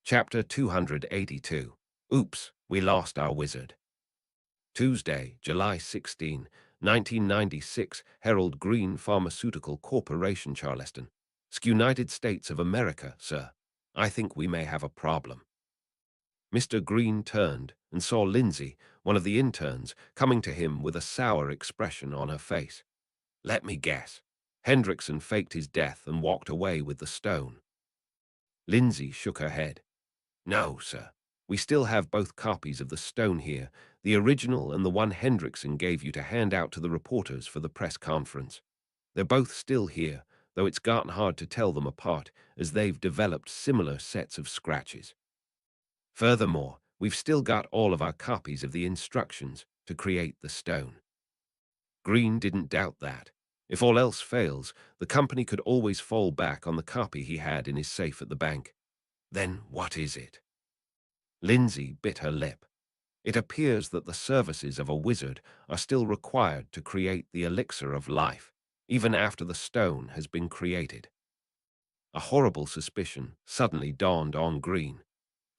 Chapter 282. Oops, we lost our wizard. Tuesday, July 16, 1996, Herald Green Pharmaceutical Corporation, Charleston. United States of America, sir. I think we may have a problem. Mr. Green turned and saw Lindsay, one of the interns, coming to him with a sour expression on her face. Let me guess. Hendrickson faked his death and walked away with the stone. Lindsay shook her head. No, sir. We still have both copies of the stone here, the original and the one Hendrickson gave you to hand out to the reporters for the press conference. They're both still here, though it's gotten hard to tell them apart as they've developed similar sets of scratches. Furthermore, we've still got all of our copies of the instructions to create the stone. Green didn't doubt that. If all else fails, the company could always fall back on the copy he had in his safe at the bank. Then what is it? Lindsay bit her lip. It appears that the services of a wizard are still required to create the elixir of life, even after the stone has been created. A horrible suspicion suddenly dawned on Green.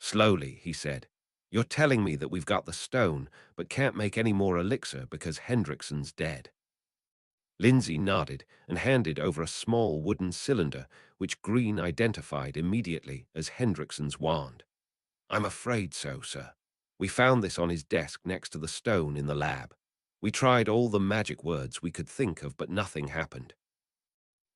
Slowly, he said, "You're telling me that we've got the stone, but can't make any more elixir because Hendrickson's dead." Lindsay nodded and handed over a small wooden cylinder, which Green identified immediately as Hendrickson's wand. I'm afraid so, sir. We found this on his desk next to the stone in the lab. We tried all the magic words we could think of, but nothing happened.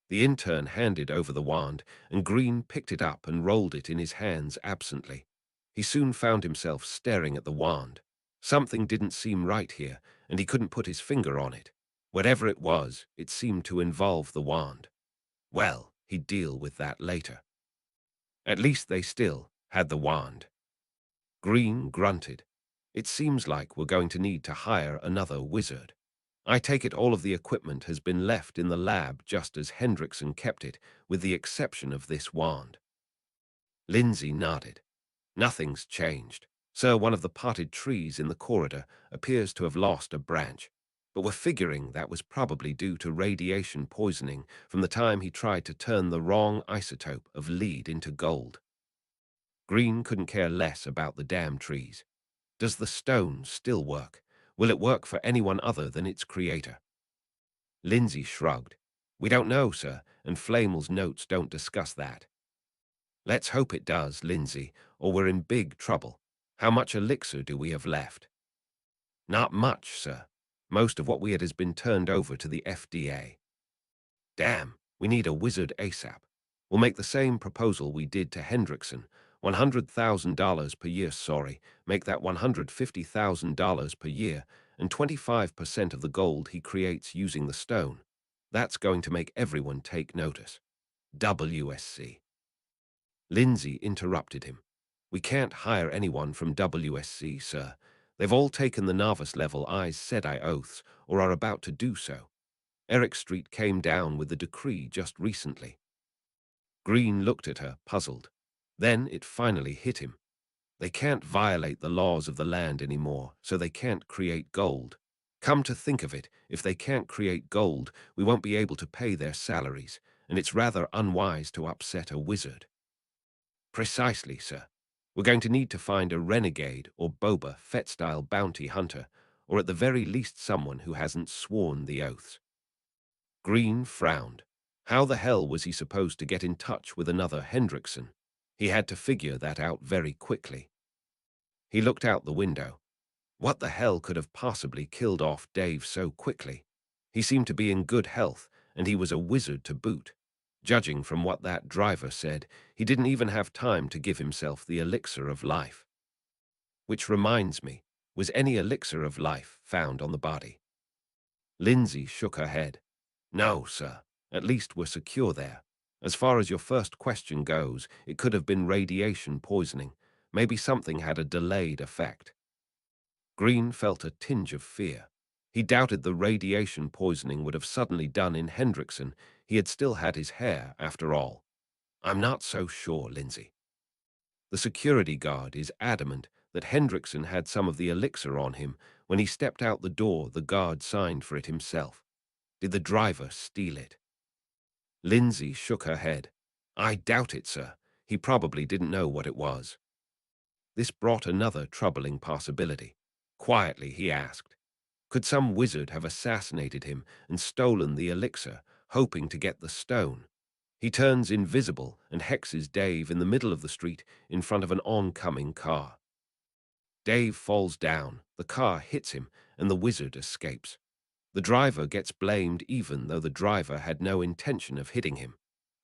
The intern handed over the wand, and Green picked it up and rolled it in his hands absently. He soon found himself staring at the wand. Something didn't seem right here, and he couldn't put his finger on it. Whatever it was, it seemed to involve the wand. Well, he'd deal with that later. At least they still had the wand. Green grunted. It seems like we're going to need to hire another wizard. I take it all of the equipment has been left in the lab just as Hendrickson kept it, with the exception of this wand. Lindsay nodded. Nothing's changed. Sir, one of the potted trees in the corridor appears to have lost a branch, but we're figuring that was probably due to radiation poisoning from the time he tried to turn the wrong isotope of lead into gold. Green couldn't care less about the damn trees. Does the stone still work? Will it work for anyone other than its creator? Lindsay shrugged. We don't know, sir, and Flamel's notes don't discuss that. Let's hope it does, Lindsay, or we're in big trouble. How much elixir do we have left? Not much, sir. Most of what we had has been turned over to the FDA. Damn, we need a wizard ASAP. We'll make the same proposal we did to Hendrickson. $100,000 per year, sorry. Make that $150,000 per year, and 25% of the gold he creates using the stone. That's going to make everyone take notice. WSC. Lindsay interrupted him. We can't hire anyone from WSC, sir. They've all taken the novice-level Aes Sedai oaths, or are about to do so. Eric Street came down with the decree just recently. Green looked at her, puzzled. Then it finally hit him. They can't violate the laws of the land anymore, so they can't create gold. Come to think of it, if they can't create gold, we won't be able to pay their salaries, and it's rather unwise to upset a wizard. Precisely, sir. We're going to need to find a renegade or Boba Fett-style bounty hunter, or at the very least someone who hasn't sworn the oaths. Green frowned. How the hell was he supposed to get in touch with another Hendrickson? He had to figure that out very quickly. He looked out the window. What the hell could have possibly killed off Dave so quickly? He seemed to be in good health, and he was a wizard to boot. Judging from what that driver said, he didn't even have time to give himself the elixir of life. Which reminds me, was any elixir of life found on the body? Lindsay shook her head. No, sir. At least we're secure there. As far as your first question goes, it could have been radiation poisoning. Maybe something had a delayed effect. Green felt a tinge of fear. He doubted the radiation poisoning would have suddenly done in Hendrickson. He had still had his hair, after all. I'm not so sure, Lindsay. The security guard is adamant that Hendrickson had some of the elixir on him. When he stepped out the door, the guard signed for it himself. Did the driver steal it? Lindsay shook her head. I doubt it, sir. He probably didn't know what it was. This brought another troubling possibility. Quietly, he asked, could some wizard have assassinated him and stolen the elixir, hoping to get the stone? He turns invisible and hexes Dave in the middle of the street in front of an oncoming car. Dave falls down, the car hits him, and the wizard escapes. The driver gets blamed even though the driver had no intention of hitting him.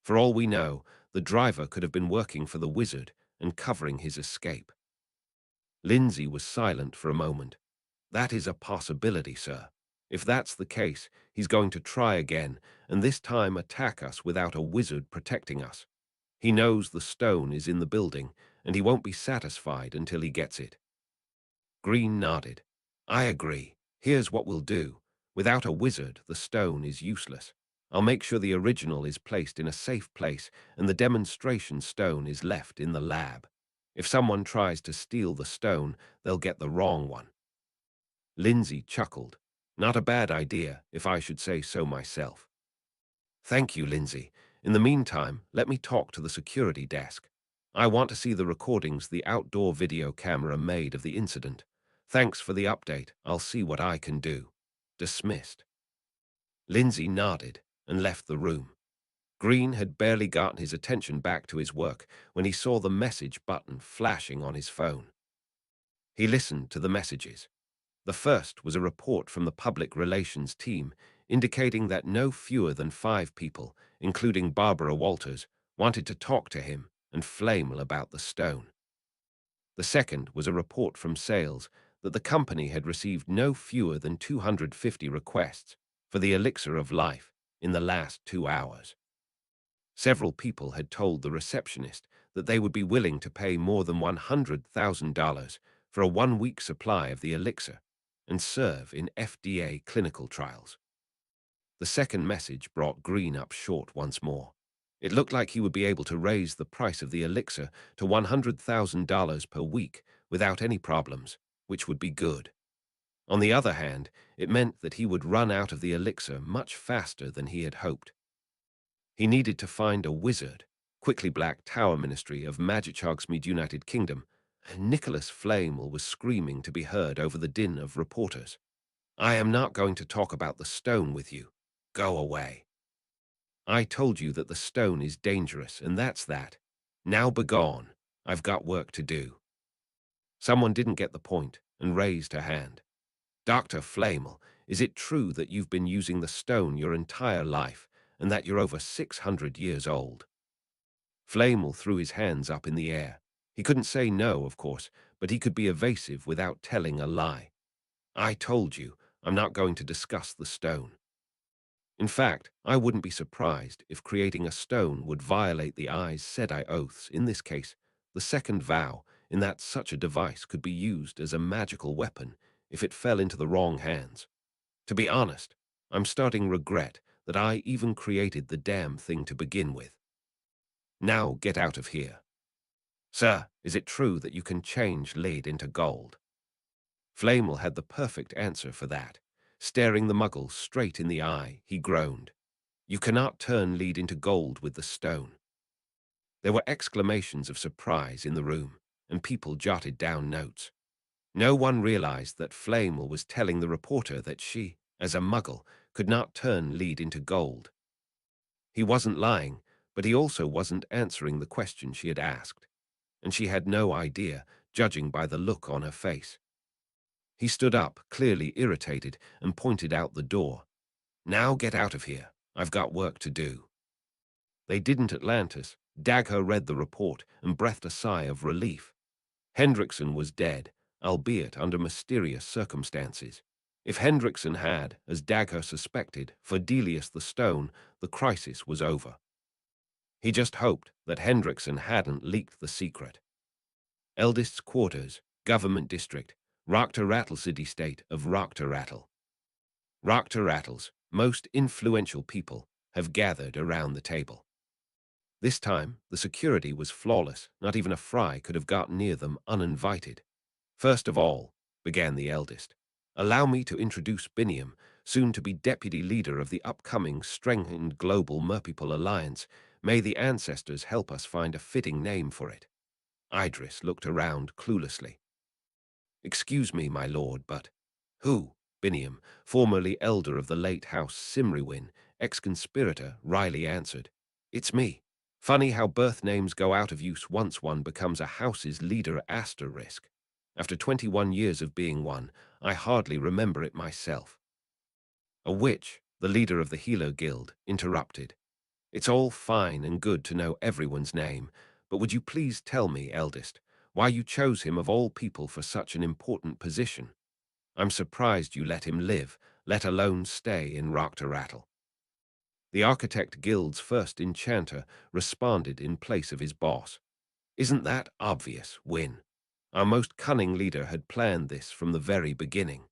For all we know, the driver could have been working for the wizard and covering his escape. Lindsay was silent for a moment. That is a possibility, sir. If that's the case, he's going to try again, and this time attack us without a wizard protecting us. He knows the stone is in the building, and he won't be satisfied until he gets it. Green nodded. I agree. Here's what we'll do. Without a wizard, the stone is useless. I'll make sure the original is placed in a safe place and the demonstration stone is left in the lab. If someone tries to steal the stone, they'll get the wrong one. Lindsay chuckled. Not a bad idea, if I should say so myself. Thank you, Lindsay. In the meantime, let me talk to the security desk. I want to see the recordings the outdoor video camera made of the incident. Thanks for the update. I'll see what I can do. Dismissed. Lindsay nodded and left the room. Green had barely gotten his attention back to his work when he saw the message button flashing on his phone. He listened to the messages. The first was a report from the public relations team indicating that no fewer than 5 people, including Barbara Walters, wanted to talk to him and Flamel about the stone. The second was a report from sales that the company had received no fewer than 250 requests for the elixir of life in the last 2 hours. Several people had told the receptionist that they would be willing to pay more than $100,000 for a 1-week supply of the elixir and serve in FDA clinical trials. The second message brought Green up short once more. It looked like he would be able to raise the price of the elixir to $100,000 per week without any problems, which would be good. On the other hand, it meant that he would run out of the elixir much faster than he had hoped. He needed to find a wizard. Quickly Black Tower Ministry of Magichogsmead United Kingdom. Nicholas Flamel was screaming to be heard over the din of reporters. I am not going to talk about the stone with you. Go away. I told you that the stone is dangerous, and that's that. Now begone. I've got work to do. Someone didn't get the point and raised her hand. Dr. Flamel, is it true that you've been using the stone your entire life and that you're over 600 years old? Flamel threw his hands up in the air. He couldn't say no, of course, but he could be evasive without telling a lie. I told you, I'm not going to discuss the stone. In fact, I wouldn't be surprised if creating a stone would violate the Aes Sedai oaths, in this case, the second vow, in that such a device could be used as a magical weapon if it fell into the wrong hands. To be honest, I'm starting to regret that I even created the damn thing to begin with. Now get out of here. Sir, is it true that you can change lead into gold? Flamel had the perfect answer for that. Staring the Muggle straight in the eye, he groaned. You cannot turn lead into gold with the stone. There were exclamations of surprise in the room, and people jotted down notes. No one realized that Flamel was telling the reporter that she, as a Muggle, could not turn lead into gold. He wasn't lying, but he also wasn't answering the question she had asked, and she had no idea, judging by the look on her face. He stood up, clearly irritated, and pointed out the door. Now get out of here. I've got work to do. They didn't Atlantis. Dagher read the report and breathed a sigh of relief. Hendrickson was dead, albeit under mysterious circumstances. If Hendrickson had, as Dagher suspected, for Delius the Stone, the crisis was over. He just hoped that Hendrickson hadn't leaked the secret. Eldest's Quarters, Government District, Rockter-Rattle City-State of Rockter-Rattle. Rockter-Rattle's most influential people have gathered around the table. This time, the security was flawless. Not even a fry could have gotten near them uninvited. First of all, began the eldest, allow me to introduce Biniam, soon to be deputy leader of the upcoming strengthened Global Merpeople Alliance, May the ancestors help us find a fitting name for it. Idris looked around cluelessly. Excuse me, my lord, but who? Biniam, formerly elder of the late House Simriwin, ex-conspirator, wryly answered. It's me. Funny how birth names go out of use once one becomes a house's leader asterisk. After 21 years of being one, I hardly remember it myself. A witch, the leader of the Healer Guild, interrupted. It's all fine and good to know everyone's name, but would you please tell me, eldest, why you chose him of all people for such an important position? I'm surprised you let him live, let alone stay in Rattle. The Architect Guild's first enchanter responded in place of his boss. Isn't that obvious, Win? Our most cunning leader had planned this from the very beginning.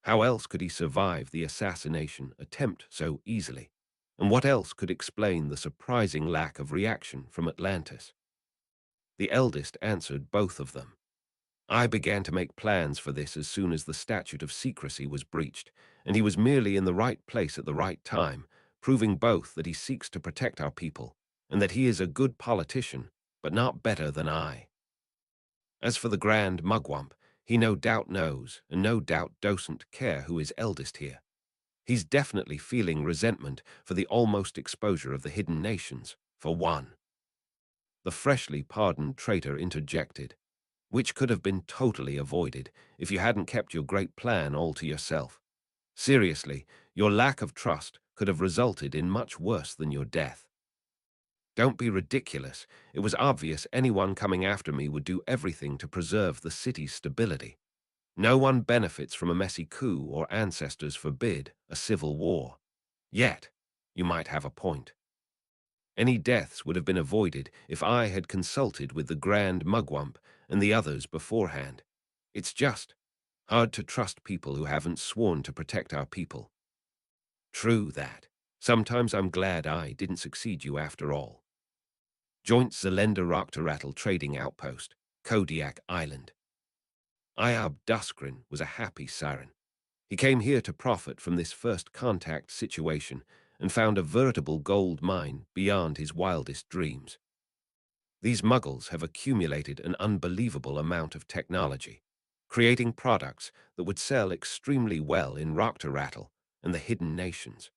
How else could he survive the assassination attempt so easily? And what else could explain the surprising lack of reaction from Atlantis? The eldest answered both of them. I began to make plans for this as soon as the statute of secrecy was breached, and he was merely in the right place at the right time, proving both that he seeks to protect our people and that he is a good politician, but not better than I. As for the Grand Mugwump, he no doubt knows, and no doubt doesn't care who is eldest here. He's definitely feeling resentment for the almost exposure of the hidden nations, for one. The freshly pardoned traitor interjected, which could have been totally avoided if you hadn't kept your great plan all to yourself. Seriously, your lack of trust could have resulted in much worse than your death. Don't be ridiculous. It was obvious anyone coming after me would do everything to preserve the city's stability. No one benefits from a messy coup or ancestors forbid a civil war. Yet, you might have a point. Any deaths would have been avoided if I had consulted with the Grand Mugwump and the others beforehand. It's just hard to trust people who haven't sworn to protect our people. True that. Sometimes I'm glad I didn't succeed you after all. Joint Zalenda Rattle Trading Outpost, Kodiak Island. Iab Duskrin was a happy siren. He came here to profit from this first contact situation and found a veritable gold mine beyond his wildest dreams. These Muggles have accumulated an unbelievable amount of technology, creating products that would sell extremely well in Rattle and the hidden nations.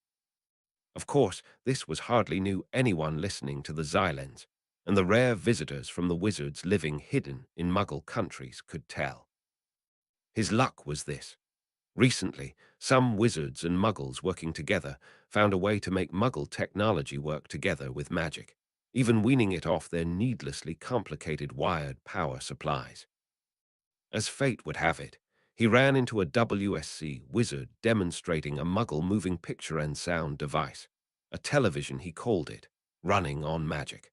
Of course, this was hardly new anyone listening to the Xylens, and the rare visitors from the wizards living hidden in Muggle countries could tell. His luck was this. Recently, some wizards and Muggles working together found a way to make Muggle technology work together with magic, even weaning it off their needlessly complicated wired power supplies. As fate would have it, he ran into a WSC wizard demonstrating a Muggle moving picture and sound device, a television he called it, running on magic.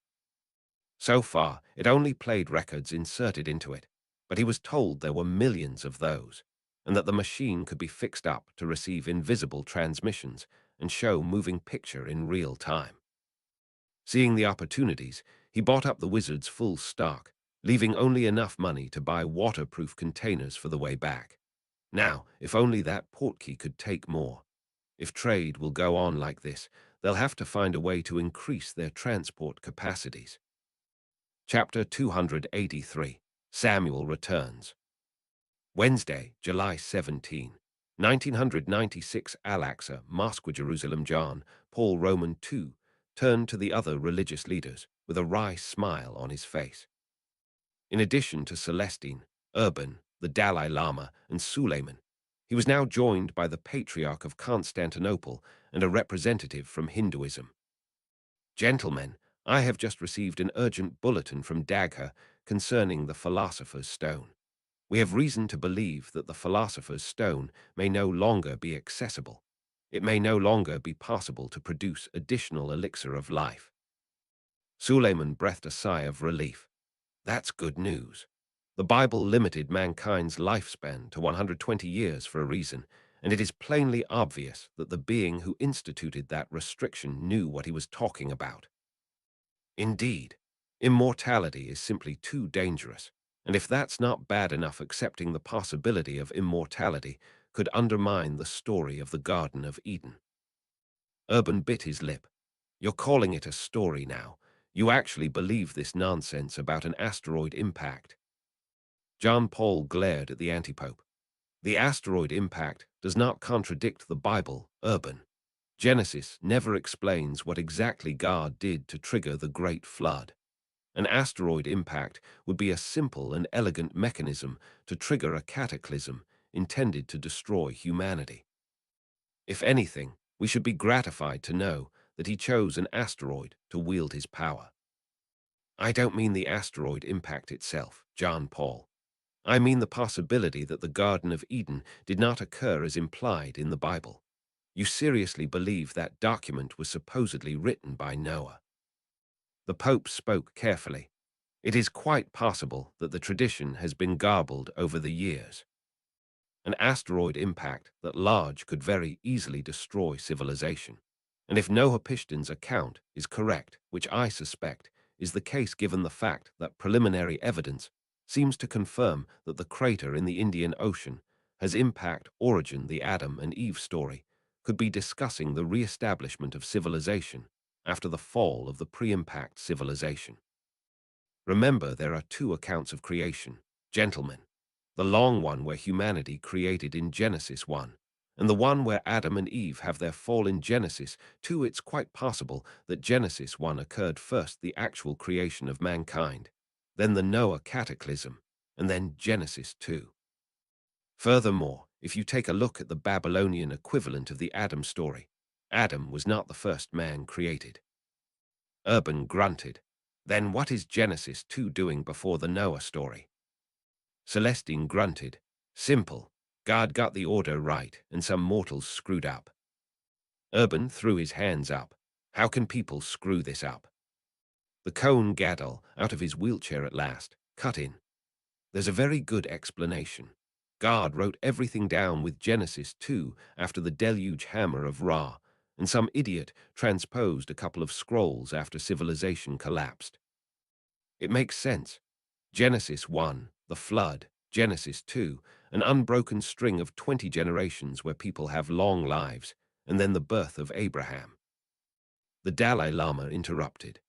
So far, it only played records inserted into it, but he was told there were millions of those, and that the machine could be fixed up to receive invisible transmissions and show moving picture in real time. Seeing the opportunities, he bought up the wizard's full stock, leaving only enough money to buy waterproof containers for the way back. Now, if only that Portkey could take more. If trade will go on like this, they'll have to find a way to increase their transport capacities. Chapter 283. Samuel Returns. Wednesday, July 17, 1996. Al-Aqsa, Mosque Jerusalem John, Paul Roman II, turned to the other religious leaders with a wry smile on his face. In addition to Celestine, Urban, the Dalai Lama, and Suleiman, he was now joined by the Patriarch of Constantinople and a representative from Hinduism. Gentlemen, I have just received an urgent bulletin from Dagher concerning the Philosopher's Stone. We have reason to believe that the Philosopher's Stone may no longer be accessible. It may no longer be possible to produce additional elixir of life. Suleiman breathed a sigh of relief. That's good news. The Bible limited mankind's lifespan to 120 years for a reason, and it is plainly obvious that the being who instituted that restriction knew what he was talking about. Indeed, immortality is simply too dangerous, and if that's not bad enough, accepting the possibility of immortality could undermine the story of the Garden of Eden. Urban bit his lip. You're calling it a story now. You actually believe this nonsense about an asteroid impact. John Paul glared at the antipope. The asteroid impact does not contradict the Bible, Urban. Genesis never explains what exactly God did to trigger the Great Flood. An asteroid impact would be a simple and elegant mechanism to trigger a cataclysm intended to destroy humanity. If anything, we should be gratified to know that he chose an asteroid to wield his power. I don't mean the asteroid impact itself, John Paul. I mean the possibility that the Garden of Eden did not occur as implied in the Bible. You seriously believe that document was supposedly written by Noah? The Pope spoke carefully. It is quite possible that the tradition has been garbled over the years. An asteroid impact that large could very easily destroy civilization. And if Noah Pishton's account is correct, which I suspect is the case given the fact that preliminary evidence seems to confirm that the crater in the Indian Ocean has impact origin the Adam and Eve story, could be discussing the re-establishment of civilization after the fall of the pre-impact civilization. Remember, there are two accounts of creation, gentlemen. The long one where humanity created in Genesis 1, and the one where Adam and Eve have their fall in Genesis 2. It's quite possible that Genesis 1 occurred first, the actual creation of mankind, then the Noah cataclysm, and then Genesis 2. Furthermore, if you take a look at the Babylonian equivalent of the Adam story, Adam was not the first man created. Urban grunted. Then what is Genesis 2 doing before the Noah story? Celestine grunted. Simple. God got the order right, and some mortals screwed up. Urban threw his hands up. How can people screw this up? The cone Gadol, out of his wheelchair at last, cut in. There's a very good explanation. God wrote everything down with Genesis 2 after the deluge hammer of Ra, and some idiot transposed a couple of scrolls after civilization collapsed. It makes sense. Genesis 1, the flood. Genesis 2, an unbroken string of 20 generations where people have long lives, and then the birth of Abraham. The Dalai Lama interrupted.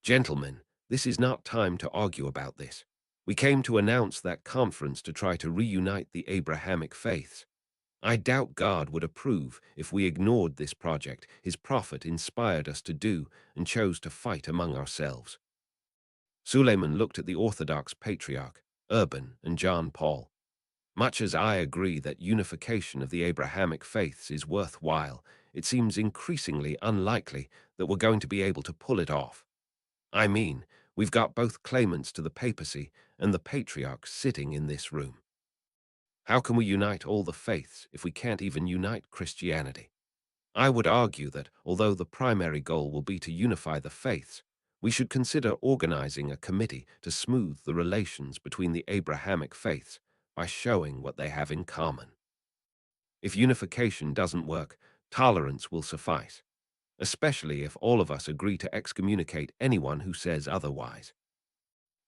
Gentlemen, this is not time to argue about this. We came to announce that conference to try to reunite the Abrahamic faiths. I doubt God would approve if we ignored this project his prophet inspired us to do and chose to fight among ourselves. Suleiman looked at the Orthodox Patriarch, Urban, and John Paul. Much as I agree that unification of the Abrahamic faiths is worthwhile, it seems increasingly unlikely that we're going to be able to pull it off. I mean, we've got both claimants to the papacy and the patriarchs sitting in this room. How can we unite all the faiths if we can't even unite Christianity? I would argue that, although the primary goal will be to unify the faiths, we should consider organizing a committee to smooth the relations between the Abrahamic faiths by showing what they have in common. If unification doesn't work, tolerance will suffice, especially if all of us agree to excommunicate anyone who says otherwise.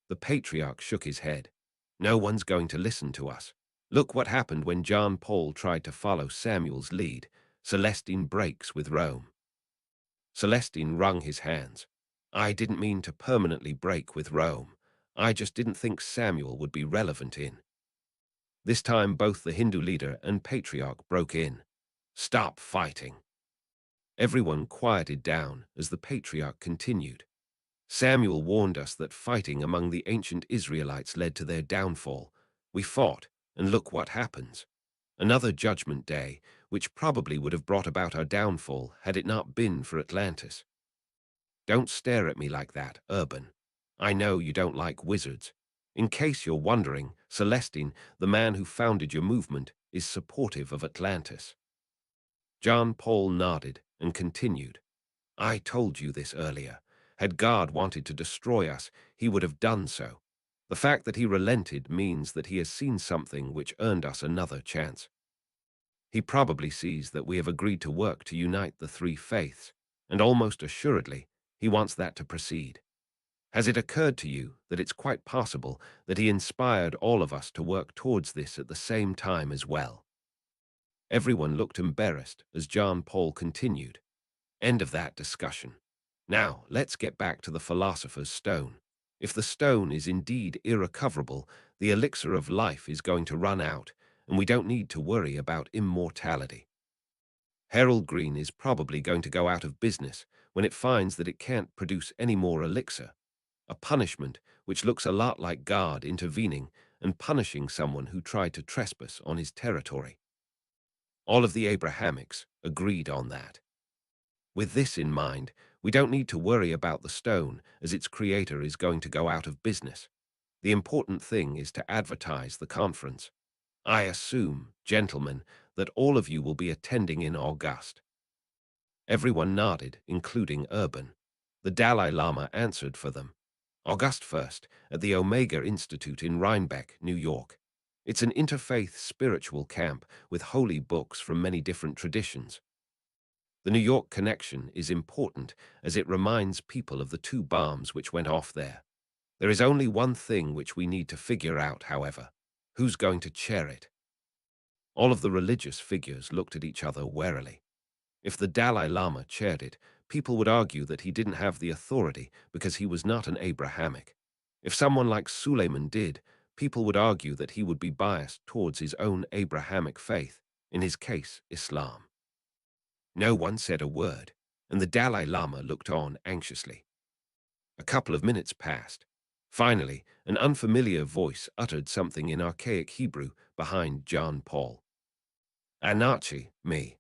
The patriarch shook his head. No one's going to listen to us. Look what happened when John Paul tried to follow Samuel's lead. Celestine breaks with Rome. Celestine wrung his hands. I didn't mean to permanently break with Rome. I just didn't think Samuel would be relevant in. This time both the Hindu leader and patriarch broke in. Stop fighting. Everyone quieted down as the patriarch continued. Samuel warned us that fighting among the ancient Israelites led to their downfall. We fought, and look what happens. Another judgment day, which probably would have brought about our downfall had it not been for Atlantis. Don't stare at me like that, Urban. I know you don't like wizards. In case you're wondering, Celestine, the man who founded your movement, is supportive of Atlantis. John Paul nodded and continued. I told you this earlier. Had God wanted to destroy us, he would have done so. The fact that he relented means that he has seen something which earned us another chance. He probably sees that we have agreed to work to unite the three faiths, and almost assuredly, he wants that to proceed. Has it occurred to you that it's quite possible that he inspired all of us to work towards this at the same time as well? Everyone looked embarrassed as John Paul continued. End of that discussion. Now, let's get back to the philosopher's stone. If the stone is indeed irrecoverable, the elixir of life is going to run out, and we don't need to worry about immortality. Harold Green is probably going to go out of business when it finds that it can't produce any more elixir, a punishment which looks a lot like God intervening and punishing someone who tried to trespass on his territory. All of the Abrahamics agreed on that. With this in mind, we don't need to worry about the stone as its creator is going to go out of business. The important thing is to advertise the conference. I assume, gentlemen, that all of you will be attending in August. Everyone nodded, including Urban. The Dalai Lama answered for them. August 1st, at the Omega Institute in Rhinebeck, New York. It's an interfaith spiritual camp with holy books from many different traditions. The New York connection is important as it reminds people of the two bombs which went off there. There is only one thing which we need to figure out, however. Who's going to chair it? All of the religious figures looked at each other warily. If the Dalai Lama chaired it, people would argue that he didn't have the authority because he was not an Abrahamic. If someone like Suleiman did, people would argue that he would be biased towards his own Abrahamic faith, in his case, Islam. No one said a word, and the Dalai Lama looked on anxiously. A couple of minutes passed. Finally, an unfamiliar voice uttered something in archaic Hebrew behind John Paul. Anachi, me.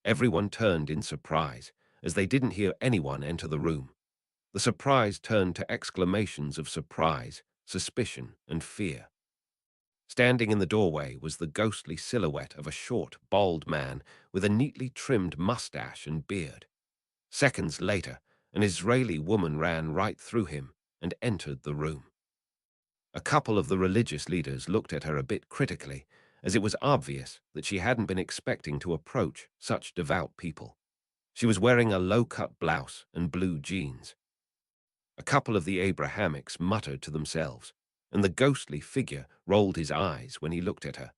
Everyone turned in surprise, as they didn't hear anyone enter the room. The surprise turned to exclamations of surprise, suspicion, and fear. Standing in the doorway was the ghostly silhouette of a short, bald man with a neatly trimmed mustache and beard. Seconds later, an Israeli woman ran right through him and entered the room. A couple of the religious leaders looked at her a bit critically, as it was obvious that she hadn't been expecting to approach such devout people. She was wearing a low-cut blouse and blue jeans. A couple of the Abrahamics muttered to themselves, and the ghostly figure rolled his eyes when he looked at her.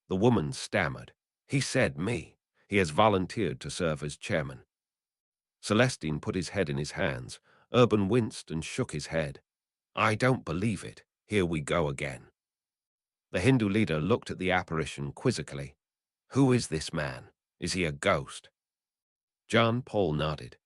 The woman stammered. He said me. He has volunteered to serve as chairman. Celestine put his head in his hands. Urban winced and shook his head. I don't believe it. Here we go again. The Hindu leader looked at the apparition quizzically. Who is this man? Is he a ghost? John Paul nodded.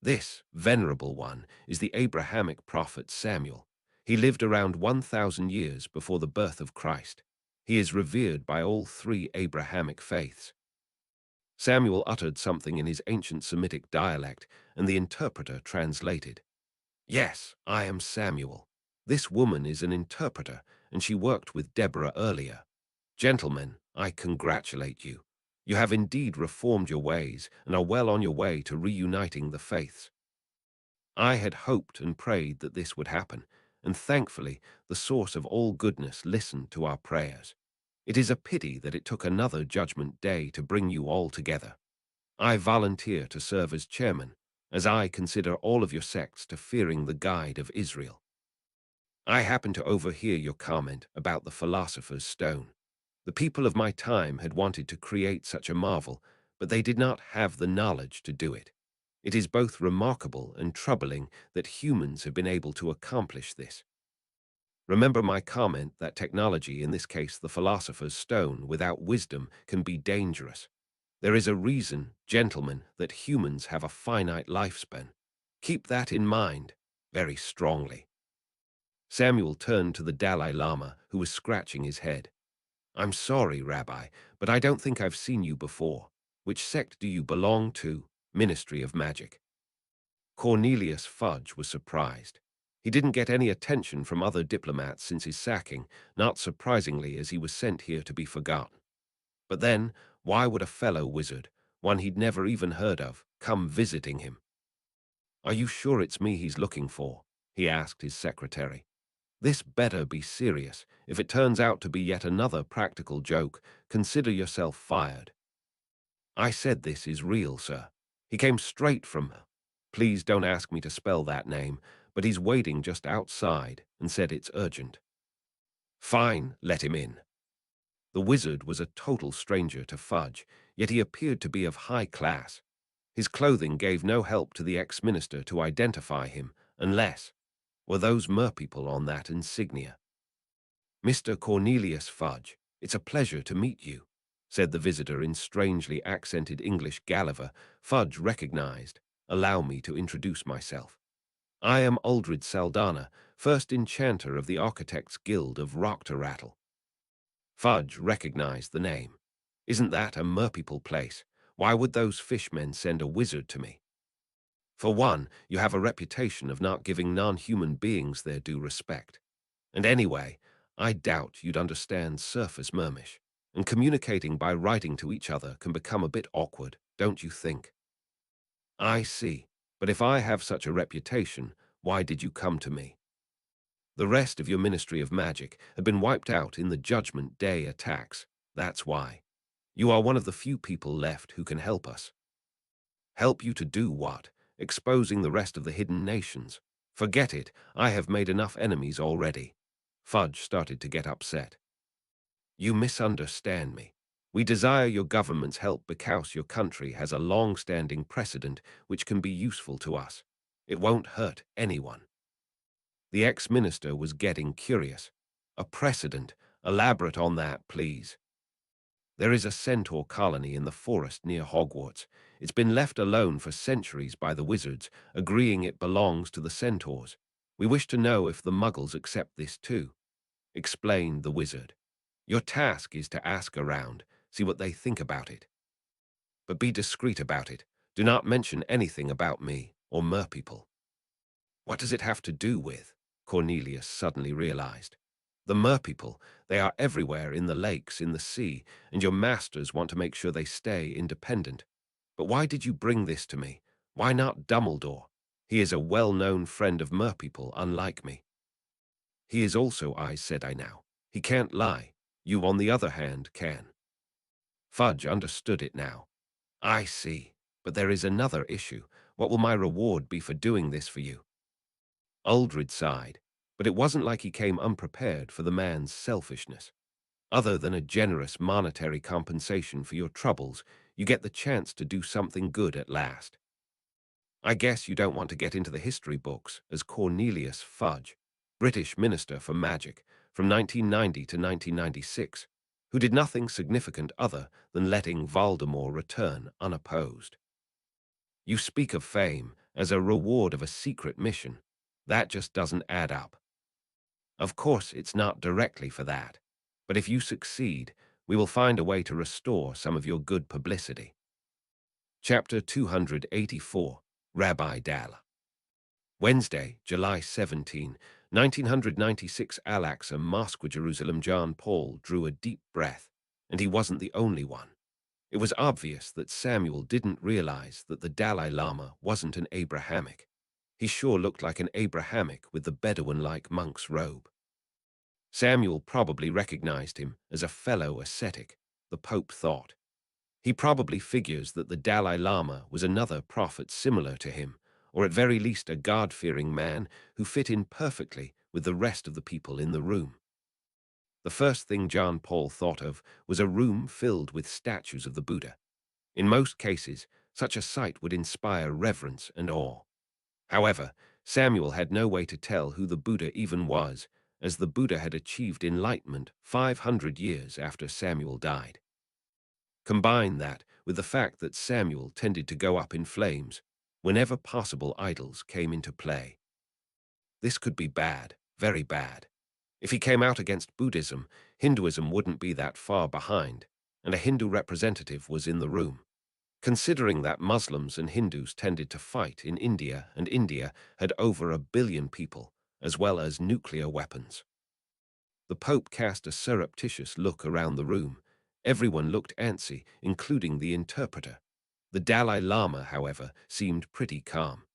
This venerable one is the Abrahamic prophet Samuel. He lived around 1,000 years before the birth of Christ. He is revered by all three Abrahamic faiths. Samuel uttered something in his ancient Semitic dialect, and the interpreter translated. Yes, I am Samuel. This woman is an interpreter, and she worked with Deborah earlier. Gentlemen, I congratulate you. You have indeed reformed your ways and are well on your way to reuniting the faiths. I had hoped and prayed that this would happen, and thankfully the source of all goodness listened to our prayers. It is a pity that it took another judgment day to bring you all together. I volunteer to serve as chairman, as I consider all of your sects to fearing the guide of Israel. I happened to overhear your comment about the philosopher's stone. The people of my time had wanted to create such a marvel, but they did not have the knowledge to do it. It is both remarkable and troubling that humans have been able to accomplish this. Remember my comment that technology, in this case the philosopher's stone, without wisdom can be dangerous. There is a reason, gentlemen, that humans have a finite lifespan. Keep that in mind very strongly. Samuel turned to the Dalai Lama, who was scratching his head. I'm sorry, Rabbi, but I don't think I've seen you before. Which sect do you belong to? Ministry of Magic. Cornelius Fudge was surprised. He didn't get any attention from other diplomats since his sacking, not surprisingly, as he was sent here to be forgotten. But then, why would a fellow wizard, one he'd never even heard of, come visiting him? Are you sure it's me he's looking for? He asked his secretary. This better be serious. If it turns out to be yet another practical joke, consider yourself fired. I said this is real, sir. He came straight from... Please don't ask me to spell that name, but he's waiting just outside and said it's urgent. Fine, let him in. The wizard was a total stranger to Fudge, yet he appeared to be of high class. His clothing gave no help to the ex-minister to identify him, unless were those merpeople on that insignia. "Mr. Cornelius Fudge, it's a pleasure to meet you," said the visitor in strangely accented English. Gulliver. Fudge recognized. "Allow me to introduce myself. I am Uldred Saldana, first enchanter of the Architects' Guild of Rattle." Fudge recognized the name. "Isn't that a merpeople place? Why would those fishmen send a wizard to me? For one, you have a reputation of not giving non-human beings their due respect. And anyway, I doubt you'd understand surface Mermish, and communicating by writing to each other can become a bit awkward, don't you think?" "I see. But if I have such a reputation, why did you come to me?" "The rest of your Ministry of Magic had been wiped out in the Judgment Day attacks. That's why. You are one of the few people left who can help us." "Help you to do what? Exposing the rest of the hidden nations? Forget it. I have made enough enemies already." Fudge started to get upset. "You misunderstand me. We desire your government's help because your country has a long-standing precedent which can be useful to us. It won't hurt anyone." The ex-minister was getting curious. "A precedent? Elaborate on that, please." "There is a centaur colony in the forest near Hogwarts. It's been left alone for centuries by the wizards, agreeing it belongs to the centaurs. We wish to know if the Muggles accept this too," explained the wizard. "Your task is to ask around, see what they think about it. But be discreet about it. Do not mention anything about me or merpeople." "What does it have to do with?" Cornelius suddenly realized. "The merpeople, they are everywhere in the lakes, in the sea, and your masters want to make sure they stay independent. But why did you bring this to me? Why not Dumbledore? He is a well-known friend of merpeople, unlike me." "He is also," I said. "I now. He can't lie. You, on the other hand, can." Fudge understood it now. "I see. But there is another issue. What will my reward be for doing this for you?" Uldred sighed, but it wasn't like he came unprepared for the man's selfishness. "Other than a generous monetary compensation for your troubles, you get the chance to do something good at last. I guess you don't want to get into the history books as Cornelius Fudge, British Minister for Magic from 1990 to 1996, who did nothing significant other than letting Voldemort return unopposed. You speak of fame as a reward of a secret mission. That just doesn't add up. Of course, it's not directly for that, but if you succeed, we will find a way to restore some of your good publicity." Chapter 284, Rabbi Dal. Wednesday, July 17, 1996. Al-Aqsa Mosque, Jerusalem. John Paul drew a deep breath, and he wasn't the only one. It was obvious that Samuel didn't realize that the Dalai Lama wasn't an Abrahamic. He sure looked like an Abrahamic with the Bedouin-like monk's robe. Samuel probably recognized him as a fellow ascetic, the Pope thought. He probably figures that the Dalai Lama was another prophet similar to him, or at very least a God-fearing man who fit in perfectly with the rest of the people in the room. The first thing John Paul thought of was a room filled with statues of the Buddha. In most cases, such a sight would inspire reverence and awe. However, Samuel had no way to tell who the Buddha even was, as the Buddha had achieved enlightenment 500 years after Samuel died. Combine that with the fact that Samuel tended to go up in flames whenever possible idols came into play. This could be bad, very bad. If he came out against Buddhism, Hinduism wouldn't be that far behind, and a Hindu representative was in the room. Considering that Muslims and Hindus tended to fight in India, and India had over 1 billion people, as well as nuclear weapons. The Pope cast a surreptitious look around the room. Everyone looked antsy, including the interpreter. The Dalai Lama, however, seemed pretty calm.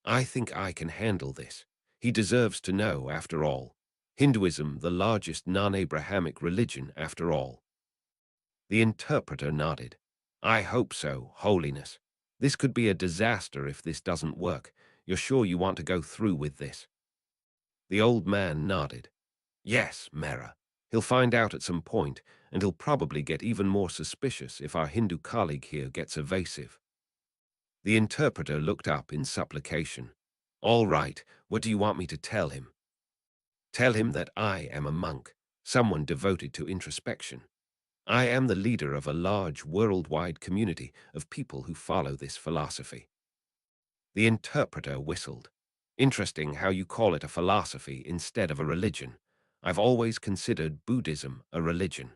"I think I can handle this. He deserves to know, after all. Hinduism, the largest non-Abrahamic religion, after all." The interpreter nodded. "I hope so, Holiness. This could be a disaster if this doesn't work. You're sure you want to go through with this?" The old man nodded. "Yes, Mera. He'll find out at some point, and he'll probably get even more suspicious if our Hindu colleague here gets evasive." The interpreter looked up in supplication. All right, what do you want me to tell him? Tell him that I am a monk, someone devoted to introspection. I am the leader of a large worldwide community of people who follow this philosophy. The interpreter whistled. Interesting how you call it a philosophy instead of a religion. I've always considered Buddhism a religion.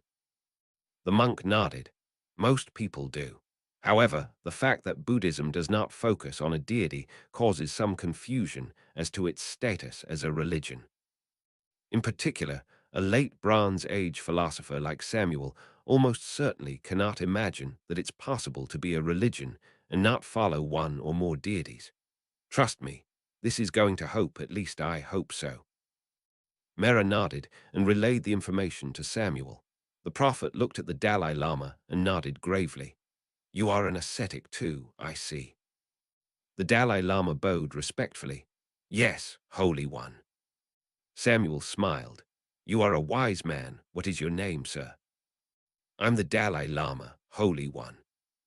The monk nodded. Most people do. However, the fact that Buddhism does not focus on a deity causes some confusion as to its status as a religion. In particular, a late Bronze Age philosopher like Samuel almost certainly cannot imagine that it's possible to be a religion and not follow one or more deities. Trust me, this is going to hope, at least I hope so. Mera nodded and relayed the information to Samuel. The prophet looked at the Dalai Lama and nodded gravely. You are an ascetic too, I see. The Dalai Lama bowed respectfully. Yes, Holy One. Samuel smiled. You are a wise man. What is your name, sir? I'm the Dalai Lama, Holy One.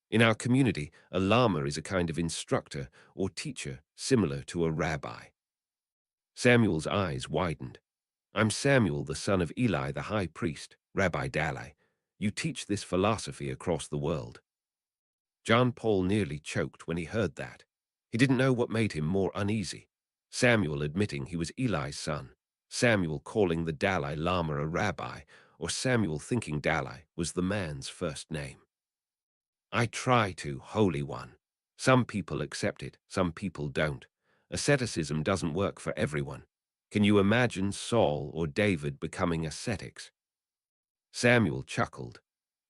In our community, a lama is a kind of instructor or teacher similar to a rabbi. Samuel's eyes widened. I'm Samuel, the son of Eli, the high priest, Rabbi Dalai. You teach this philosophy across the world. John Paul nearly choked when he heard that. He didn't know what made him more uneasy. Samuel admitting he was Eli's son, Samuel calling the Dalai Lama a rabbi, or Samuel thinking Dalai was the man's first name. I try to, Holy One. Some people accept it, some people don't. Asceticism doesn't work for everyone. Can you imagine Saul or David becoming ascetics? Samuel chuckled.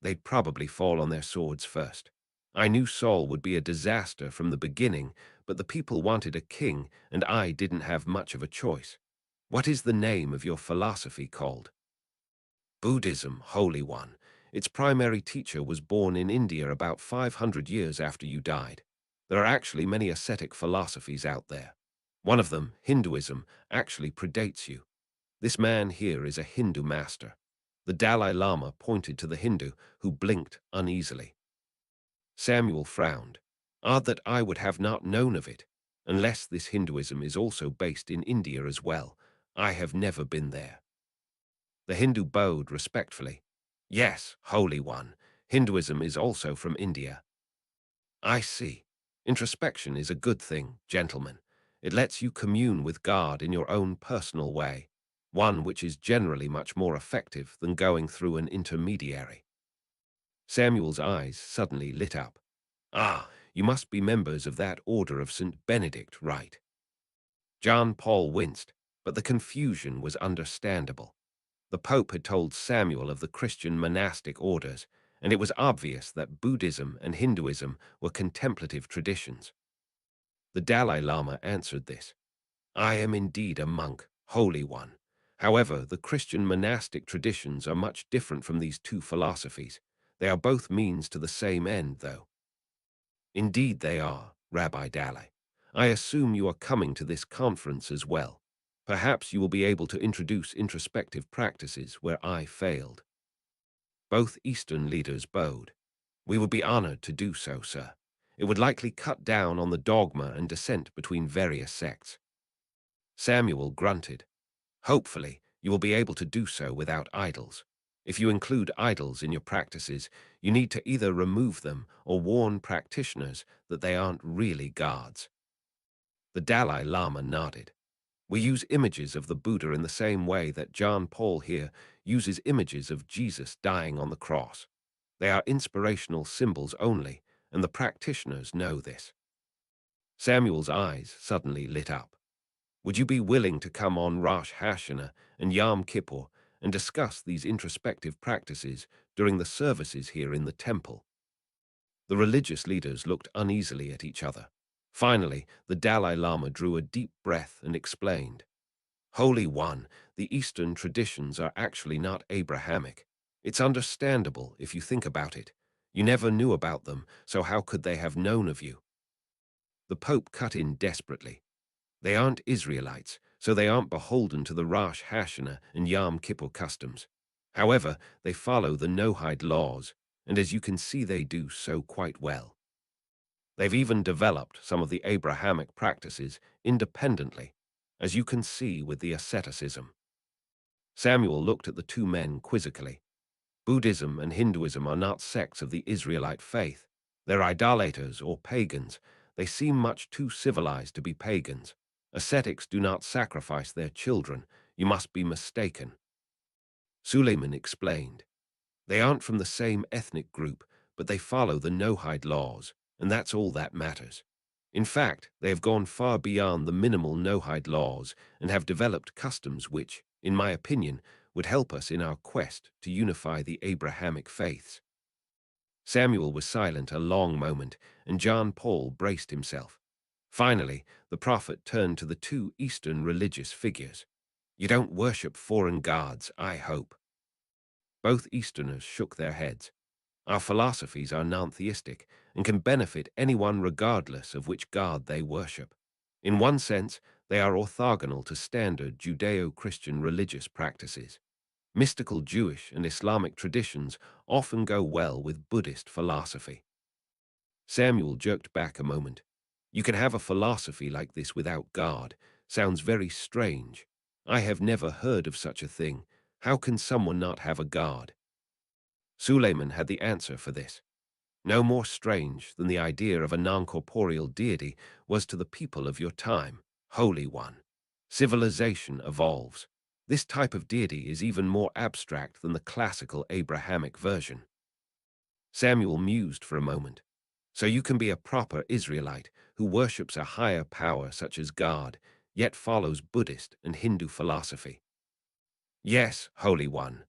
They'd probably fall on their swords first. I knew Saul would be a disaster from the beginning, but the people wanted a king, and I didn't have much of a choice. What is the name of your philosophy called? Buddhism, Holy One. Its primary teacher was born in India about 500 years after you died. There are actually many ascetic philosophies out there. One of them, Hinduism, actually predates you. This man here is a Hindu master. The Dalai Lama pointed to the Hindu, who blinked uneasily. Samuel frowned. Odd that I would have not known of it, unless this Hinduism is also based in India as well. I have never been there. The Hindu bowed respectfully. Yes, Holy One, Hinduism is also from India. I see. Introspection is a good thing, gentlemen. It lets you commune with God in your own personal way, one which is generally much more effective than going through an intermediary. Samuel's eyes suddenly lit up. Ah, you must be members of that order of St. Benedict, right? John Paul winced, but the confusion was understandable. The Pope had told Samuel of the Christian monastic orders, and it was obvious that Buddhism and Hinduism were contemplative traditions. The Dalai Lama answered this. I am indeed a monk, Holy One. However, the Christian monastic traditions are much different from these two philosophies. They are both means to the same end, though. Indeed they are, Rabbi Dalai. I assume you are coming to this conference as well. Perhaps you will be able to introduce introspective practices where I failed. Both Eastern leaders bowed. We would be honored to do so, sir. It would likely cut down on the dogma and dissent between various sects. Samuel grunted. Hopefully, you will be able to do so without idols. If you include idols in your practices, you need to either remove them or warn practitioners that they aren't really gods. The Dalai Lama nodded. We use images of the Buddha in the same way that John Paul here uses images of Jesus dying on the cross. They are inspirational symbols only, and the practitioners know this. Samuel's eyes suddenly lit up. Would you be willing to come on Rosh Hashanah and Yom Kippur and discuss these introspective practices during the services here in the temple? The religious leaders looked uneasily at each other. Finally, the Dalai Lama drew a deep breath and explained. Holy One, the Eastern traditions are actually not Abrahamic. It's understandable if you think about it. You never knew about them, so how could they have known of you? The Pope cut in desperately. They aren't Israelites, so they aren't beholden to the Rosh Hashanah and Yom Kippur customs. However, they follow the Noahide laws, and as you can see they do so quite well. They've even developed some of the Abrahamic practices independently, as you can see with the asceticism. Samuel looked at the two men quizzically. Buddhism and Hinduism are not sects of the Israelite faith. They're idolaters or pagans. They seem much too civilized to be pagans. Ascetics do not sacrifice their children. You must be mistaken. Suleiman explained. They aren't from the same ethnic group, but they follow the Noahide laws, and that's all that matters. In fact, they have gone far beyond the minimal Noahide laws and have developed customs which, in my opinion, would help us in our quest to unify the Abrahamic faiths. Samuel was silent a long moment, and John Paul braced himself. Finally, the prophet turned to the two Eastern religious figures. You don't worship foreign gods, I hope. Both Easterners shook their heads. Our philosophies are non-theistic and can benefit anyone regardless of which god they worship. In one sense, they are orthogonal to standard Judeo-Christian religious practices. Mystical Jewish and Islamic traditions often go well with Buddhist philosophy. Samuel jerked back a moment. You can have a philosophy like this without God. Sounds very strange. I have never heard of such a thing. How can someone not have a god? Suleiman had the answer for this. No more strange than the idea of a non-corporeal deity was to the people of your time, Holy One. Civilization evolves. This type of deity is even more abstract than the classical Abrahamic version. Samuel mused for a moment. So you can be a proper Israelite who worships a higher power such as God, yet follows Buddhist and Hindu philosophy. Yes, Holy One.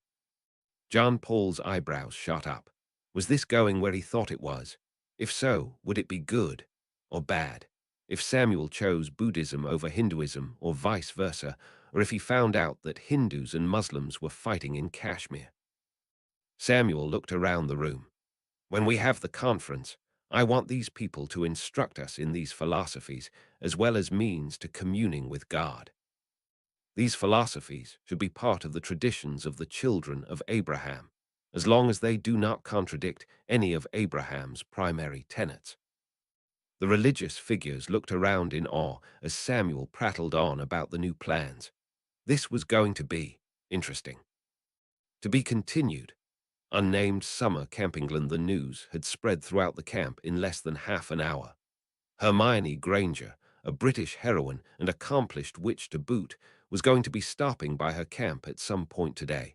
John Paul's eyebrows shot up. Was this going where he thought it was? If so, would it be good or bad? If Samuel chose Buddhism over Hinduism or vice versa, or if he found out that Hindus and Muslims were fighting in Kashmir? Samuel looked around the room. When we have the conference, I want these people to instruct us in these philosophies as well as means to communing with God. These philosophies should be part of the traditions of the children of Abraham, as long as they do not contradict any of Abraham's primary tenets. The religious figures looked around in awe as Samuel prattled on about the new plans. This was going to be interesting. To be continued. Unnamed summer campingland. The news had spread throughout the camp in less than half an hour. Hermione Granger, a British heroine and accomplished witch to boot, was going to be stopping by her camp at some point today.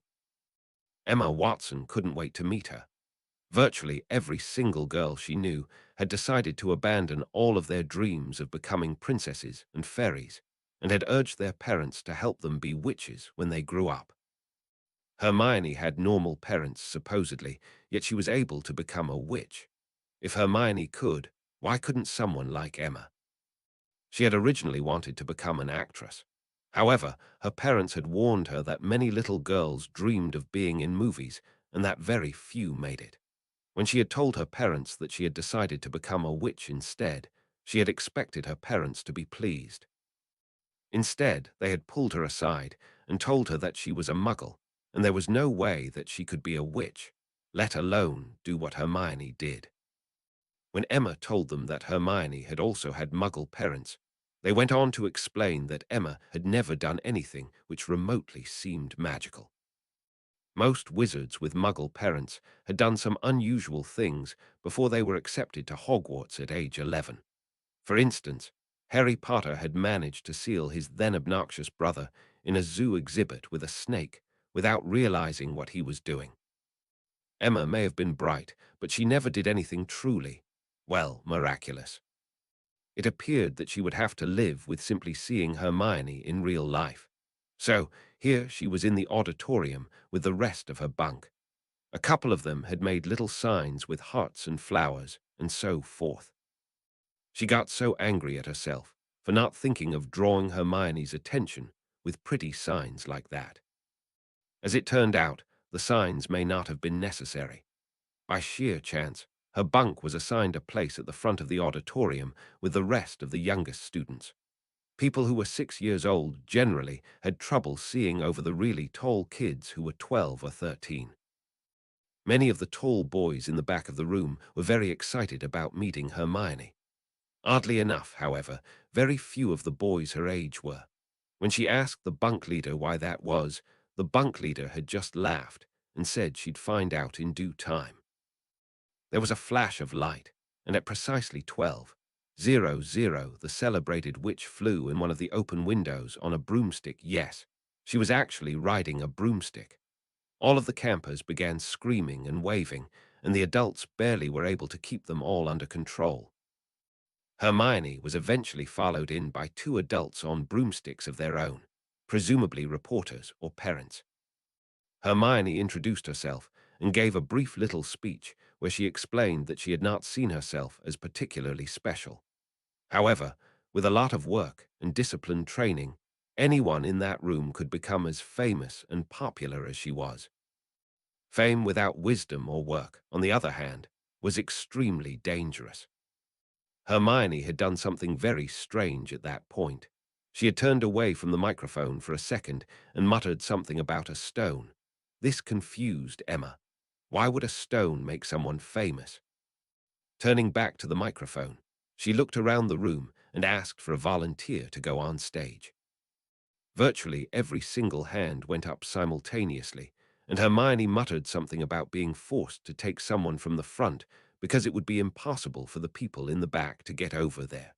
Emma Watson couldn't wait to meet her. Virtually every single girl she knew had decided to abandon all of their dreams of becoming princesses and fairies, and had urged their parents to help them be witches when they grew up. Hermione had normal parents, supposedly, yet she was able to become a witch. If Hermione could, why couldn't someone like Emma? She had originally wanted to become an actress. However, her parents had warned her that many little girls dreamed of being in movies and that very few made it. When she had told her parents that she had decided to become a witch instead, she had expected her parents to be pleased. Instead, they had pulled her aside and told her that she was a Muggle, and there was no way that she could be a witch, let alone do what Hermione did. When Emma told them that Hermione had also had Muggle parents, they went on to explain that Emma had never done anything which remotely seemed magical. Most wizards with Muggle parents had done some unusual things before they were accepted to Hogwarts at age 11. For instance, Harry Potter had managed to seal his then obnoxious brother in a zoo exhibit with a snake without realizing what he was doing. Emma may have been bright, but she never did anything truly, well, miraculous. It appeared that she would have to live with simply seeing Hermione in real life. So, here she was in the auditorium with the rest of her bunk. A couple of them had made little signs with hearts and flowers, and so forth. She got so angry at herself for not thinking of drawing Hermione's attention with pretty signs like that. As it turned out, the signs may not have been necessary. By sheer chance, her bunk was assigned a place at the front of the auditorium with the rest of the youngest students. People who were 6 years old generally had trouble seeing over the really tall kids who were 12 or 13. Many of the tall boys in the back of the room were very excited about meeting Hermione. Oddly enough, however, very few of the boys her age were. When she asked the bunk leader why that was, the bunk leader had just laughed and said she'd find out in due time. There was a flash of light, and at precisely 12:00, the celebrated witch flew in one of the open windows on a broomstick. Yes, she was actually riding a broomstick. All of the campers began screaming and waving, and the adults barely were able to keep them all under control. Hermione was eventually followed in by two adults on broomsticks of their own, presumably reporters or parents. Hermione introduced herself and gave a brief little speech where she explained that she had not seen herself as particularly special. However, with a lot of work and disciplined training, anyone in that room could become as famous and popular as she was. Fame without wisdom or work, on the other hand, was extremely dangerous. Hermione had done something very strange at that point. She had turned away from the microphone for a second and muttered something about a stone. This confused Emma. Why would a stone make someone famous? Turning back to the microphone, she looked around the room and asked for a volunteer to go on stage. Virtually every single hand went up simultaneously, and Hermione muttered something about being forced to take someone from the front because it would be impossible for the people in the back to get over there.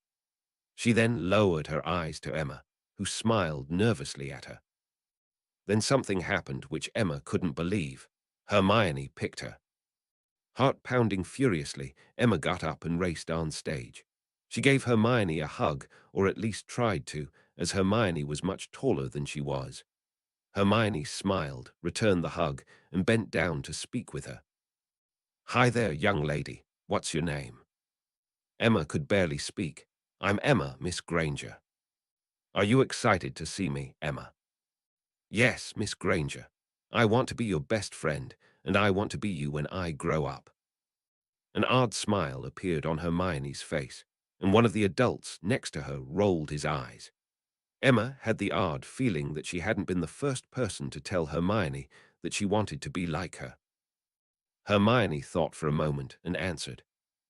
She then lowered her eyes to Emma, who smiled nervously at her. Then something happened which Emma couldn't believe. Hermione picked her. Heart pounding furiously, Emma got up and raced on stage. She gave Hermione a hug, or at least tried to, as Hermione was much taller than she was. Hermione smiled, returned the hug, and bent down to speak with her. "Hi there, young lady. What's your name?" Emma could barely speak. "I'm Emma, Miss Granger." "Are you excited to see me, Emma?" "Yes, Miss Granger. I want to be your best friend, and I want to be you when I grow up." An odd smile appeared on Hermione's face, and one of the adults next to her rolled his eyes. Emma had the odd feeling that she hadn't been the first person to tell Hermione that she wanted to be like her. Hermione thought for a moment and answered,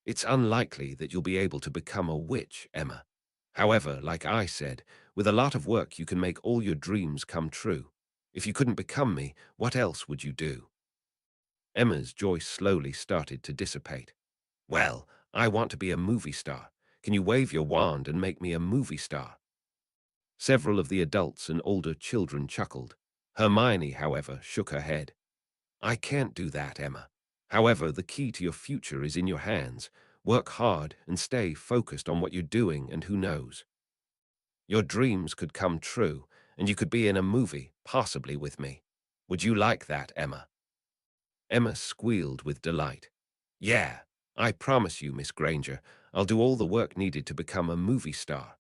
"It's unlikely that you'll be able to become a witch, Emma. However, like I said, with a lot of work you can make all your dreams come true. If you couldn't become me, what else would you do?" Emma's joy slowly started to dissipate. "Well, I want to be a movie star. Can you wave your wand and make me a movie star?" Several of the adults and older children chuckled. Hermione, however, shook her head. "I can't do that, Emma. However, the key to your future is in your hands. Work hard and stay focused on what you're doing, and who knows? Your dreams could come true, and you could be in a movie, possibly with me. Would you like that, Emma?" Emma squealed with delight. "Yeah, I promise you, Miss Granger, I'll do all the work needed to become a movie star."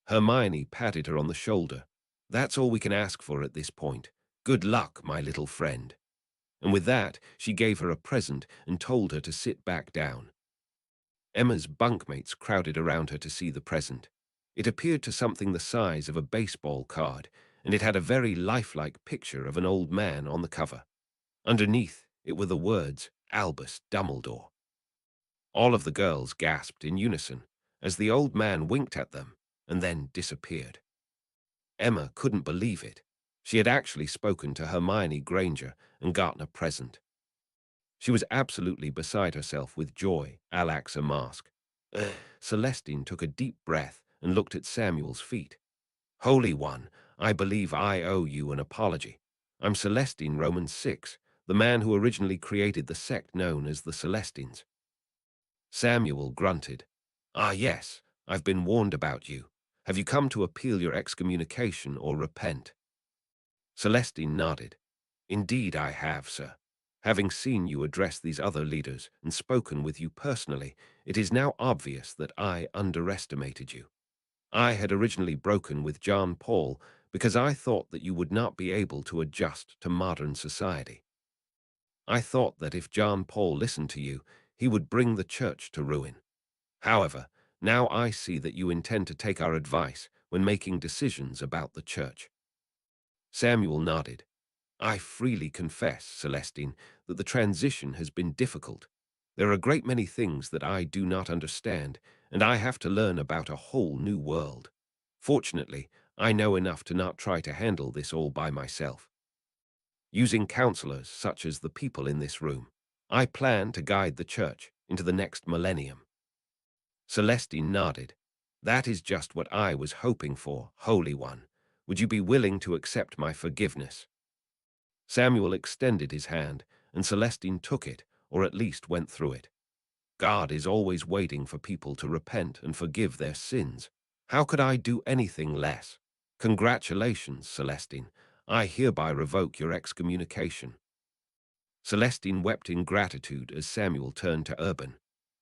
Hermione patted her on the shoulder. "That's all we can ask for at this point. Good luck, my little friend." And with that, she gave her a present and told her to sit back down. Emma's bunkmates crowded around her to see the present. It appeared to something the size of a baseball card, and it had a very lifelike picture of an old man on the cover. Underneath, it were the words, "Albus Dumbledore." All of the girls gasped in unison as the old man winked at them and then disappeared. Emma couldn't believe it. She had actually spoken to Hermione Granger and gotten a present. She was absolutely beside herself with joy, Alax a mask. Celestine took a deep breath and looked at Samuel's feet. "Holy One, I believe I owe you an apology. I'm Celestine Roman 6, the man who originally created the sect known as the Celestines." Samuel grunted. "Ah, yes, I've been warned about you. Have you come to appeal your excommunication or repent?" Celestine nodded. "Indeed I have, sir. Having seen you address these other leaders and spoken with you personally, it is now obvious that I underestimated you. I had originally broken with John Paul because I thought that you would not be able to adjust to modern society. I thought that if John Paul listened to you, he would bring the church to ruin. However, now I see that you intend to take our advice when making decisions about the church." Samuel nodded. "I freely confess, Celestine, that the transition has been difficult. There are a great many things that I do not understand, and I have to learn about a whole new world. Fortunately, I know enough to not try to handle this all by myself. Using counselors such as the people in this room, I plan to guide the church into the next millennium. Celestine nodded. That is just what I was hoping for, Holy One. Would you be willing to accept my forgiveness? Samuel extended his hand, and Celestine took it, or at least went through it. God is always waiting for people to repent and forgive their sins. How could I do anything less? Congratulations, Celestine. I hereby revoke your excommunication. Celestine wept in gratitude as Samuel turned to Urban.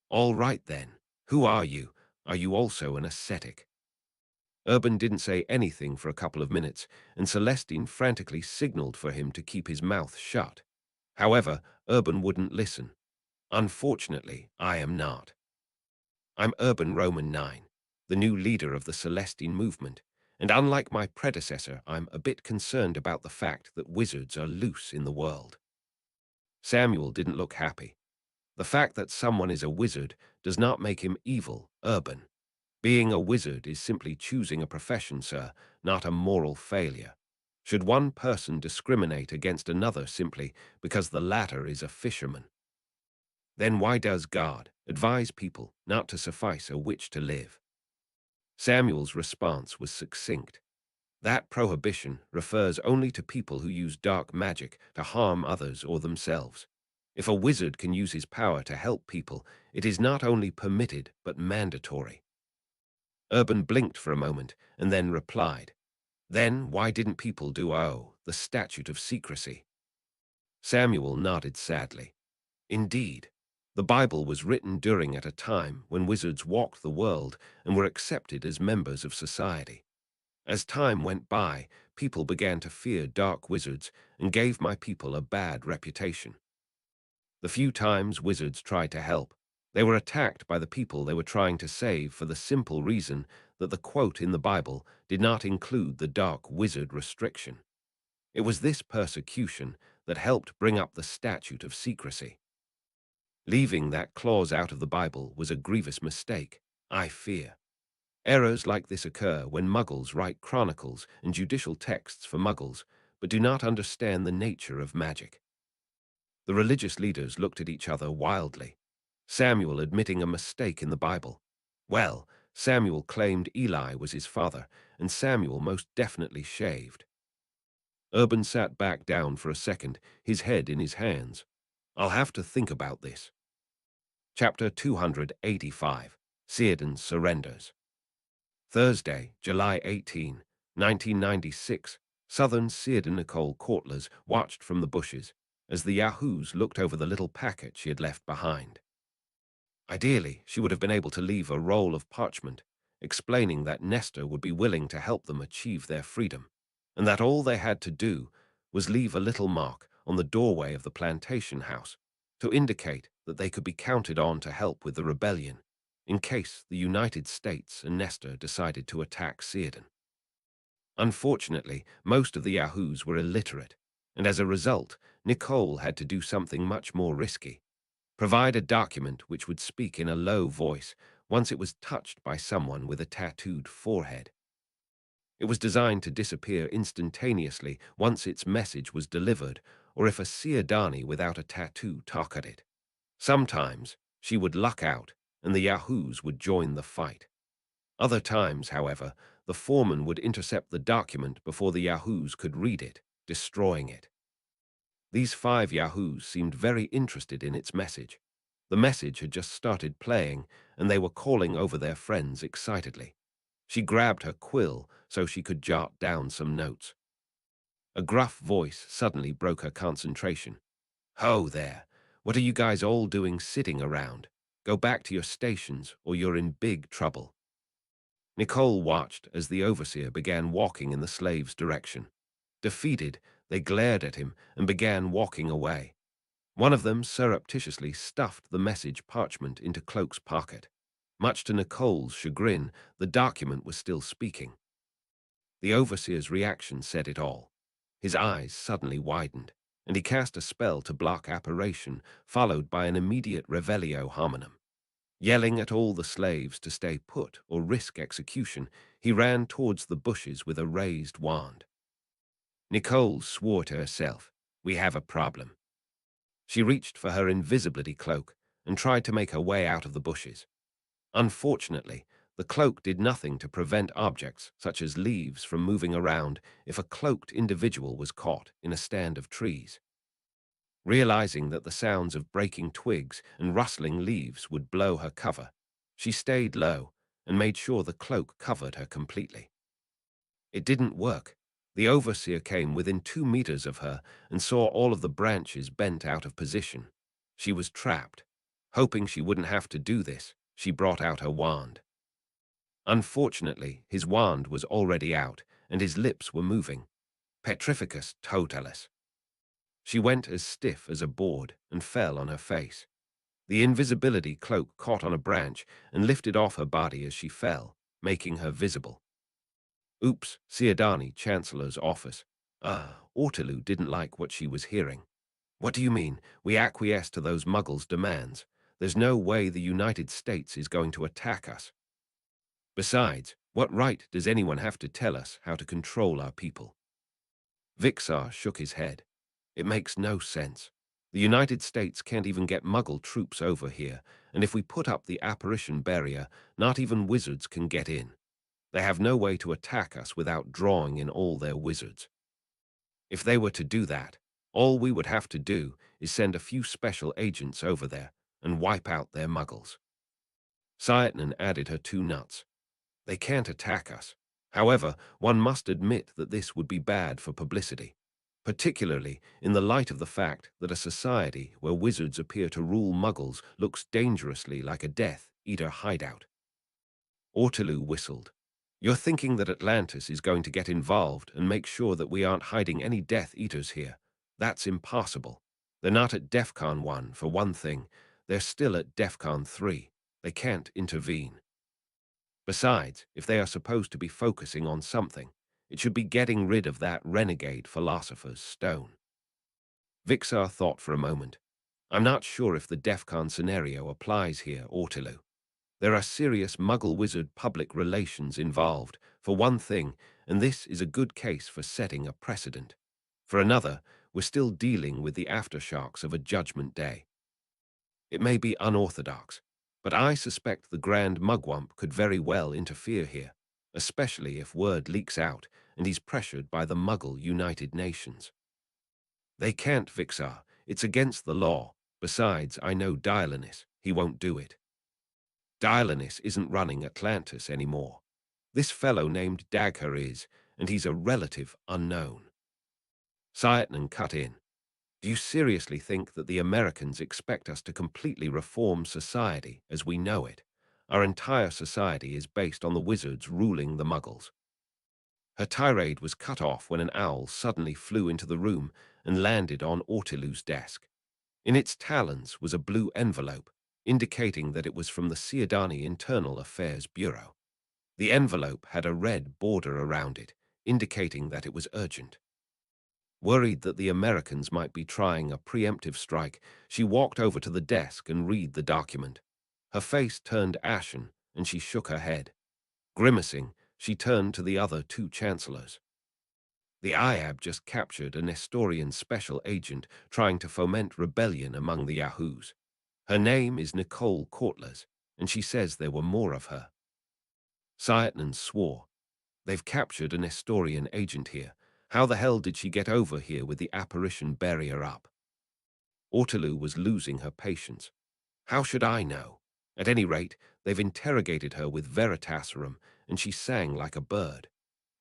All right then. Who are you? Are you also an ascetic? Urban didn't say anything for a couple of minutes, and Celestine frantically signaled for him to keep his mouth shut. However, Urban wouldn't listen. Unfortunately, I am not. I'm Urban Roman 9, the new leader of the Celestine movement, and unlike my predecessor, I'm a bit concerned about the fact that wizards are loose in the world. Samuel didn't look happy. The fact that someone is a wizard does not make him evil, Urban. Being a wizard is simply choosing a profession, sir, not a moral failure. Should one person discriminate against another simply because the latter is a fisherman? Then why does God advise people not to suffice a witch to live? Samuel's response was succinct. That prohibition refers only to people who use dark magic to harm others or themselves. If a wizard can use his power to help people, it is not only permitted but mandatory. Urban blinked for a moment and then replied, Then why didn't people do the statute of secrecy? Samuel nodded sadly. Indeed, the Bible was written during at a time when wizards walked the world and were accepted as members of society. As time went by, people began to fear dark wizards and gave my people a bad reputation. The few times wizards tried to help, they were attacked by the people they were trying to save for the simple reason that the quote in the Bible did not include the dark wizard restriction. It was this persecution that helped bring up the statute of secrecy. Leaving that clause out of the Bible was a grievous mistake, I fear. Errors like this occur when Muggles write chronicles and judicial texts for Muggles, but do not understand the nature of magic. The religious leaders looked at each other wildly, Samuel admitting a mistake in the Bible. Well, Samuel claimed Eli was his father, and Samuel most definitely shaved. Urban sat back down for a second, his head in his hands. I'll have to think about this. Chapter 285, Círdan Surrenders. Thursday, July 18, 1996, Southern Círdan Nicole Courtlers watched from the bushes as the Yahoos looked over the little packet she had left behind. Ideally, she would have been able to leave a roll of parchment, explaining that Nestor would be willing to help them achieve their freedom, and that all they had to do was leave a little mark on the doorway of the plantation house to indicate that they could be counted on to help with the rebellion, in case the United States and Nestor decided to attack Círdan. Unfortunately, most of the Yahoos were illiterate, and as a result, Nicole had to do something much more risky. Provide a document which would speak in a low voice once it was touched by someone with a tattooed forehead. It was designed to disappear instantaneously once its message was delivered, or if a Círdani without a tattoo targeted it. Sometimes she would luck out, and the Yahoos would join the fight. Other times, however, the foreman would intercept the document before the Yahoos could read it, destroying it. These 5 Yahoos seemed very interested in its message. The message had just started playing, and they were calling over their friends excitedly. She grabbed her quill so she could jot down some notes. A gruff voice suddenly broke her concentration. Ho there! What are you guys all doing sitting around? Go back to your stations, or you're in big trouble. Nicole watched as the overseer began walking in the slaves' direction. Defeated, they glared at him and began walking away. One of them surreptitiously stuffed the message parchment into Cloak's pocket. Much to Nicole's chagrin, the document was still speaking. The overseer's reaction said it all. His eyes suddenly widened, and he cast a spell to block apparition, followed by an immediate revelio hominum. Yelling at all the slaves to stay put or risk execution, he ran towards the bushes with a raised wand. Nicole swore to herself, "We have a problem." She reached for her invisibility cloak and tried to make her way out of the bushes. Unfortunately, the cloak did nothing to prevent objects, such as leaves, from moving around if a cloaked individual was caught in a stand of trees. Realizing that the sounds of breaking twigs and rustling leaves would blow her cover, she stayed low and made sure the cloak covered her completely. It didn't work. The overseer came within 2 meters of her and saw all of the branches bent out of position. She was trapped. Hoping she wouldn't have to do this, she brought out her wand. Unfortunately, his wand was already out, and his lips were moving. Petrificus totalis. She went as stiff as a board and fell on her face. The invisibility cloak caught on a branch and lifted off her body as she fell, making her visible. Oops, Ciudadani Chancellor's office. Ortelu didn't like what she was hearing. What do you mean? We acquiesce to those Muggles' demands. There's no way the United States is going to attack us. Besides, what right does anyone have to tell us how to control our people? Vixar shook his head. It makes no sense. The United States can't even get Muggle troops over here, and if we put up the apparition barrier, not even wizards can get in. They have no way to attack us without drawing in all their wizards. If they were to do that, all we would have to do is send a few special agents over there and wipe out their Muggles. Sayatnan added her 2 nuts. They can't attack us. However, one must admit that this would be bad for publicity, particularly in the light of the fact that a society where wizards appear to rule Muggles looks dangerously like a Death Eater hideout. Ortelu whistled. You're thinking that Atlantis is going to get involved and make sure that we aren't hiding any Death Eaters here. That's impossible. They're not at DEFCON 1, for one thing. They're still at DEFCON 3. They can't intervene. Besides, if they are supposed to be focusing on something, it should be getting rid of that renegade philosopher's stone. Vixar thought for a moment. I'm not sure if the DEFCON scenario applies here, Ortelu. There are serious Muggle wizard public relations involved, for one thing, and this is a good case for setting a precedent. For another, we're still dealing with the aftershocks of a judgment day. It may be unorthodox, but I suspect the Grand Mugwump could very well interfere here, especially if word leaks out and he's pressured by the Muggle United Nations. They can't, Vixar. It's against the law. Besides, I know Dialanis. He won't do it. Dialanis isn't running Atlantis anymore. This fellow named Dagher is, and he's a relative unknown. Sayatnan cut in. Do you seriously think that the Americans expect us to completely reform society as we know it? Our entire society is based on the wizards ruling the Muggles. Her tirade was cut off when an owl suddenly flew into the room and landed on Ortelu's desk. In its talons was a blue envelope, indicating that it was from the Ciudadani Internal Affairs Bureau. The envelope had a red border around it, indicating that it was urgent. Worried that the Americans might be trying a preemptive strike, she walked over to the desk and read the document. Her face turned ashen, and she shook her head. Grimacing, she turned to the other 2 chancellors. The IAB just captured a Nestorian special agent trying to foment rebellion among the Yahoos. Her name is Nicole Courtlers, and she says there were more of her. Sayatnan swore. They've captured a Nestorian agent here. How the hell did she get over here with the apparition barrier up? Ortelu was losing her patience. How should I know? At any rate, they've interrogated her with Veritaserum, and she sang like a bird.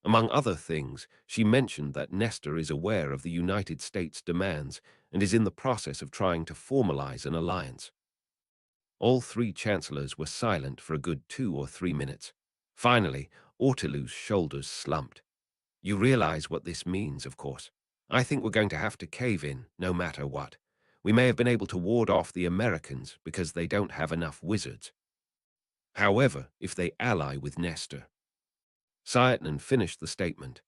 Among other things, she mentioned that Nestor is aware of the United States' demands and is in the process of trying to formalize an alliance. All 3 chancellors were silent for a good 2 or 3 minutes. Finally, Ortelu's shoulders slumped. You realize what this means, of course. I think we're going to have to cave in, no matter what. We may have been able to ward off the Americans because they don't have enough wizards. However, if they ally with Nestor. Sayatnan finished the statement.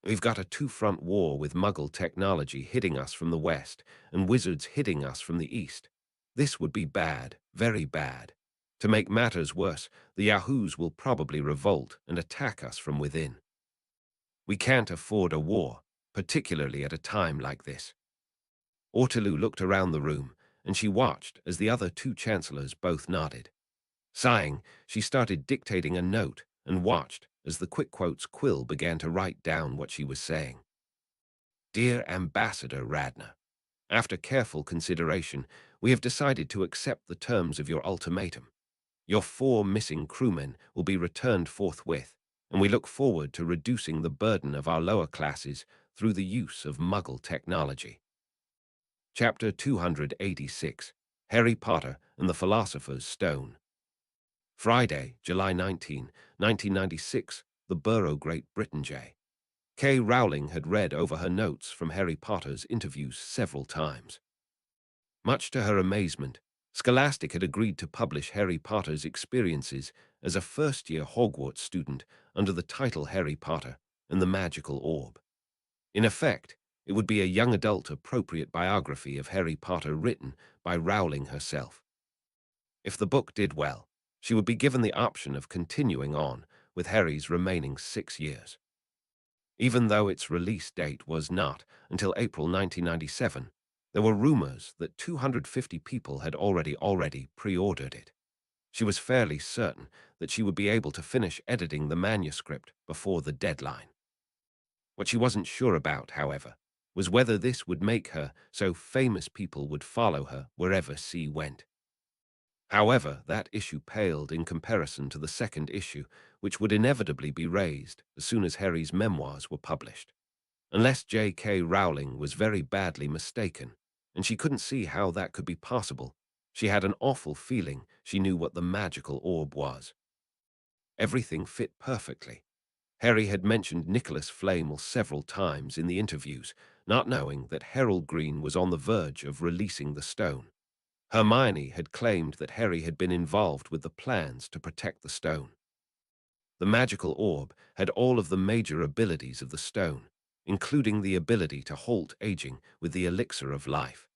We've got a two-front war with Muggle technology hitting us from the west and wizards hitting us from the east. This would be bad, very bad. To make matters worse, the Yahoos will probably revolt and attack us from within. We can't afford a war, particularly at a time like this. Ortelu looked around the room, and she watched as the other two chancellors both nodded. Sighing, she started dictating a note and watched as the quick quotes quill began to write down what she was saying. Dear Ambassador Radner, after careful consideration, we have decided to accept the terms of your ultimatum. Your 4 missing crewmen will be returned forthwith, and we look forward to reducing the burden of our lower classes through the use of Muggle technology. Chapter 286, Harry Potter and the Philosopher's Stone. Friday, July 19, 1996, the Borough, Great Britain. J.K. Rowling had read over her notes from Harry Potter's interviews several times. Much to her amazement, Scholastic had agreed to publish Harry Potter's experiences as a first-year Hogwarts student under the title Harry Potter and the Magical Orb. In effect, it would be a young adult appropriate biography of Harry Potter written by Rowling herself. If the book did well, she would be given the option of continuing on with Harry's remaining 6 years. Even though its release date was not until April 1997, there were rumors that 250 people had already pre-ordered it. She was fairly certain that she would be able to finish editing the manuscript before the deadline. What she wasn't sure about, however, was whether this would make her so famous people would follow her wherever she went. However, that issue paled in comparison to the second issue, which would inevitably be raised as soon as Harry's memoirs were published. Unless J.K. Rowling was very badly mistaken, and she couldn't see how that could be possible, she had an awful feeling she knew what the magical orb was. Everything fit perfectly. Harry had mentioned Nicholas Flamel several times in the interviews, not knowing that Harold Green was on the verge of releasing the stone. Hermione had claimed that Harry had been involved with the plans to protect the stone. The magical orb had all of the major abilities of the stone, including the ability to halt aging with the elixir of life.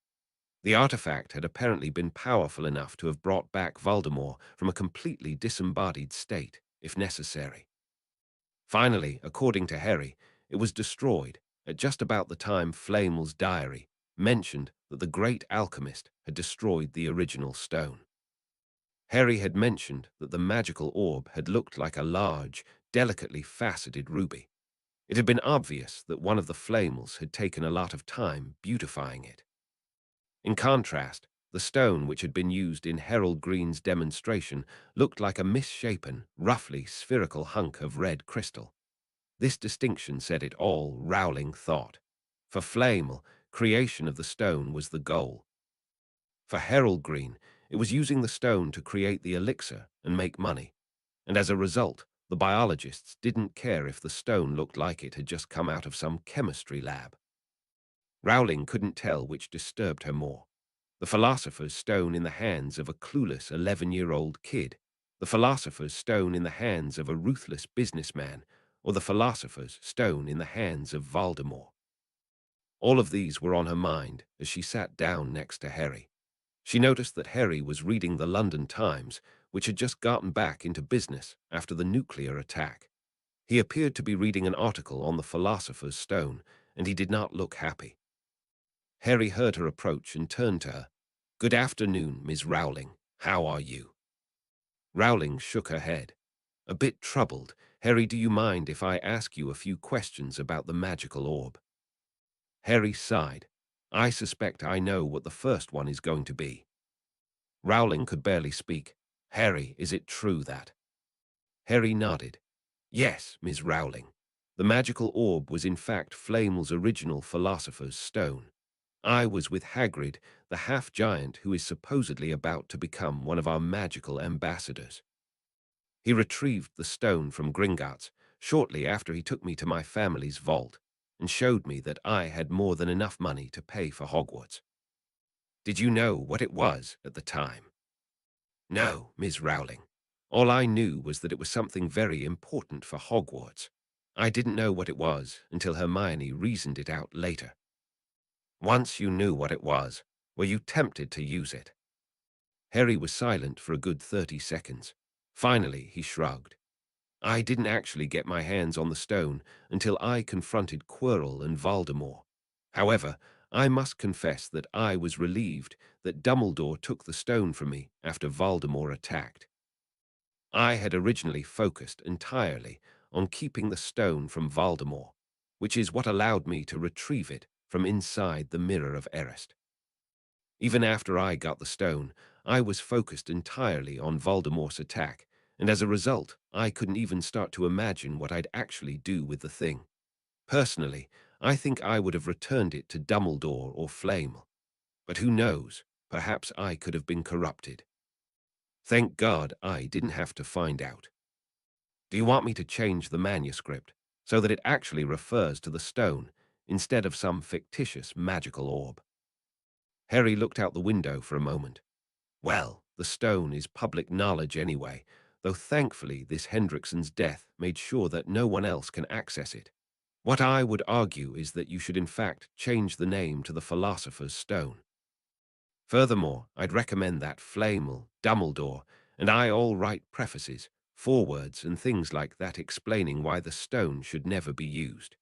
The artifact had apparently been powerful enough to have brought back Voldemort from a completely disembodied state, if necessary. Finally, according to Harry, it was destroyed at just about the time Flamel's diary mentioned that the great alchemist had destroyed the original stone. Harry had mentioned that the magical orb had looked like a large, delicately faceted ruby. It had been obvious that one of the Flamels had taken a lot of time beautifying it. In contrast, the stone which had been used in Harold Green's demonstration looked like a misshapen, roughly spherical hunk of red crystal. This distinction said it all, Rowling thought. For Flamel, creation of the stone was the goal. For Harold Green, it was using the stone to create the elixir and make money, and as a result, the biologists didn't care if the stone looked like it had just come out of some chemistry lab. Rowling couldn't tell which disturbed her more: the philosopher's stone in the hands of a clueless 11-year-old kid, the philosopher's stone in the hands of a ruthless businessman, or the philosopher's stone in the hands of Voldemort. All of these were on her mind as she sat down next to Harry. She noticed that Harry was reading the London Times, which had just gotten back into business after the nuclear attack. He appeared to be reading an article on the philosopher's stone, and he did not look happy. Harry heard her approach and turned to her. "Good afternoon, Ms. Rowling. How are you?" Rowling shook her head. "A bit troubled. Harry, do you mind if I ask you a few questions about the magical orb?" Harry sighed. "I suspect I know what the first one is going to be." Rowling could barely speak. "Harry, is it true that—" Harry nodded. "Yes, Ms. Rowling. The magical orb was in fact Flamel's original philosopher's stone. I was with Hagrid, the half-giant who is supposedly about to become one of our magical ambassadors. He retrieved the stone from Gringotts shortly after he took me to my family's vault and showed me that I had more than enough money to pay for Hogwarts." "Did you know what it was at the time?" "No, Ms. Rowling. All I knew was that it was something very important for Hogwarts. I didn't know what it was until Hermione reasoned it out later. Once you knew what it was, were you tempted to use it? Harry was silent for a good 30 seconds. Finally, he shrugged. I didn't actually get my hands on the stone until I confronted Quirrell and Voldemort. However, I must confess that I was relieved that Dumbledore took the stone from me after Voldemort attacked. I had originally focused entirely on keeping the stone from Voldemort, which is what allowed me to retrieve it from inside the Mirror of Erist. Even after I got the stone, I was focused entirely on Voldemort's attack, and as a result, I couldn't even start to imagine what I'd actually do with the thing. Personally, I think I would have returned it to Dumbledore or Flamel. But who knows, perhaps I could have been corrupted. Thank God I didn't have to find out. Do you want me to change the manuscript so that it actually refers to the stone instead of some fictitious magical orb? Harry looked out the window for a moment. Well, the stone is public knowledge anyway, though thankfully this Hendrickson's death made sure that no one else can access it. What I would argue is that you should in fact change the name to the Philosopher's Stone. Furthermore, I'd recommend that Flamel, Dumbledore, and I all write prefaces, forewords, and things like that explaining why the stone should never be used.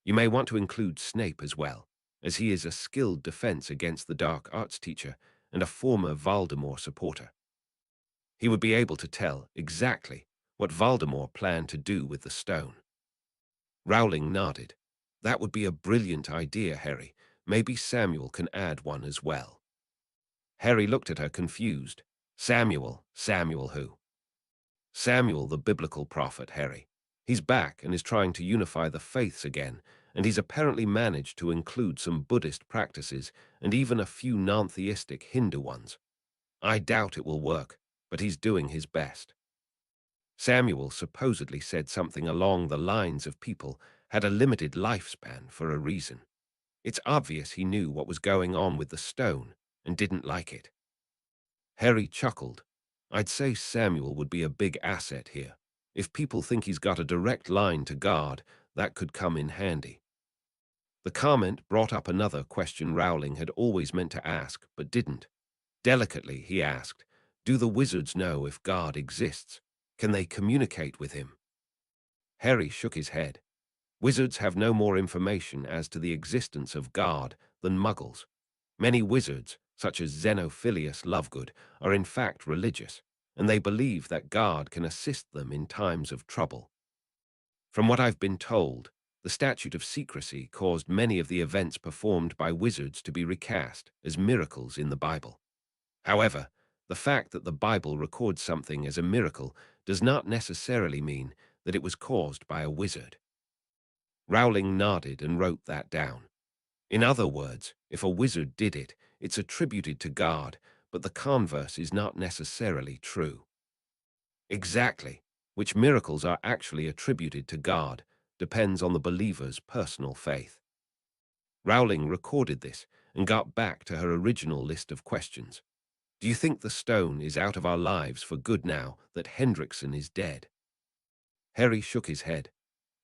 You may want to include Snape as well, as he is a skilled defense against the dark arts teacher and a former Voldemort supporter. He would be able to tell exactly what Voldemort planned to do with the stone. Rowling nodded. That would be a brilliant idea, Harry. Maybe Samuel can add one as well. Harry looked at her confused. Samuel who? Samuel, the biblical prophet, Harry. He's back and is trying to unify the faiths again, and he's apparently managed to include some Buddhist practices and even a few non-theistic Hindu ones. I doubt it will work, but he's doing his best. Samuel supposedly said something along the lines of people had a limited lifespan for a reason. It's obvious he knew what was going on with the stone and didn't like it. Harry chuckled. I'd say Samuel would be a big asset here. If people think he's got a direct line to God, that could come in handy. The comment brought up another question Rowling had always meant to ask, but didn't. Delicately, he asked, do the wizards know if God exists? Can they communicate with him? Harry shook his head. Wizards have no more information as to the existence of God than Muggles. Many wizards, such as Xenophilius Lovegood, are in fact religious, and they believe that God can assist them in times of trouble. From what I've been told, the statute of secrecy caused many of the events performed by wizards to be recast as miracles in the Bible. However, the fact that the Bible records something as a miracle does not necessarily mean that it was caused by a wizard. Rowling nodded and wrote that down. In other words, if a wizard did it, it's attributed to God, but the converse is not necessarily true. Exactly, which miracles are actually attributed to God depends on the believer's personal faith. Rowling recorded this and got back to her original list of questions. Do you think the stone is out of our lives for good now that Hendrickson is dead? Harry shook his head.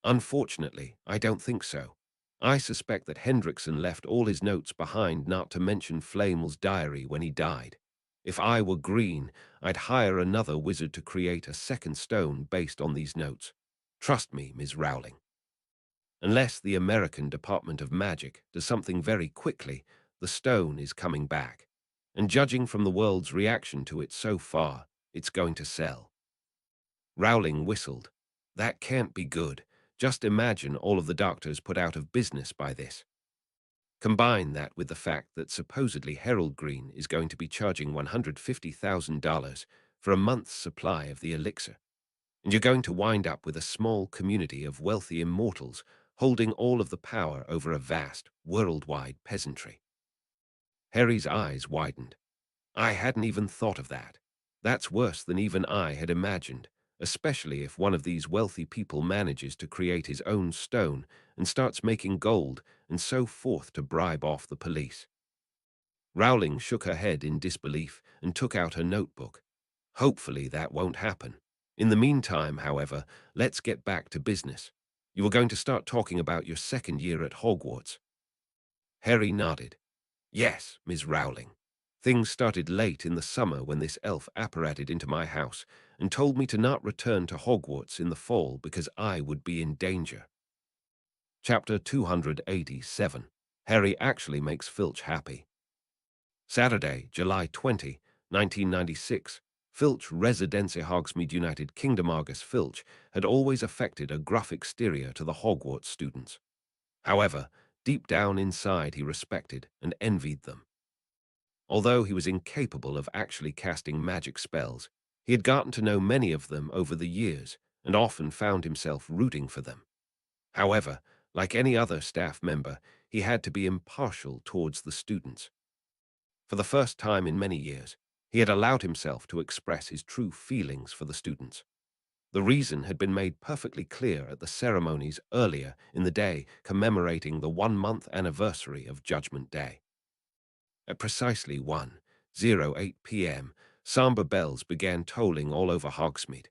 Unfortunately, I don't think so. I suspect that Hendrickson left all his notes behind, not to mention Flamel's diary when he died. If I were Green, I'd hire another wizard to create a second stone based on these notes. Trust me, Ms. Rowling. Unless the American Department of Magic does something very quickly, the stone is coming back. And judging from the world's reaction to it so far, it's going to sell. Rowling whistled. That can't be good. Just imagine all of the doctors put out of business by this. Combine that with the fact that supposedly Harold Green is going to be charging $150,000 for a month's supply of the elixir, and you're going to wind up with a small community of wealthy immortals holding all of the power over a vast, worldwide peasantry. Harry's eyes widened. I hadn't even thought of that. That's worse than even I had imagined, especially if one of these wealthy people manages to create his own stone and starts making gold and so forth to bribe off the police. Rowling shook her head in disbelief and took out her notebook. Hopefully that won't happen. In the meantime, however, let's get back to business. You were going to start talking about your second year at Hogwarts. Harry nodded. Yes, Miss Rowling. Things started late in the summer when this elf apparated into my house and told me to not return to Hogwarts in the fall because I would be in danger. Chapter 287. Harry actually makes Filch happy. Saturday, July 20, 1996. Filch Residency Hogsmeade United Kingdom. Argus Filch had always affected a gruff exterior to the Hogwarts students. However, deep down inside he respected and envied them. Although he was incapable of actually casting magic spells, he had gotten to know many of them over the years and often found himself rooting for them. However, like any other staff member, he had to be impartial towards the students. For the first time in many years, he had allowed himself to express his true feelings for the students. The reason had been made perfectly clear at the ceremonies earlier in the day commemorating the 1-month anniversary of Judgment Day. At precisely 1:08 p.m., somber bells began tolling all over Hogsmeade.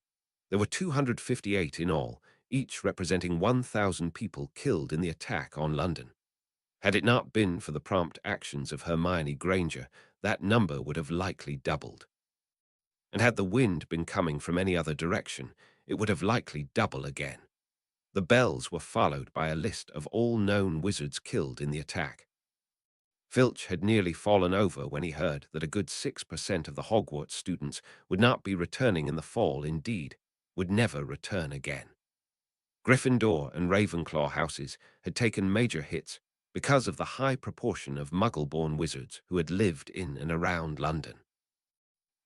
There were 258 in all, each representing 1,000 people killed in the attack on London. Had it not been for the prompt actions of Hermione Granger, that number would have likely doubled. And had the wind been coming from any other direction, it would have likely doubled again. The bells were followed by a list of all known wizards killed in the attack. Filch had nearly fallen over when he heard that a good 6% of the Hogwarts students would not be returning in the fall, indeed, would never return again. Gryffindor and Ravenclaw houses had taken major hits because of the high proportion of Muggle-born wizards who had lived in and around London.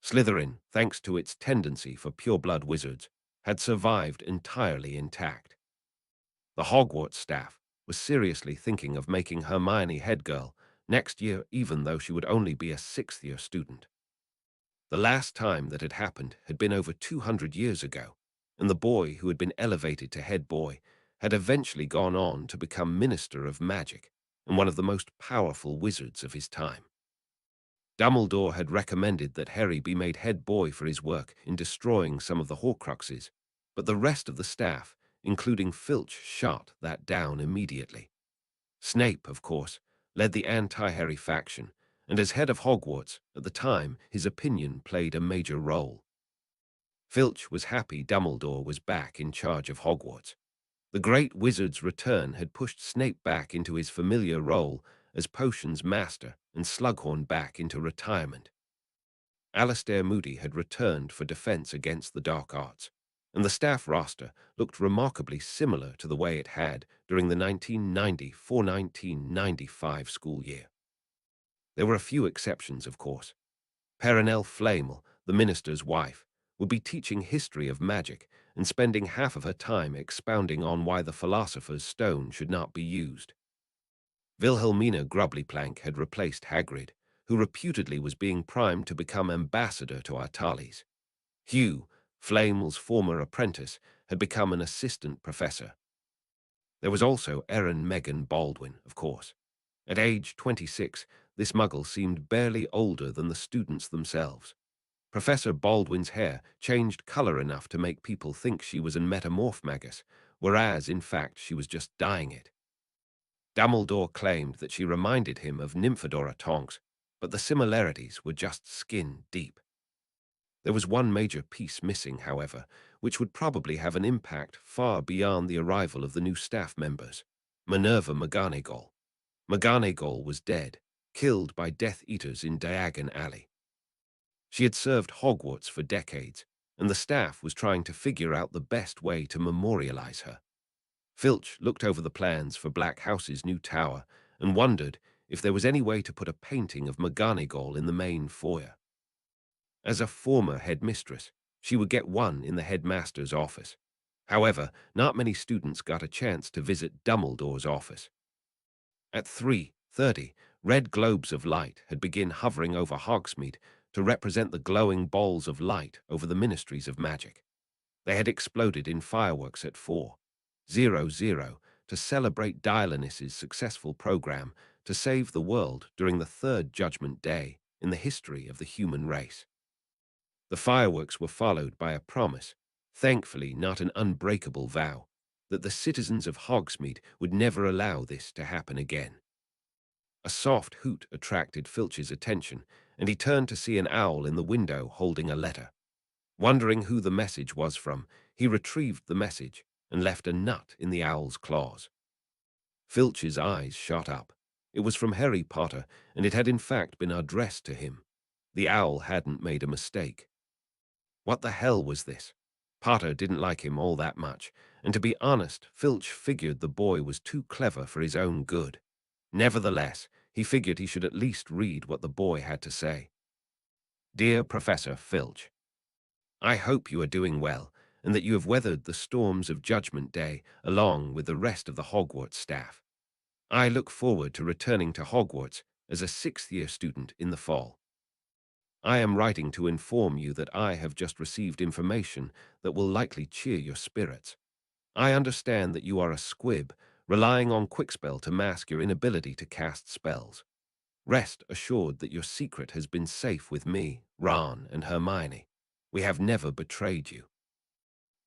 Slytherin, thanks to its tendency for pure-blood wizards, had survived entirely intact. The Hogwarts staff was seriously thinking of making Hermione head girl next year, even though she would only be a 6th-year student. The last time that had happened had been over 200 years ago, and the boy who had been elevated to head boy had eventually gone on to become Minister of Magic and one of the most powerful wizards of his time. Dumbledore had recommended that Harry be made head boy for his work in destroying some of the Horcruxes, but the rest of the staff, including Filch, shot that down immediately. Snape, of course, led the anti-Harry faction, and as head of Hogwarts at the time, his opinion played a major role. Filch was happy Dumbledore was back in charge of Hogwarts. The great wizard's return had pushed Snape back into his familiar role as potions master and Slughorn back into retirement. Alastair Moody had returned for defense against the dark arts, and the staff roster looked remarkably similar to the way it had during the 1994-1995 school year. There were a few exceptions, of course. Perenelle Flamel, the minister's wife, would be teaching history of magic and spending half of her time expounding on why the philosopher's stone should not be used. Wilhelmina Grubblyplank had replaced Hagrid, who reputedly was being primed to become ambassador to Artalis. Hugh, Flamel's former apprentice, had become an assistant professor. There was also Erin Megan Baldwin, of course. At age 26, this muggle seemed barely older than the students themselves. Professor Baldwin's hair changed color enough to make people think she was a metamorph magus, whereas, in fact, she was just dyeing it. Dumbledore claimed that she reminded him of Nymphadora Tonks, but the similarities were just skin deep. There was one major piece missing, however, which would probably have an impact far beyond the arrival of the new staff members: Minerva McGonagall. McGonagall was dead, killed by Death Eaters in Diagon Alley. She had served Hogwarts for decades, and the staff was trying to figure out the best way to memorialize her. Filch looked over the plans for Black House's new tower and wondered if there was any way to put a painting of McGonagall in the main foyer. As a former headmistress, she would get one in the headmaster's office. However, not many students got a chance to visit Dumbledore's office. At 3:30, red globes of light had begun hovering over Hogsmeade to represent the glowing balls of light over the ministries of magic. They had exploded in fireworks at 4:00 to celebrate Dionysus' successful program to save the world during the third Judgment Day in the history of the human race. The fireworks were followed by a promise, thankfully not an unbreakable vow, that the citizens of Hogsmeade would never allow this to happen again. A soft hoot attracted Filch's attention, and he turned to see an owl in the window holding a letter. Wondering who the message was from, he retrieved the message and left a nut in the owl's claws. Filch's eyes shot up. It was from Harry Potter, and it had in fact been addressed to him. The owl hadn't made a mistake. What the hell was this? Potter didn't like him all that much, and to be honest, Filch figured the boy was too clever for his own good. Nevertheless, he figured he should at least read what the boy had to say. Dear Professor Filch, I hope you are doing well, and that you have weathered the storms of Judgment Day along with the rest of the Hogwarts staff. I look forward to returning to Hogwarts as a sixth-year student in the fall. I am writing to inform you that I have just received information that will likely cheer your spirits. I understand that you are a squib, relying on Quickspell to mask your inability to cast spells. Rest assured that your secret has been safe with me, Ron, and Hermione. We have never betrayed you.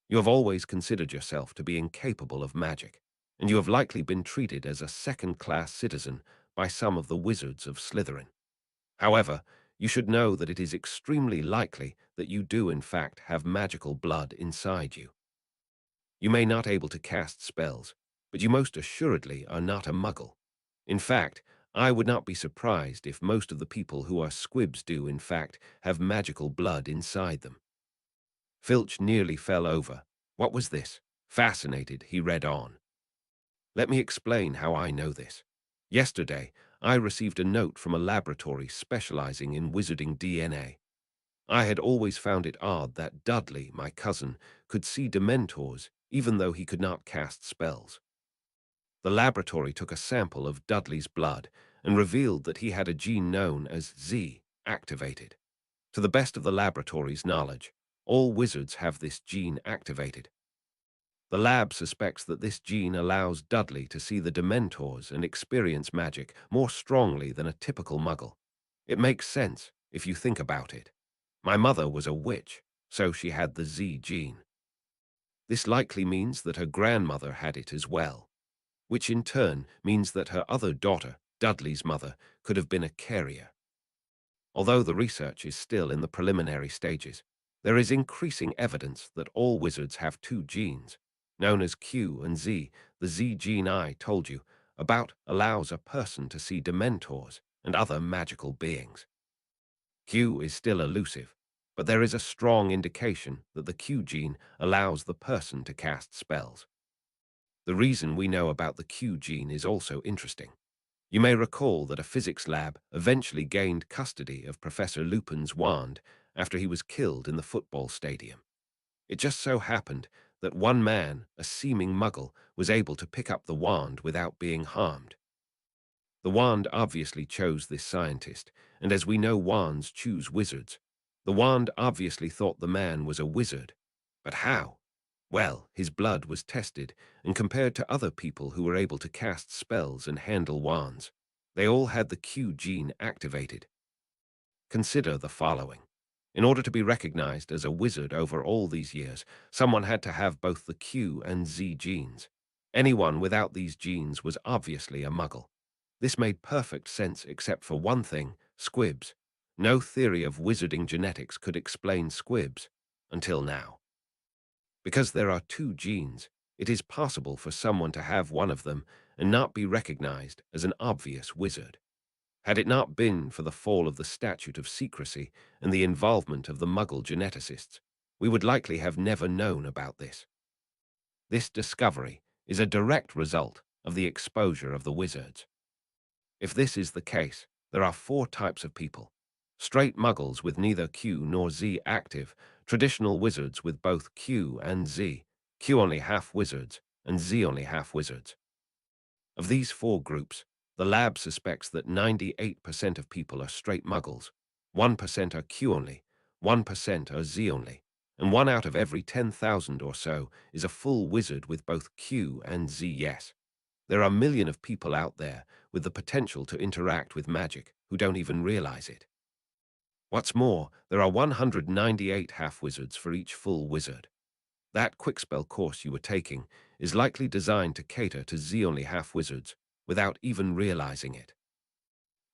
You have always considered yourself to be incapable of magic, and you have likely been treated as a second-class citizen by some of the wizards of Slytherin. However, you should know that it is extremely likely that you do in fact have magical blood inside you. You may not be able to cast spells, but you most assuredly are not a muggle. In fact, I would not be surprised if most of the people who are squibs do in fact have magical blood inside them. Filch nearly fell over. What was this? Fascinated, he read on. Let me explain how I know this. Yesterday, I received a note from a laboratory specializing in wizarding DNA. I had always found it odd that Dudley, my cousin, could see dementors even though he could not cast spells. The laboratory took a sample of Dudley's blood and revealed that he had a gene known as Z activated. To the best of the laboratory's knowledge, all wizards have this gene activated. The lab suspects that this gene allows Dudley to see the dementors and experience magic more strongly than a typical muggle. It makes sense if you think about it. My mother was a witch, so she had the Z gene. This likely means that her grandmother had it as well, which in turn means that her other daughter, Dudley's mother, could have been a carrier. Although the research is still in the preliminary stages, there is increasing evidence that all wizards have two genes, known as Q and Z. The Z gene I told you about allows a person to see dementors and other magical beings. Q is still elusive, but there is a strong indication that the Q gene allows the person to cast spells. The reason we know about the Q gene is also interesting. You may recall that a physics lab eventually gained custody of Professor Lupin's wand after he was killed in the football stadium. It just so happened that one man, a seeming muggle, was able to pick up the wand without being harmed. The wand obviously chose this scientist, and as we know wands choose wizards, the wand obviously thought the man was a wizard. But how? Well, his blood was tested, and compared to other people who were able to cast spells and handle wands, they all had the Q gene activated. Consider the following. In order to be recognized as a wizard over all these years, someone had to have both the Q and Z genes. Anyone without these genes was obviously a muggle. This made perfect sense except for one thing, squibs. No theory of wizarding genetics could explain squibs, until now. Because there are two genes, it is possible for someone to have one of them and not be recognized as an obvious wizard. Had it not been for the fall of the Statute of Secrecy and the involvement of the Muggle geneticists, we would likely have never known about this. This discovery is a direct result of the exposure of the wizards. If this is the case, there are four types of people. Straight Muggles with neither Q nor Z active, traditional wizards with both Q and Z, Q only half wizards, and Z only half wizards. Of these four groups, the lab suspects that 98% of people are straight Muggles, 1% are Q only, 1% are Z only, and 1 out of every 10,000 or so is a full wizard with both Q and Z. Yes, there are millions of people out there with the potential to interact with magic who don't even realize it. What's more, there are 198 half-wizards for each full wizard. That quickspell course you were taking is likely designed to cater to Z-only half-wizards without even realizing it.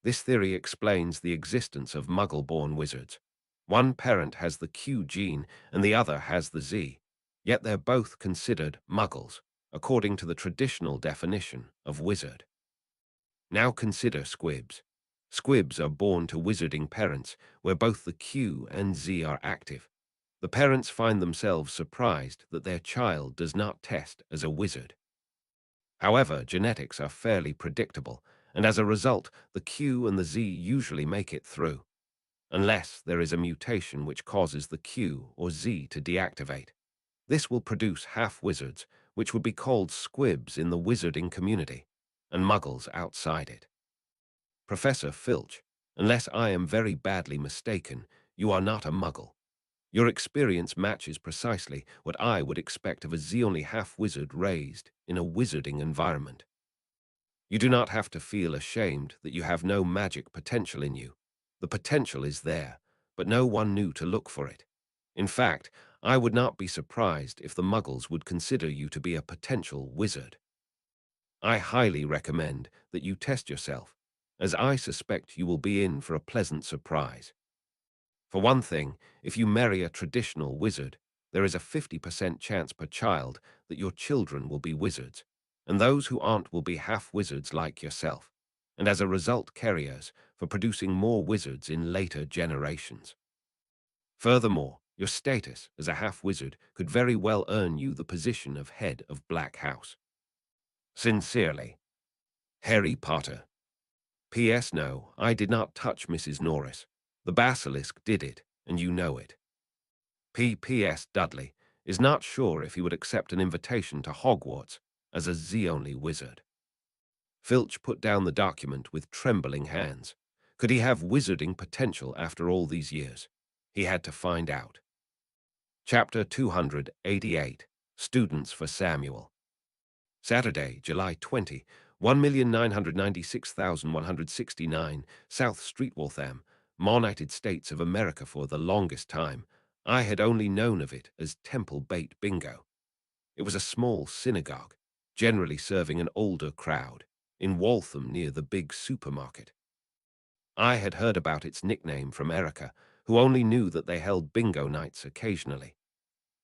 This theory explains the existence of Muggle-born wizards. One parent has the Q gene and the other has the Z, yet they're both considered Muggles, according to the traditional definition of wizard. Now consider squibs. Squibs are born to wizarding parents where both the Q and Z are active. The parents find themselves surprised that their child does not test as a wizard. However, genetics are fairly predictable, and as a result, the Q and the Z usually make it through, unless there is a mutation which causes the Q or Z to deactivate. This will produce half-wizards, which would be called squibs in the wizarding community, and muggles outside it. Professor Filch, unless I am very badly mistaken, you are not a muggle. Your experience matches precisely what I would expect of a Z-only half-wizard raised in a wizarding environment. You do not have to feel ashamed that you have no magic potential in you. The potential is there, but no one knew to look for it. In fact, I would not be surprised if the Muggles would consider you to be a potential wizard. I highly recommend that you test yourself, as I suspect you will be in for a pleasant surprise. For one thing, if you marry a traditional wizard, there is a 50% chance per child that your children will be wizards, and those who aren't will be half-wizards like yourself, and as a result carriers for producing more wizards in later generations. Furthermore, your status as a half-wizard could very well earn you the position of head of Black House. Sincerely, Harry Potter. P.S. No, I did not touch Mrs. Norris. The basilisk did it, and you know it. P.P.S. Dudley is not sure if he would accept an invitation to Hogwarts as a Z-only wizard. Filch put down the document with trembling hands. Could he have wizarding potential after all these years? He had to find out. Chapter 288, Students for Samuel. Saturday, July 20, 1,996,169, South Street, Waltham, United States of America. For the longest time, I had only known of it as Temple Bait Bingo. It was a small synagogue, generally serving an older crowd, in Waltham near the big supermarket. I had heard about its nickname from Erica, who only knew that they held bingo nights occasionally.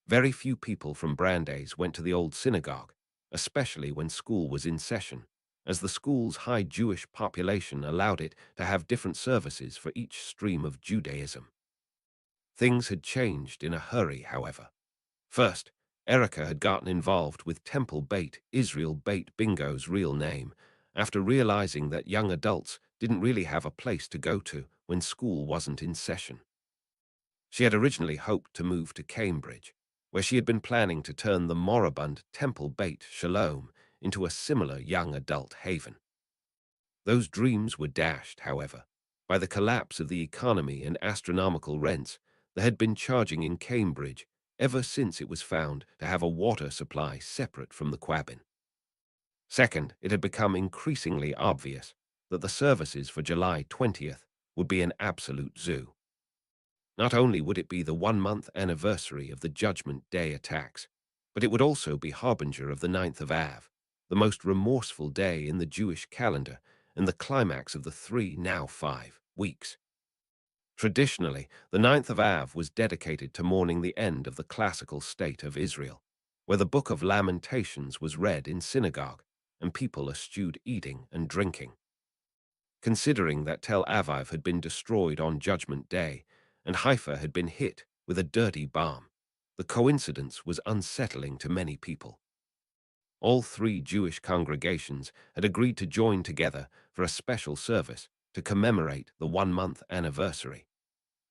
Very few people from Brandeis went to the old synagogue, especially when school was in session, as the school's high Jewish population allowed it to have different services for each stream of Judaism. Things had changed in a hurry, however. First, Erica had gotten involved with Temple Bait, Israel Bait Bingo's real name, after realizing that young adults didn't really have a place to go to when school wasn't in session. She had originally hoped to move to Cambridge, where she had been planning to turn the moribund Temple Bait Shalom into a similar young adult haven. Those dreams were dashed, however, by the collapse of the economy and astronomical rents that had been charging in Cambridge ever since it was found to have a water supply separate from the Quabbin. Second, it had become increasingly obvious that the services for July 20th would be an absolute zoo. Not only would it be the 1-month anniversary of the Judgment Day attacks, but it would also be harbinger of the 9th of Av, the most remorseful day in the Jewish calendar and the climax of the 3, now 5, weeks. Traditionally, the 9th of Av was dedicated to mourning the end of the classical state of Israel, where the Book of Lamentations was read in synagogue and people eschewed eating and drinking. Considering that Tel Aviv had been destroyed on Judgment Day and Haifa had been hit with a dirty bomb, the coincidence was unsettling to many people. All 3 Jewish congregations had agreed to join together for a special service to commemorate the 1-month anniversary.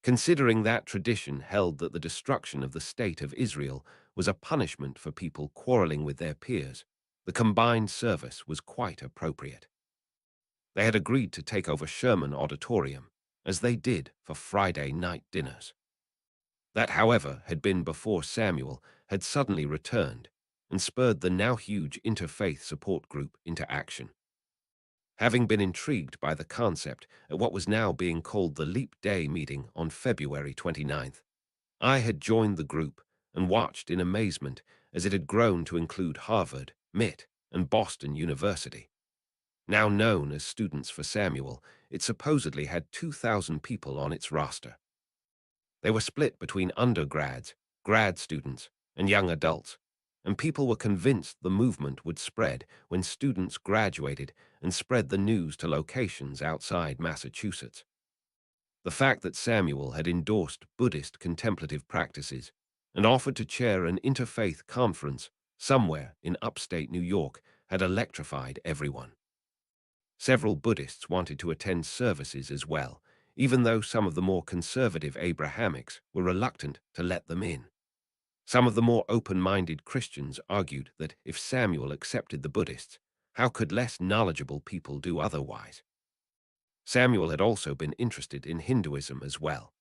Considering that tradition held that the destruction of the state of Israel was a punishment for people quarreling with their peers, the combined service was quite appropriate. They had agreed to take over Sherman Auditorium, as they did for Friday night dinners. That, however, had been before Samuel had suddenly returned and spurred the now huge interfaith support group into action. Having been intrigued by the concept at what was now being called the Leap Day meeting on February 29th, I had joined the group and watched in amazement as it had grown to include Harvard, MIT, and Boston University. Now known as Students for Samuel, it supposedly had 2,000 people on its roster. They were split between undergrads, grad students, and young adults, and people were convinced the movement would spread when students graduated and spread the news to locations outside Massachusetts. The fact that Samuel had endorsed Buddhist contemplative practices and offered to chair an interfaith conference somewhere in upstate New York had electrified everyone. Several Buddhists wanted to attend services as well, even though some of the more conservative Abrahamics were reluctant to let them in. Some of the more open-minded Christians argued that if Samuel accepted the Buddhists, how could less knowledgeable people do otherwise? Samuel had also been interested in Hinduism as well,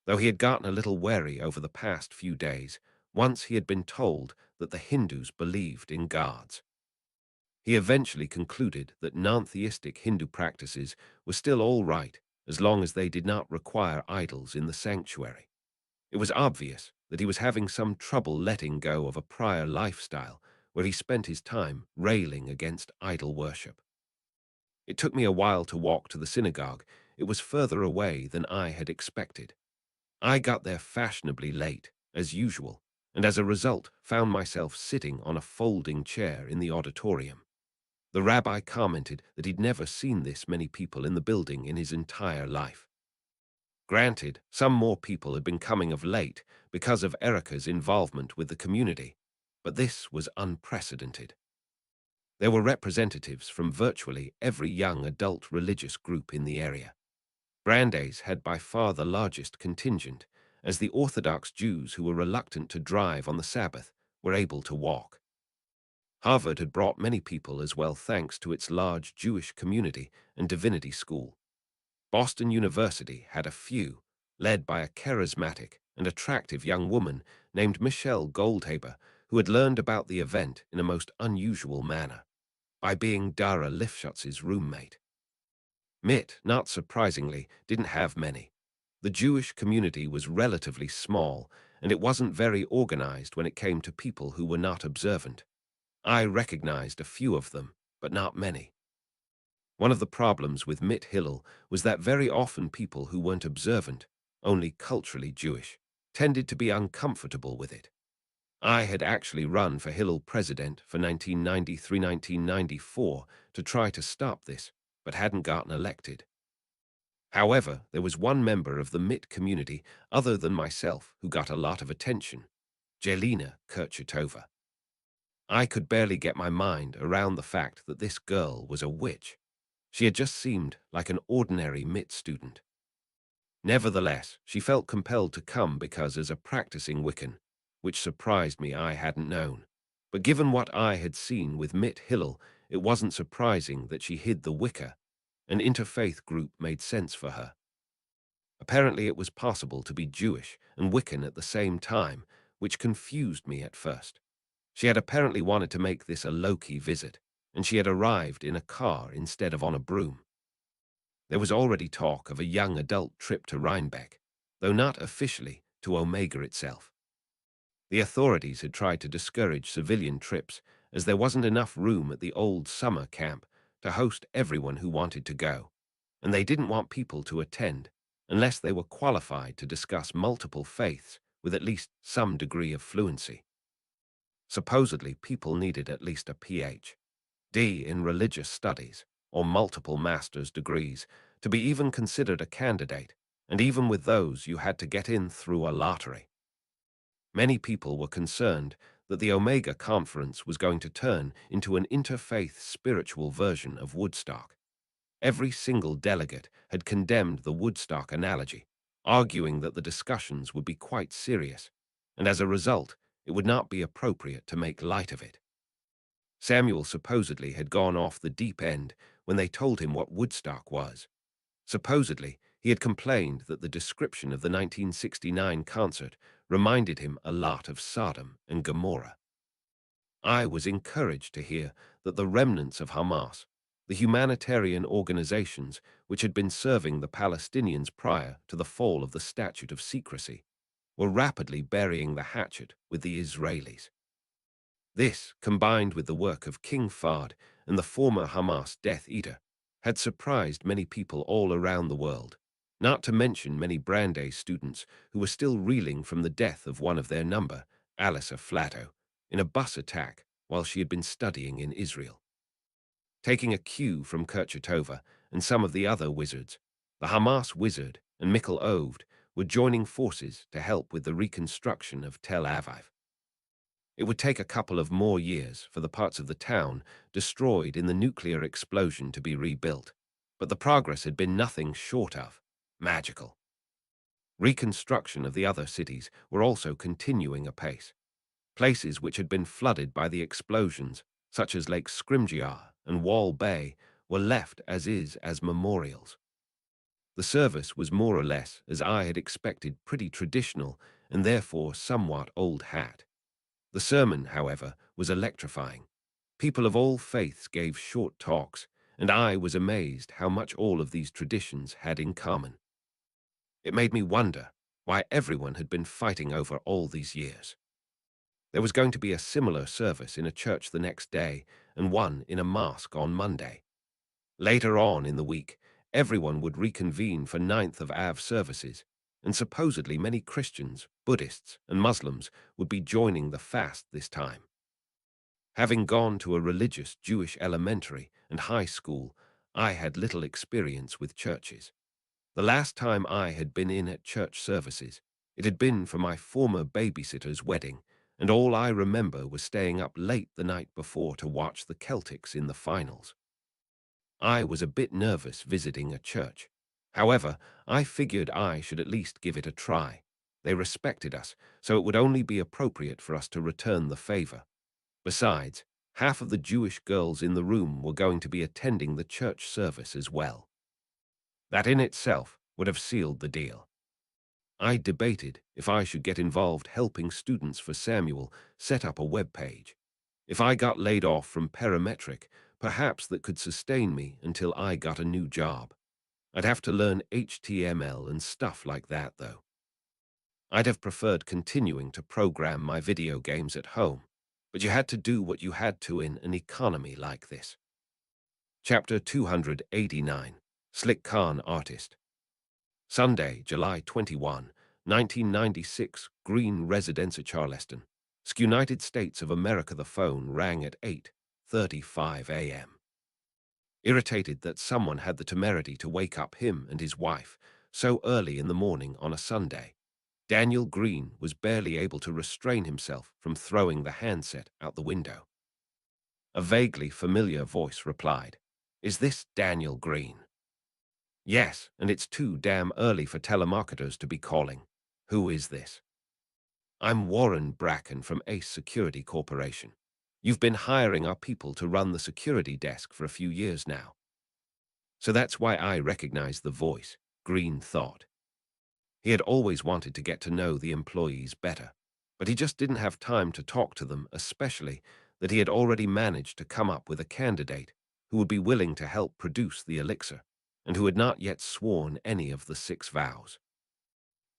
though he had gotten a little wary over the past few days once he had been told that the Hindus believed in gods. He eventually concluded that non-theistic Hindu practices were still all right as long as they did not require idols in the sanctuary. It was obvious that he was having some trouble letting go of a prior lifestyle where he spent his time railing against idol worship. It took me a while to walk to the synagogue. It was further away than I had expected. I got there fashionably late, as usual, and as a result found myself sitting on a folding chair in the auditorium. The rabbi commented that he'd never seen this many people in the building in his entire life. Granted, some more people had been coming of late because of Erica's involvement with the community, but this was unprecedented. There were representatives from virtually every young adult religious group in the area. Brandeis had by far the largest contingent, as the Orthodox Jews who were reluctant to drive on the Sabbath were able to walk. Harvard had brought many people as well thanks to its large Jewish community and divinity school. Boston University had a few, led by a charismatic and attractive young woman named Michelle Goldhaber, who had learned about the event in a most unusual manner, by being Dara Lifshutz's roommate. MIT, not surprisingly, didn't have many. The Jewish community was relatively small, and it wasn't very organized when it came to people who were not observant. I recognized a few of them, but not many. One of the problems with MIT Hillel was that very often people who weren't observant, only culturally Jewish, tended to be uncomfortable with it. I had actually run for Hillel president for 1993-1994 to try to stop this, but hadn't gotten elected. However, there was one member of the MIT community other than myself who got a lot of attention, Jelena Kurchatova. I could barely get my mind around the fact that this girl was a witch. She had just seemed like an ordinary MIT student. Nevertheless, she felt compelled to come because as a practicing Wiccan, which surprised me I hadn't known. But given what I had seen with MIT Hillel, it wasn't surprising that she hid the Wicca. An interfaith group made sense for her. Apparently it was possible to be Jewish and Wiccan at the same time, which confused me at first. She had apparently wanted to make this a low-key visit, and she had arrived in a car instead of on a broom. There was already talk of a young adult trip to Rhinebeck, though not officially to Omega itself. The authorities had tried to discourage civilian trips as there wasn't enough room at the old summer camp to host everyone who wanted to go, and they didn't want people to attend unless they were qualified to discuss multiple faiths with at least some degree of fluency. Supposedly, people needed at least a Ph.D. in religious studies or multiple master's degrees to be even considered a candidate, and even with those you had to get in through a lottery. Many people were concerned that the Omega Conference was going to turn into an interfaith spiritual version of Woodstock. Every single delegate had condemned the Woodstock analogy, arguing that the discussions would be quite serious, and as a result, it would not be appropriate to make light of it. Samuel supposedly had gone off the deep end when they told him what Woodstock was. Supposedly, he had complained that the description of the 1969 concert reminded him a lot of Sodom and Gomorrah. I was encouraged to hear that the remnants of Hamas, the humanitarian organizations which had been serving the Palestinians prior to the fall of the Statute of Secrecy, were rapidly burying the hatchet with the Israelis. This, combined with the work of King Fahd and the former Hamas Death Eater, had surprised many people all around the world, not to mention many Brandeis students who were still reeling from the death of one of their number, Alissa Flatto, in a bus attack while she had been studying in Israel. Taking a cue from Kurchatova and some of the other wizards, the Hamas wizard and Mikkel Oved were joining forces to help with the reconstruction of Tel Aviv. It would take a couple of more years for the parts of the town destroyed in the nuclear explosion to be rebuilt, but the progress had been nothing short of magical. Reconstruction of the other cities were also continuing apace. Places which had been flooded by the explosions, such as Lake Scrimgeour and Wall Bay, were left as is as memorials. The service was more or less, as I had expected, pretty traditional and therefore somewhat old hat. The sermon, however, was electrifying. People of all faiths gave short talks, and I was amazed how much all of these traditions had in common. It made me wonder why everyone had been fighting over all these years. There was going to be a similar service in a church the next day and one in a mosque on Monday. Later on in the week, everyone would reconvene for 9th of Av services, and supposedly many Christians, Buddhists, and Muslims would be joining the fast this time. Having gone to a religious Jewish elementary and high school, I had little experience with churches. The last time I had been in at church services, it had been for my former babysitter's wedding, and all I remember was staying up late the night before to watch the Celtics in the finals. I was a bit nervous visiting a church. However, I figured I should at least give it a try. They respected us, so it would only be appropriate for us to return the favor. Besides, half of the Jewish girls in the room were going to be attending the church service as well. That in itself would have sealed the deal. I debated if I should get involved helping students for Samuel set up a web page. If I got laid off from Parametric, perhaps that could sustain me until I got a new job. I'd have to learn HTML and stuff like that, though. I'd have preferred continuing to program my video games at home, but you had to do what you had to in an economy like this. Chapter 289, Slick Khan Artist. Sunday, July 21, 1996, Green Residence, Charleston, United States of America. The phone rang at 8:35 a.m. Irritated that someone had the temerity to wake up him and his wife so early in the morning on a Sunday, Daniel Green was barely able to restrain himself from throwing the handset out the window. A vaguely familiar voice replied, "Is this Daniel Green?" "Yes, and it's too damn early for telemarketers to be calling. Who is this?" "I'm Warren Bracken from Ace Security Corporation. You've been hiring our people to run the security desk for a few years now." So that's why I recognized the voice, Green thought. He had always wanted to get to know the employees better, but he just didn't have time to talk to them, especially that he had already managed to come up with a candidate who would be willing to help produce the elixir, and who had not yet sworn any of the 6 vows.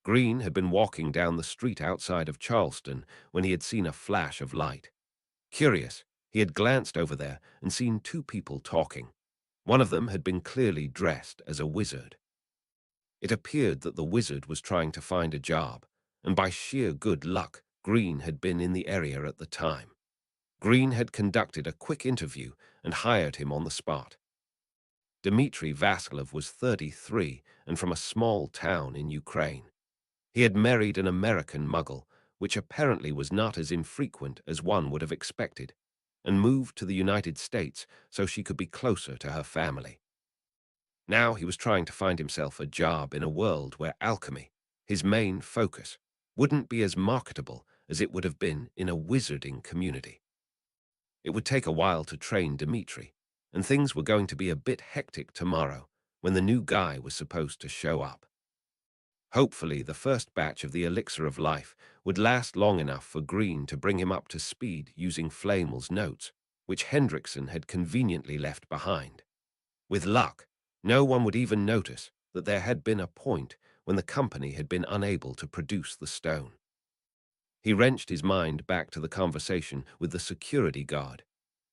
Green had been walking down the street outside of Charleston when he had seen a flash of light. Curious, he had glanced over there and seen 2 people talking. One of them had been clearly dressed as a wizard. It appeared that the wizard was trying to find a job, and by sheer good luck, Green had been in the area at the time. Green had conducted a quick interview and hired him on the spot. Dmitry Vasilov was 33 and from a small town in Ukraine. He had married an American Muggle, which apparently was not as infrequent as one would have expected, and moved to the United States so she could be closer to her family. Now he was trying to find himself a job in a world where alchemy, his main focus, wouldn't be as marketable as it would have been in a wizarding community. It would take a while to train Dmitri, and things were going to be a bit hectic tomorrow when the new guy was supposed to show up. Hopefully, the first batch of the elixir of life would last long enough for Green to bring him up to speed using Flamel's notes, which Hendrickson had conveniently left behind. With luck, no one would even notice that there had been a point when the company had been unable to produce the stone. He wrenched his mind back to the conversation with the security guard.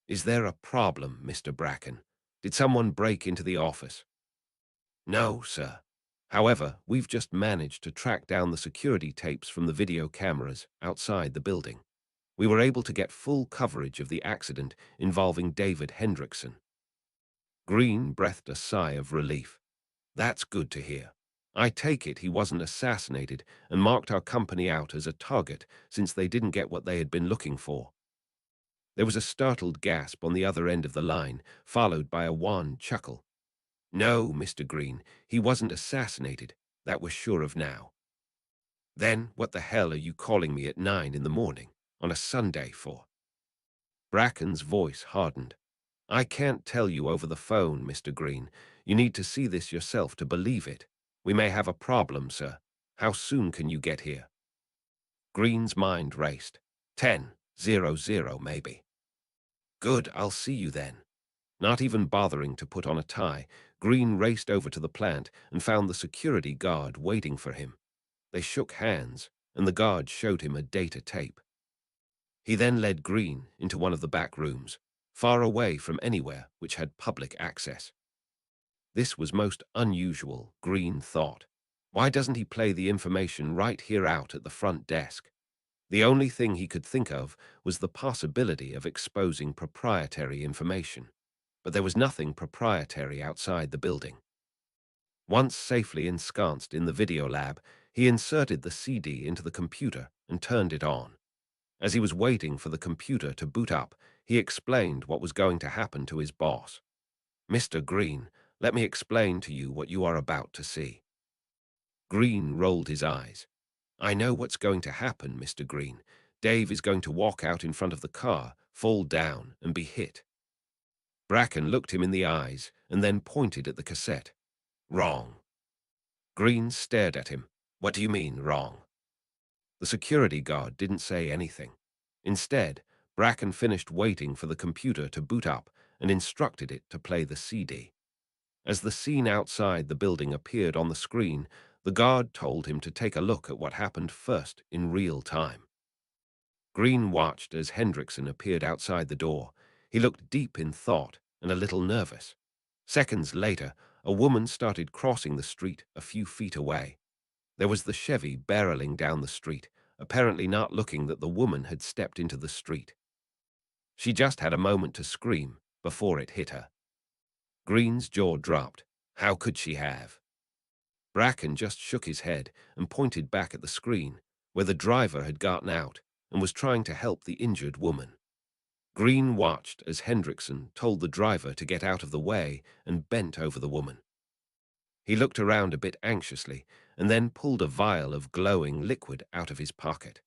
"Is there a problem, Mr. Bracken? Did someone break into the office?" "No, sir. However, we've just managed to track down the security tapes from the video cameras outside the building. We were able to get full coverage of the accident involving David Hendrickson." Green breathed a sigh of relief. "That's good to hear. I take it he wasn't assassinated and marked our company out as a target since they didn't get what they had been looking for." There was a startled gasp on the other end of the line, followed by a wan chuckle. "No, Mr. Green, he wasn't assassinated. That we're sure of now." "Then what the hell are you calling me at 9 in the morning on a Sunday for?" Bracken's voice hardened. "I can't tell you over the phone, Mr. Green. You need to see this yourself to believe it. We may have a problem, sir. How soon can you get here?" Green's mind raced. 10:00 maybe. "Good, I'll see you then." Not even bothering to put on a tie, Green raced over to the plant and found the security guard waiting for him. They shook hands, and the guard showed him a data tape. He then led Green into one of the back rooms, far away from anywhere which had public access. This was most unusual, Green thought. Why doesn't he play the information right here out at the front desk? The only thing he could think of was the possibility of exposing proprietary information. But there was nothing proprietary outside the building. Once safely ensconced in the video lab, he inserted the CD into the computer and turned it on. As he was waiting for the computer to boot up, he explained what was going to happen to his boss. "Mr. Green, let me explain to you what you are about to see." Green rolled his eyes. "I know what's going to happen, Mr. Green. Dave is going to walk out in front of the car, fall down, and be hit." Bracken looked him in the eyes and then pointed at the cassette. "Wrong." Green stared at him. "What do you mean, wrong?" The security guard didn't say anything. Instead, Bracken finished waiting for the computer to boot up and instructed it to play the CD. As the scene outside the building appeared on the screen, the guard told him to take a look at what happened first in real time. Green watched as Hendrickson appeared outside the door. He looked deep in thought and a little nervous. Seconds later, a woman started crossing the street a few feet away. There was the Chevy barreling down the street, apparently not looking that the woman had stepped into the street. She just had a moment to scream before it hit her. Green's jaw dropped. How could she have? Bracken just shook his head and pointed back at the screen, where the driver had gotten out and was trying to help the injured woman. Green watched as Hendrickson told the driver to get out of the way and bent over the woman. He looked around a bit anxiously and then pulled a vial of glowing liquid out of his pocket.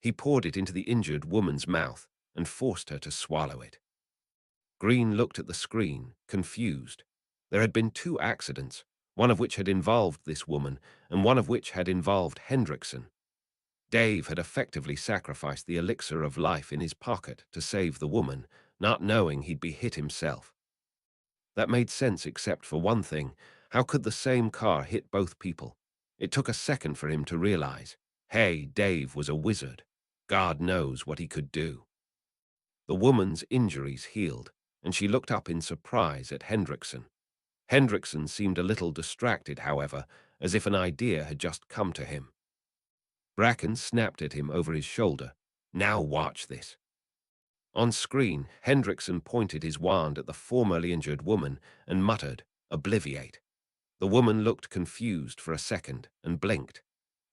He poured it into the injured woman's mouth and forced her to swallow it. Green looked at the screen, confused. There had been 2 accidents, one of which had involved this woman and one of which had involved Hendrickson. Dave had effectively sacrificed the elixir of life in his pocket to save the woman, not knowing he'd be hit himself. That made sense except for one thing. How could the same car hit both people? It took a second for him to realize. Hey, Dave was a wizard. God knows what he could do. The woman's injuries healed, and she looked up in surprise at Hendrickson. Hendrickson seemed a little distracted, however, as if an idea had just come to him. Bracken snapped at him over his shoulder. "Now watch this." On screen, Hendrickson pointed his wand at the formerly injured woman and muttered, "Obliviate." The woman looked confused for a second and blinked.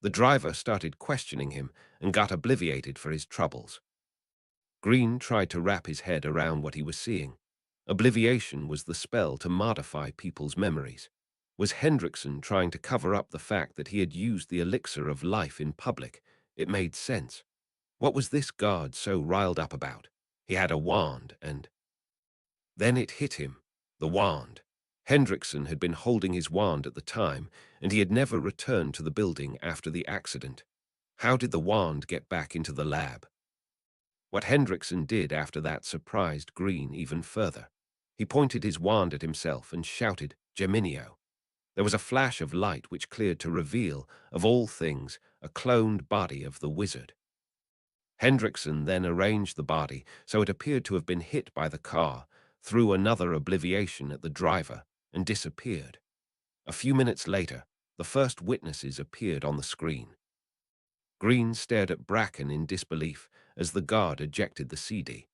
The driver started questioning him and got obliviated for his troubles. Green tried to wrap his head around what he was seeing. Obliviation was the spell to modify people's memories. Was Hendrickson trying to cover up the fact that he had used the elixir of life in public? It made sense. What was this guard so riled up about? He had a wand and... Then it hit him. The wand. Hendrickson had been holding his wand at the time, and he had never returned to the building after the accident. How did the wand get back into the lab? What Hendrickson did after that surprised Green even further. He pointed his wand at himself and shouted, "Geminio." There was a flash of light which cleared to reveal, of all things, a cloned body of the wizard. Hendrickson then arranged the body so it appeared to have been hit by the car, threw another obliviation at the driver, and disappeared. A few minutes later, the first witnesses appeared on the screen. Green stared at Bracken in disbelief as the guard ejected the CD.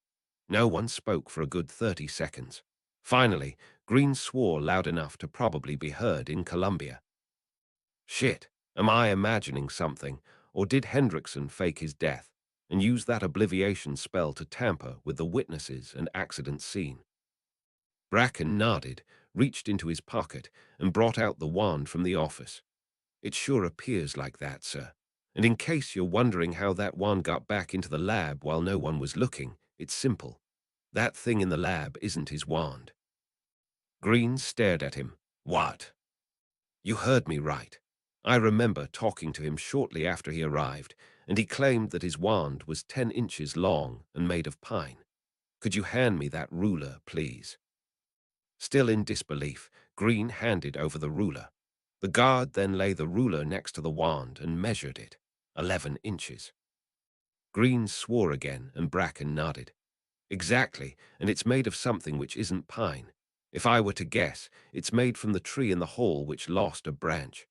No one spoke for a good 30 seconds. Finally, Green swore loud enough to probably be heard in Columbia. Shit, am I imagining something, or did Hendrickson fake his death and use that obliviation spell to tamper with the witnesses and accident scene? Bracken nodded, reached into his pocket, and brought out the wand from the office. It sure appears like that, sir. And in case you're wondering how that wand got back into the lab while no one was looking, it's simple. That thing in the lab isn't his wand. Green stared at him. What? You heard me right. I remember talking to him shortly after he arrived, and he claimed that his wand was 10 inches long and made of pine. Could you hand me that ruler, please? Still in disbelief, Green handed over the ruler. The guard then laid the ruler next to the wand and measured it. 11 inches. Green swore again, and Bracken nodded. Exactly, and it's made of something which isn't pine. If I were to guess, it's made from the tree in the hall which lost a branch.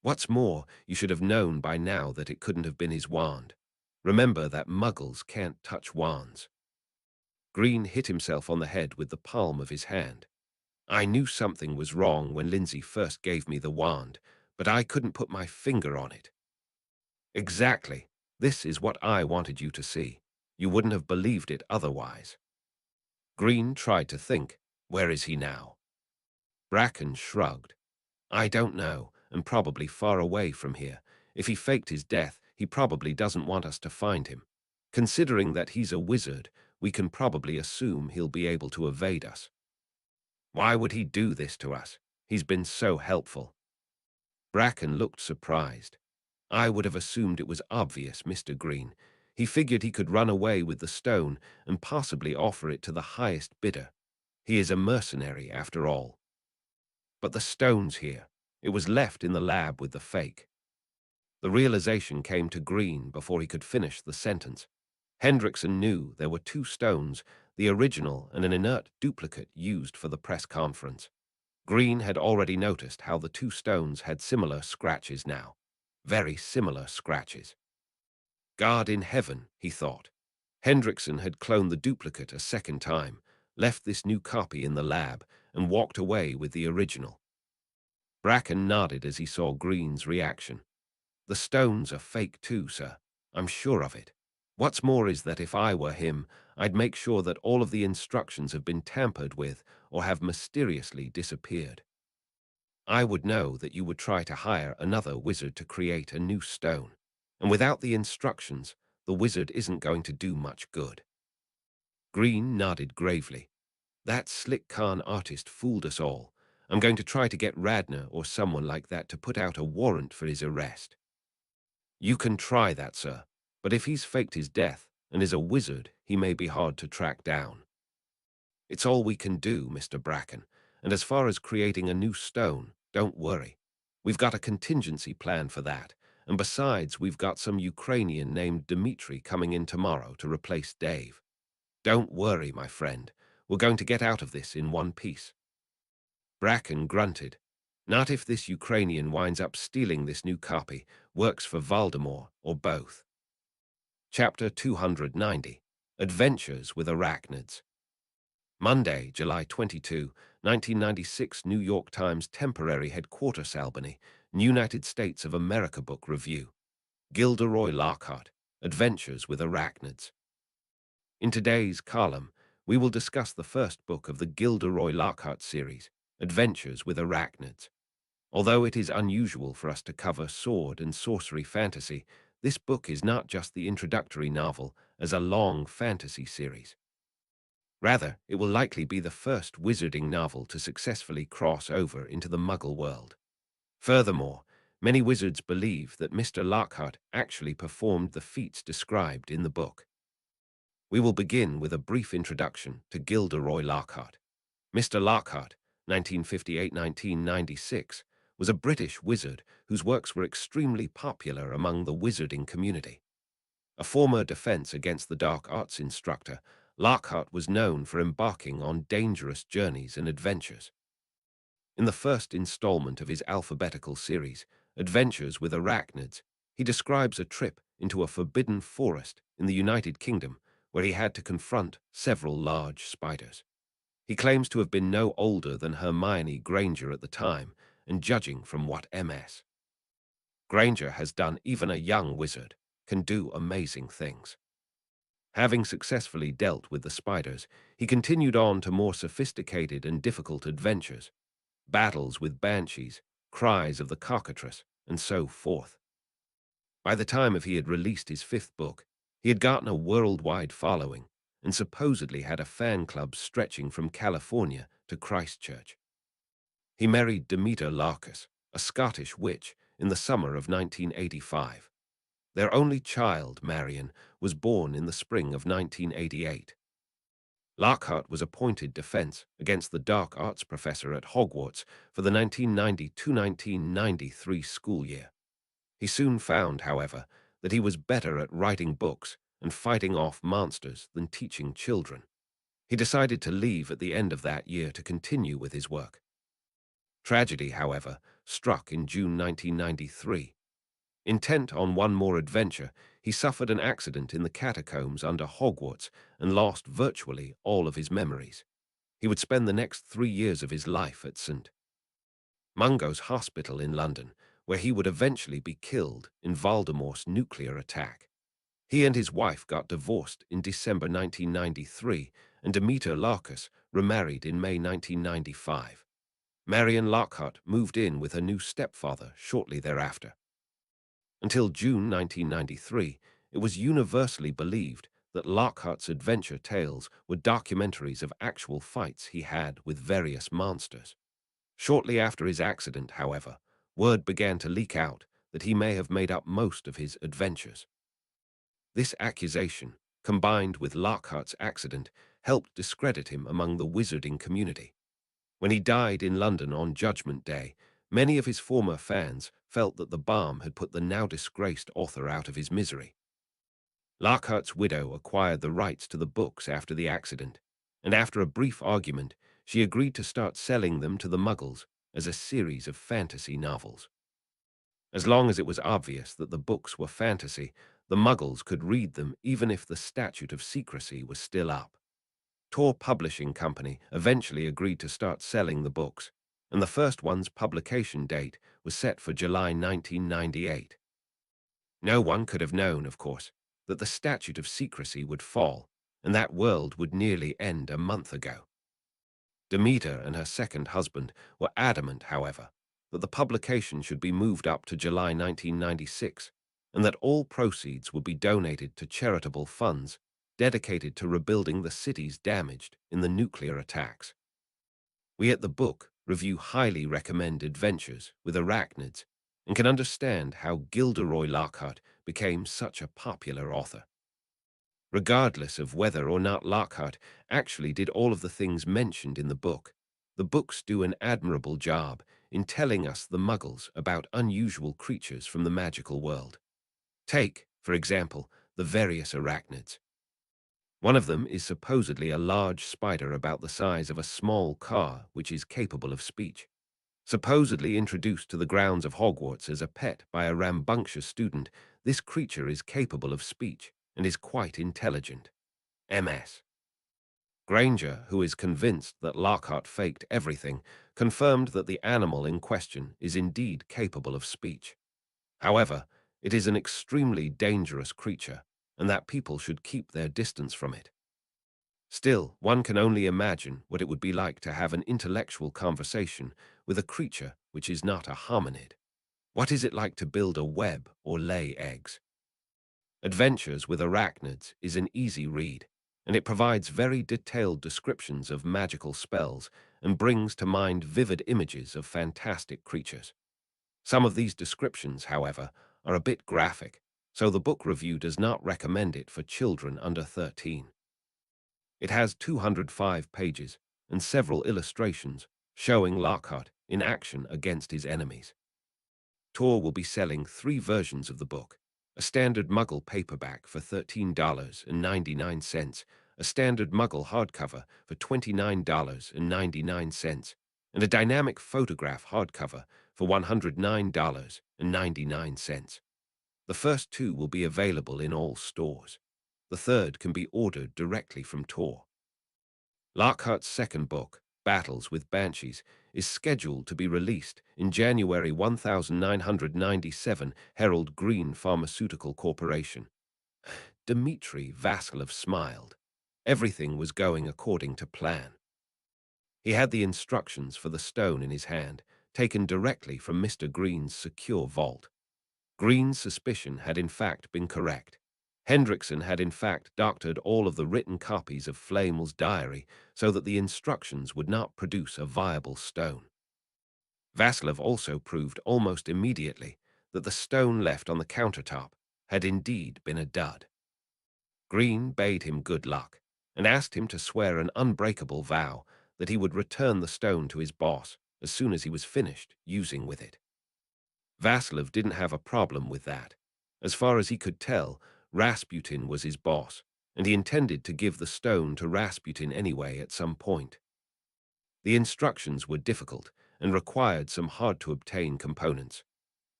What's more, you should have known by now that it couldn't have been his wand. Remember that Muggles can't touch wands. Green hit himself on the head with the palm of his hand. I knew something was wrong when Lindsay first gave me the wand, but I couldn't put my finger on it. Exactly. This is what I wanted you to see. You wouldn't have believed it otherwise. Green tried to think. Where is he now? Bracken shrugged. I don't know, and probably far away from here. If he faked his death, he probably doesn't want us to find him. Considering that he's a wizard, we can probably assume he'll be able to evade us. Why would he do this to us? He's been so helpful. Bracken looked surprised. I would have assumed it was obvious, Mr. Green. He figured he could run away with the stone and possibly offer it to the highest bidder. He is a mercenary, after all. But the stone's here. It was left in the lab with the fake. The realization came to Green before he could finish the sentence. Hendrickson knew there were 2 stones, the original and an inert duplicate used for the press conference. Green had already noticed how the 2 stones had similar scratches now. Very similar scratches. God in heaven, he thought. Hendrickson had cloned the duplicate a second time, left this new copy in the lab, and walked away with the original. Bracken nodded as he saw Green's reaction. The stones are fake too, sir. I'm sure of it. What's more is that if I were him, I'd make sure that all of the instructions have been tampered with or have mysteriously disappeared. I would know that you would try to hire another wizard to create a new stone, and without the instructions, the wizard isn't going to do much good. Green nodded gravely. That slick Khan artist fooled us all. I'm going to try to get Radner or someone like that to put out a warrant for his arrest. You can try that, sir, but if he's faked his death and is a wizard, he may be hard to track down. It's all we can do, Mr. Bracken, and as far as creating a new stone, don't worry. We've got a contingency plan for that, and besides, we've got some Ukrainian named Dmitri coming in tomorrow to replace Dave. Don't worry, my friend. We're going to get out of this in one piece. Bracken grunted. Not if this Ukrainian winds up stealing this new copy, works for Voldemort, or both. Chapter 290. Adventures with Arachnids. Monday, July 22, 1996, New York Times Temporary Headquarters, Albany, United States of America Book Review. Gilderoy Lockhart, Adventures with Arachnids. In today's column, we will discuss the first book of the Gilderoy Lockhart series, Adventures with Arachnids. Although it is unusual for us to cover sword and sorcery fantasy, this book is not just the introductory novel as a long fantasy series. Rather, it will likely be the first wizarding novel to successfully cross over into the Muggle world. Furthermore, many wizards believe that Mr. Lockhart actually performed the feats described in the book. We will begin with a brief introduction to Gilderoy Lockhart. Mr. Lockhart, 1958-1996, was a British wizard whose works were extremely popular among the wizarding community. A former defense against the dark arts instructor, Lockhart was known for embarking on dangerous journeys and adventures. In the first installment of his alphabetical series, Adventures with Arachnids, he describes a trip into a forbidden forest in the United Kingdom where he had to confront several large spiders. He claims to have been no older than Hermione Granger at the time, and judging from what MS. Granger has done, even a young wizard can do amazing things. Having successfully dealt with the spiders, he continued on to more sophisticated and difficult adventures, battles with banshees, cries of the cockatrice, and so forth. By the time he had released his fifth book, he had gotten a worldwide following and supposedly had a fan club stretching from California to Christchurch. He married Demeter Larkus, a Scottish witch, in the summer of 1985. Their only child, Marion, was born in the spring of 1988. Lockhart was appointed defense against the dark arts professor at Hogwarts for the 1992-1993 school year. He soon found, however, that he was better at writing books and fighting off monsters than teaching children. He decided to leave at the end of that year to continue with his work. Tragedy, however, struck in June 1993. Intent on one more adventure, he suffered an accident in the catacombs under Hogwarts and lost virtually all of his memories. He would spend the next 3 years of his life at St. Mungo's Hospital in London, where he would eventually be killed in Voldemort's nuclear attack. He and his wife got divorced in December 1993, and Demeter Larkus remarried in May 1995. Marion Lockhart moved in with her new stepfather shortly thereafter. Until June 1993, it was universally believed that Lockhart's adventure tales were documentaries of actual fights he had with various monsters. Shortly after his accident, however, word began to leak out that he may have made up most of his adventures. This accusation, combined with Lockhart's accident, helped discredit him among the wizarding community. When he died in London on Judgment Day, many of his former fans felt that the balm had put the now-disgraced author out of his misery. Lockhart's widow acquired the rights to the books after the accident, and after a brief argument, she agreed to start selling them to the Muggles as a series of fantasy novels. As long as it was obvious that the books were fantasy, the Muggles could read them even if the statute of secrecy was still up. Tor Publishing Company eventually agreed to start selling the books, and the first one's publication date was set for July 1998. No one could have known, of course, that the statute of secrecy would fall, and that world would nearly end a month ago. Demeter and her second husband were adamant, however, that the publication should be moved up to July 1996, and that all proceeds would be donated to charitable funds dedicated to rebuilding the cities damaged in the nuclear attacks. We at the book review highly recommend Adventures with Arachnids and can understand how Gilderoy Lockhart became such a popular author. Regardless of whether or not Lockhart actually did all of the things mentioned in the books do an admirable job in telling us the Muggles about unusual creatures from the magical world. Take, for example, the various arachnids. One of them is supposedly a large spider about the size of a small car which is capable of speech. Supposedly introduced to the grounds of Hogwarts as a pet by a rambunctious student, this creature is capable of speech and is quite intelligent. MS. Granger, who is convinced that Lockhart faked everything, confirmed that the animal in question is indeed capable of speech. However, it is an extremely dangerous creature, and that people should keep their distance from it. Still, one can only imagine what it would be like to have an intellectual conversation with a creature which is not a hominid. What is it like to build a web or lay eggs? Adventures with Arachnids is an easy read, and it provides very detailed descriptions of magical spells and brings to mind vivid images of fantastic creatures. Some of these descriptions, however, are a bit graphic, so the book review does not recommend it for children under 13. It has 205 pages and several illustrations showing Lockhart in action against his enemies. Tor will be selling 3 versions of the book: a standard Muggle paperback for $13.99, a standard Muggle hardcover for $29.99, and a dynamic photograph hardcover for $109.99. The first 2 will be available in all stores. The third can be ordered directly from Tor. Lockhart's second book, Battles with Banshees, is scheduled to be released in January 1997. Herald Green Pharmaceutical Corporation. Dmitry Vasilov smiled. Everything was going according to plan. He had the instructions for the stone in his hand, taken directly from Mr. Green's secure vault. Green's suspicion had in fact been correct. Hendrickson had in fact doctored all of the written copies of Flamel's diary so that the instructions would not produce a viable stone. Vasilov also proved almost immediately that the stone left on the countertop had indeed been a dud. Green bade him good luck and asked him to swear an unbreakable vow that he would return the stone to his boss as soon as he was finished using with it. Vasilov didn't have a problem with that. As far as he could tell, Rasputin was his boss, and he intended to give the stone to Rasputin anyway at some point. The instructions were difficult and required some hard-to-obtain components.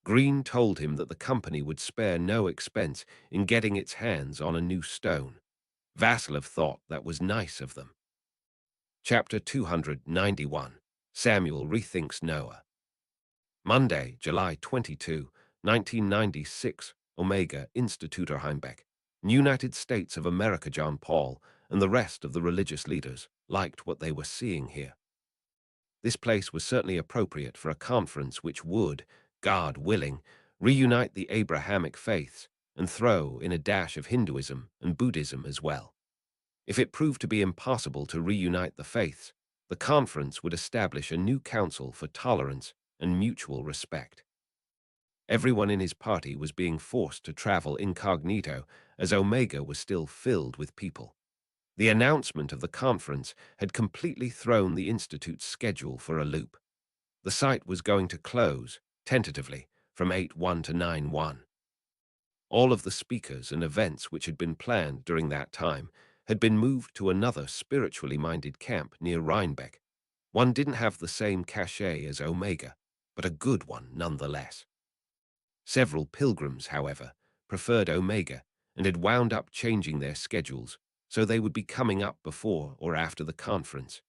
Green told him that the company would spare no expense in getting its hands on a new stone. Vasilov thought that was nice of them. Chapter 291. Samuel Rethinks Noah. Monday, July 22, 1996, Omega Instituter Heimbeck, United States of America. John Paul and the rest of the religious leaders liked what they were seeing here. This place was certainly appropriate for a conference which would, God willing, reunite the Abrahamic faiths and throw in a dash of Hinduism and Buddhism as well. If it proved to be impossible to reunite the faiths, the conference would establish a new council for tolerance and mutual respect. Everyone in his party was being forced to travel incognito as Omega was still filled with people. The announcement of the conference had completely thrown the Institute's schedule for a loop. The site was going to close, tentatively, from 8/1 to 9/1. All of the speakers and events which had been planned during that time had been moved to another spiritually minded camp near Rhinebeck. One didn't have the same cachet as Omega, but a good one nonetheless. Several pilgrims, however, preferred Omega and had wound up changing their schedules so they would be coming up before or after the conference.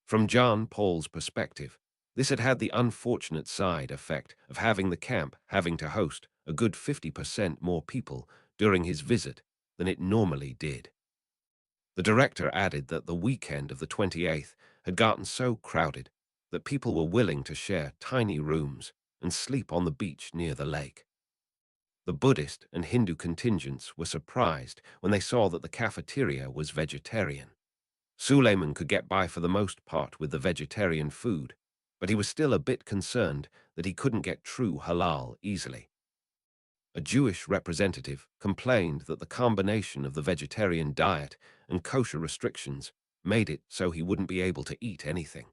From John Paul's perspective, this had had the unfortunate side effect of having the camp having to host a good 50% more people during his visit than it normally did. The director added that the weekend of the 28th had gotten so crowded that people were willing to share tiny rooms and sleep on the beach near the lake. The Buddhist and Hindu contingents were surprised when they saw that the cafeteria was vegetarian. Suleiman could get by for the most part with the vegetarian food, but he was still a bit concerned that he couldn't get true halal easily. A Jewish representative complained that the combination of the vegetarian diet and kosher restrictions made it so he wouldn't be able to eat anything.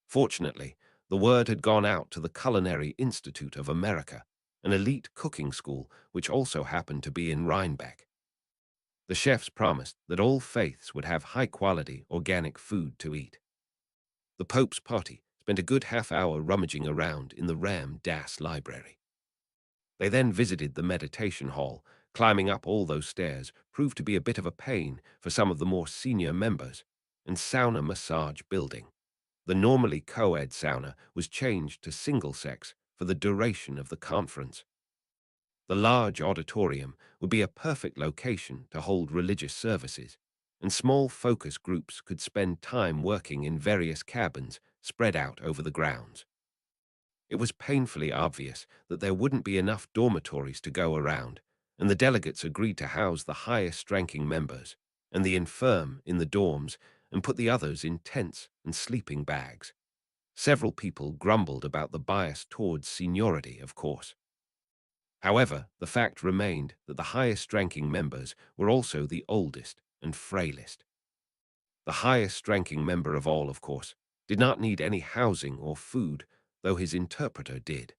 Fortunately, the word had gone out to the Culinary Institute of America, an elite cooking school which also happened to be in Rhinebeck. The chefs promised that all faiths would have high-quality organic food to eat. The Pope's party spent a good half-hour rummaging around in the Ram Dass library. They then visited the meditation hall. Climbing up all those stairs proved to be a bit of a pain for some of the more senior members, and sauna massage building. The normally co-ed sauna was changed to single-sex for the duration of the conference. The large auditorium would be a perfect location to hold religious services, and small focus groups could spend time working in various cabins spread out over the grounds. It was painfully obvious that there wouldn't be enough dormitories to go around, and the delegates agreed to house the highest-ranking members and the infirm in the dorms and put the others in tents and sleeping bags. Several people grumbled about the bias towards seniority, of course. However, the fact remained that the highest-ranking members were also the oldest and frailest. The highest-ranking member of all, of course, did not need any housing or food, though his interpreter did.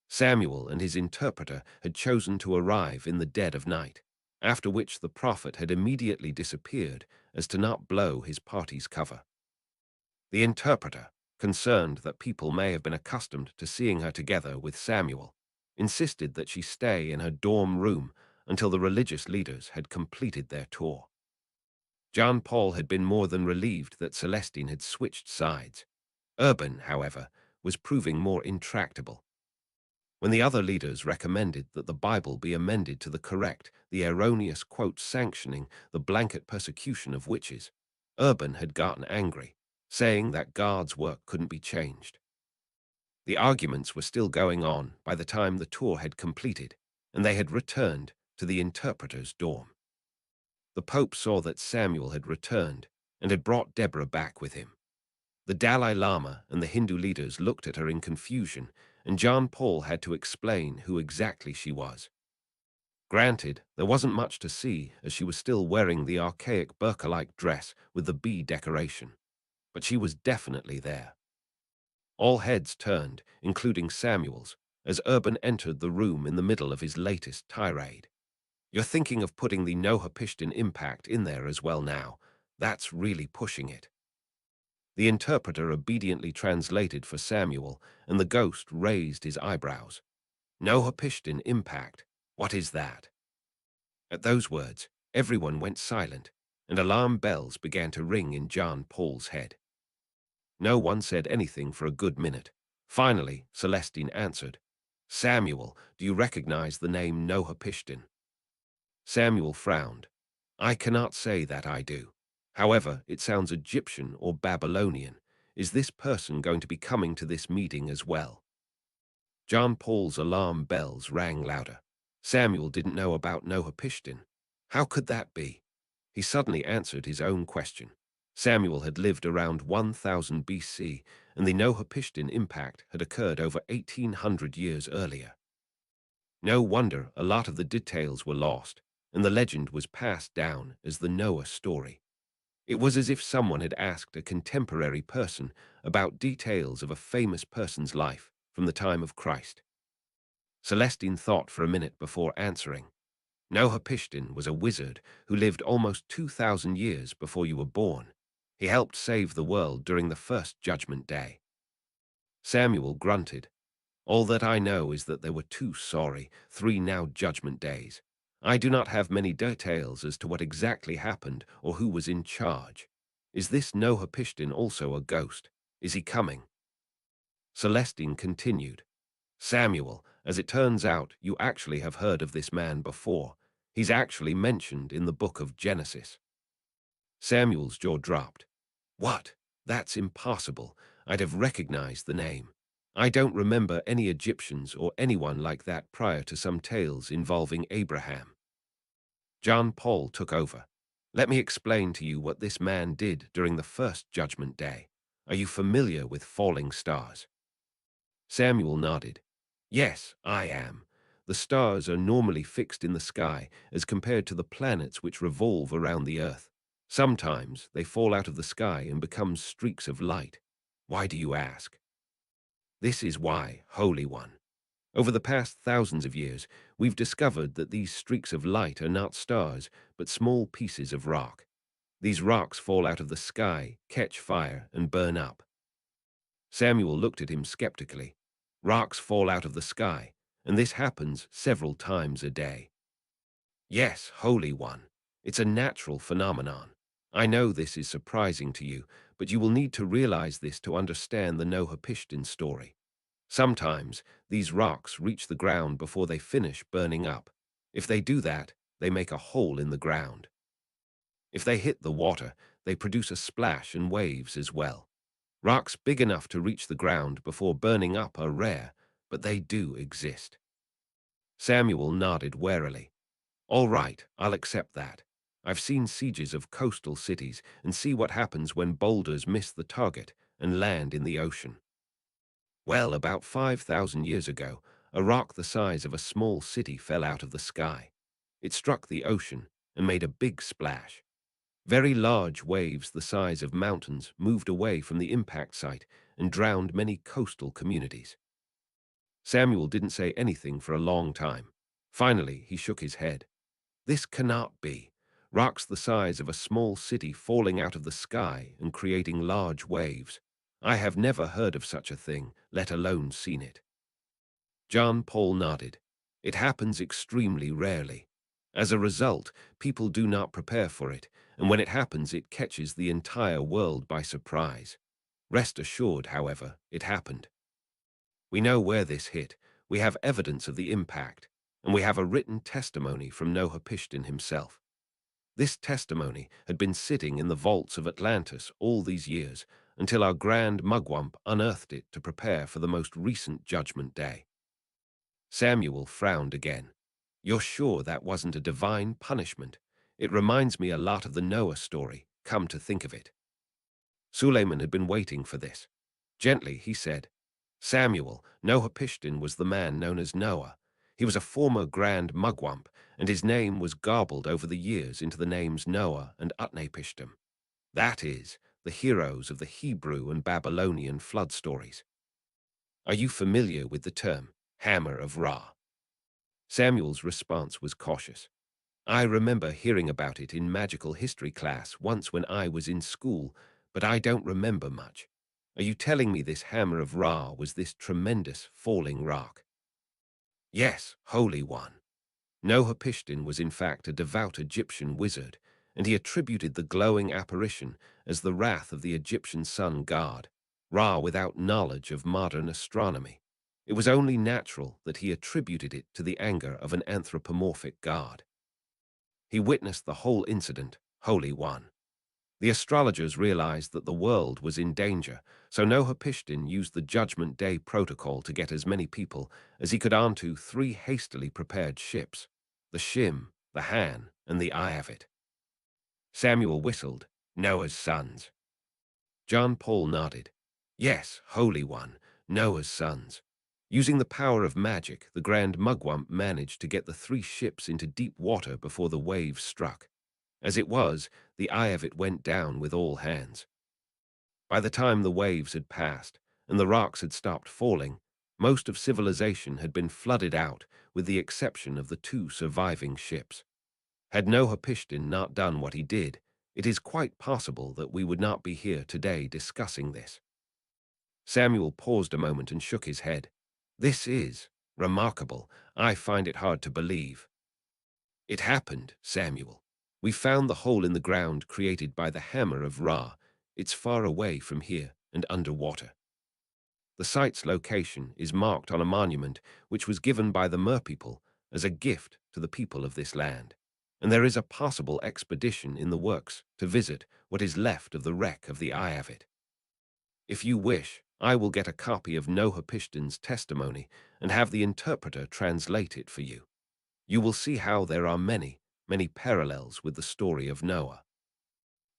Samuel and his interpreter had chosen to arrive in the dead of night, after which the prophet had immediately disappeared as to not blow his party's cover. The interpreter, concerned that people may have been accustomed to seeing her together with Samuel, insisted that she stay in her dorm room until the religious leaders had completed their tour. John Paul had been more than relieved that Celestine had switched sides. Urban, however, was proving more intractable. When the other leaders recommended that the Bible be amended to the correct, the erroneous quote sanctioning the blanket persecution of witches, Urban had gotten angry, saying that God's work couldn't be changed. The arguments were still going on by the time the tour had completed, and they had returned to the interpreter's dorm. The Pope saw that Samuel had returned and had brought Deborah back with him. The Dalai Lama and the Hindu leaders looked at her in confusion, and John Paul had to explain who exactly she was. Granted, there wasn't much to see, as she was still wearing the archaic burqa-like dress with the bee decoration, but she was definitely there. All heads turned, including Samuel's, as Urban entered the room in the middle of his latest tirade. "You're thinking of putting the Nohapishtin impact in there as well now. That's really pushing it." The interpreter obediently translated for Samuel, and the ghost raised his eyebrows. "Nohapishtin impact? What is that?" At those words, everyone went silent, and alarm bells began to ring in John Paul's head. No one said anything for a good minute. Finally, Celestine answered, "Samuel, do you recognize the name Nohapishtin?" Samuel frowned. "I cannot say that I do. However, it sounds Egyptian or Babylonian. Is this person going to be coming to this meeting as well?" John Paul's alarm bells rang louder. Samuel didn't know about Nohapishtin. How could that be? He suddenly answered his own question. Samuel had lived around 1000 BC, and the Nohapishtin impact had occurred over 1800 years earlier. No wonder a lot of the details were lost, and the legend was passed down as the Noah story. It was as if someone had asked a contemporary person about details of a famous person's life from the time of Christ. Celestine thought for a minute before answering. Nohapishtin was a wizard who lived almost 2000 years before you were born. He helped save the world during the first Judgment Day. Samuel grunted. "All that I know is that there were 3 now Judgment Days. I do not have many details as to what exactly happened or who was in charge. Is this Nohapishtin also a ghost? Is he coming?" Celestine continued. "Samuel, as it turns out, you actually have heard of this man before. He's actually mentioned in the book of Genesis." Samuel's jaw dropped. "What? That's impossible. I'd have recognized the name. I don't remember any Egyptians or anyone like that prior to some tales involving Abraham." John Paul took over. "Let me explain to you what this man did during the first Judgment Day. Are you familiar with falling stars?" Samuel nodded. "Yes, I am. The stars are normally fixed in the sky as compared to the planets which revolve around the Earth. Sometimes they fall out of the sky and become streaks of light. Why do you ask?" "This is why, Holy One. Over the past thousands of years, we've discovered that these streaks of light are not stars, but small pieces of rock. These rocks fall out of the sky, catch fire, and burn up." Samuel looked at him skeptically. "Rocks fall out of the sky, and this happens several times a day." "Yes, Holy One. It's a natural phenomenon. I know this is surprising to you, but you will need to realize this to understand the Nohapishtin story. Sometimes these rocks reach the ground before they finish burning up. If they do that, they make a hole in the ground. If they hit the water, they produce a splash and waves as well. Rocks big enough to reach the ground before burning up are rare, but they do exist." Samuel nodded warily. "All right, I'll accept that. I've seen sieges of coastal cities and see what happens when boulders miss the target and land in the ocean. Well, about 5,000 years ago, a rock the size of a small city fell out of the sky. It struck the ocean and made a big splash. Very large waves the size of mountains moved away from the impact site and drowned many coastal communities. Samuel didn't say anything for a long time. Finally, he shook his head. This cannot be. Rocks the size of a small city falling out of the sky and creating large waves. I have never heard of such a thing, let alone seen it. John Paul nodded. It happens extremely rarely. As a result, people do not prepare for it, and when it happens, it catches the entire world by surprise. Rest assured, however, it happened. We know where this hit, we have evidence of the impact, and we have a written testimony from Nohapishtin himself. This testimony had been sitting in the vaults of Atlantis all these years, until our grand mugwump unearthed it to prepare for the most recent Judgment Day. Samuel frowned again. You're sure that wasn't a divine punishment? It reminds me a lot of the Noah story, come to think of it. Suleiman had been waiting for this. Gently, he said, Samuel, Nohapishtin was the man known as Noah. He was a former grand mugwump, and his name was garbled over the years into the names Noah and Utnapishtim. That is, the heroes of the Hebrew and Babylonian flood stories. Are you familiar with the term Hammer of Ra? Samuel's response was cautious. I remember hearing about it in magical history class once when I was in school, but I don't remember much. Are you telling me this Hammer of Ra was this tremendous falling rock? Yes, Holy One. Nohapishtin was in fact a devout Egyptian wizard, and he attributed the glowing apparition as the wrath of the Egyptian sun god, Ra, without knowledge of modern astronomy. It was only natural that he attributed it to the anger of an anthropomorphic god. He witnessed the whole incident, Holy One. The astrologers realized that the world was in danger, so Nohapishtin used the Judgment Day protocol to get as many people as he could onto 3 hastily prepared ships, the Shim, the Han, and the Iavit. Samuel whistled, Noah's sons. John Paul nodded. Yes, Holy One, Noah's sons. Using the power of magic, the Grand Mugwump managed to get the 3 ships into deep water before the waves struck. As it was, the eye of it went down with all hands. By the time the waves had passed and the rocks had stopped falling, most of civilization had been flooded out with the exception of the 2 surviving ships. Had Nohapishtin not done what he did, it is quite possible that we would not be here today discussing this. Samuel paused a moment and shook his head. This is remarkable. I find it hard to believe. It happened, Samuel. We found the hole in the ground created by the Hammer of Ra. It's far away from here and underwater. The site's location is marked on a monument which was given by the Merpeople as a gift to the people of this land, and there is a possible expedition in the works to visit what is left of the wreck of the Iavit. If you wish, I will get a copy of Nohapishtin's testimony and have the interpreter translate it for you. You will see how there are many parallels with the story of Noah.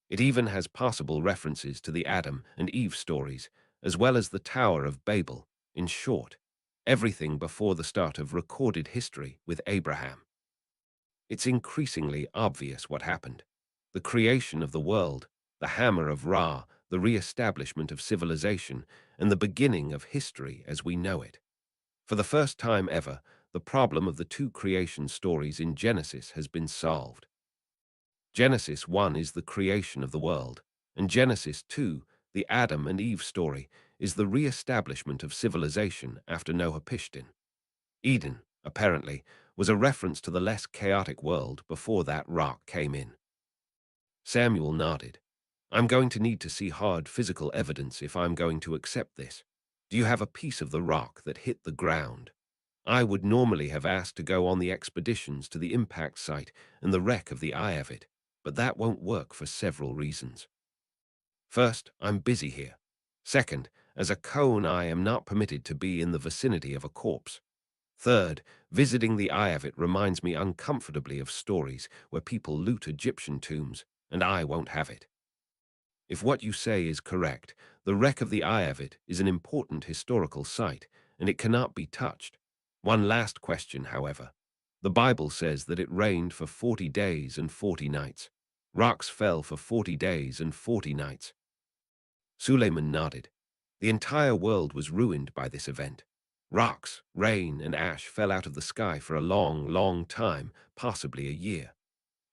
It even has possible references to the Adam and Eve stories, as well as the Tower of Babel. In short, everything before the start of recorded history with Abraham. It's increasingly obvious what happened. The creation of the world, the Hammer of Ra, the re-establishment of civilization, and the beginning of history as we know it. For the first time ever, the problem of the 2 creation stories in Genesis has been solved. Genesis 1 is the creation of the world, and Genesis 2, the Adam and Eve story, is the re-establishment of civilization after Nohapishtin. Eden, apparently, was a reference to the less chaotic world before that rock came in. Samuel nodded. I'm going to need to see hard physical evidence if I'm going to accept this. Do you have a piece of the rock that hit the ground? I would normally have asked to go on the expeditions to the impact site and the wreck of the Iavit, but that won't work for several reasons. First, I'm busy here. Second, as a Kohen I am not permitted to be in the vicinity of a corpse. Third, visiting the Iavit reminds me uncomfortably of stories where people loot Egyptian tombs, and I won't have it. If what you say is correct, the wreck of the Iavit is an important historical site, and it cannot be touched. One last question, however. The Bible says that it rained for 40 days and 40 nights. Rocks fell for 40 days and 40 nights. Suleiman nodded. The entire world was ruined by this event. Rocks, rain, and ash fell out of the sky for a long, long time, possibly a year.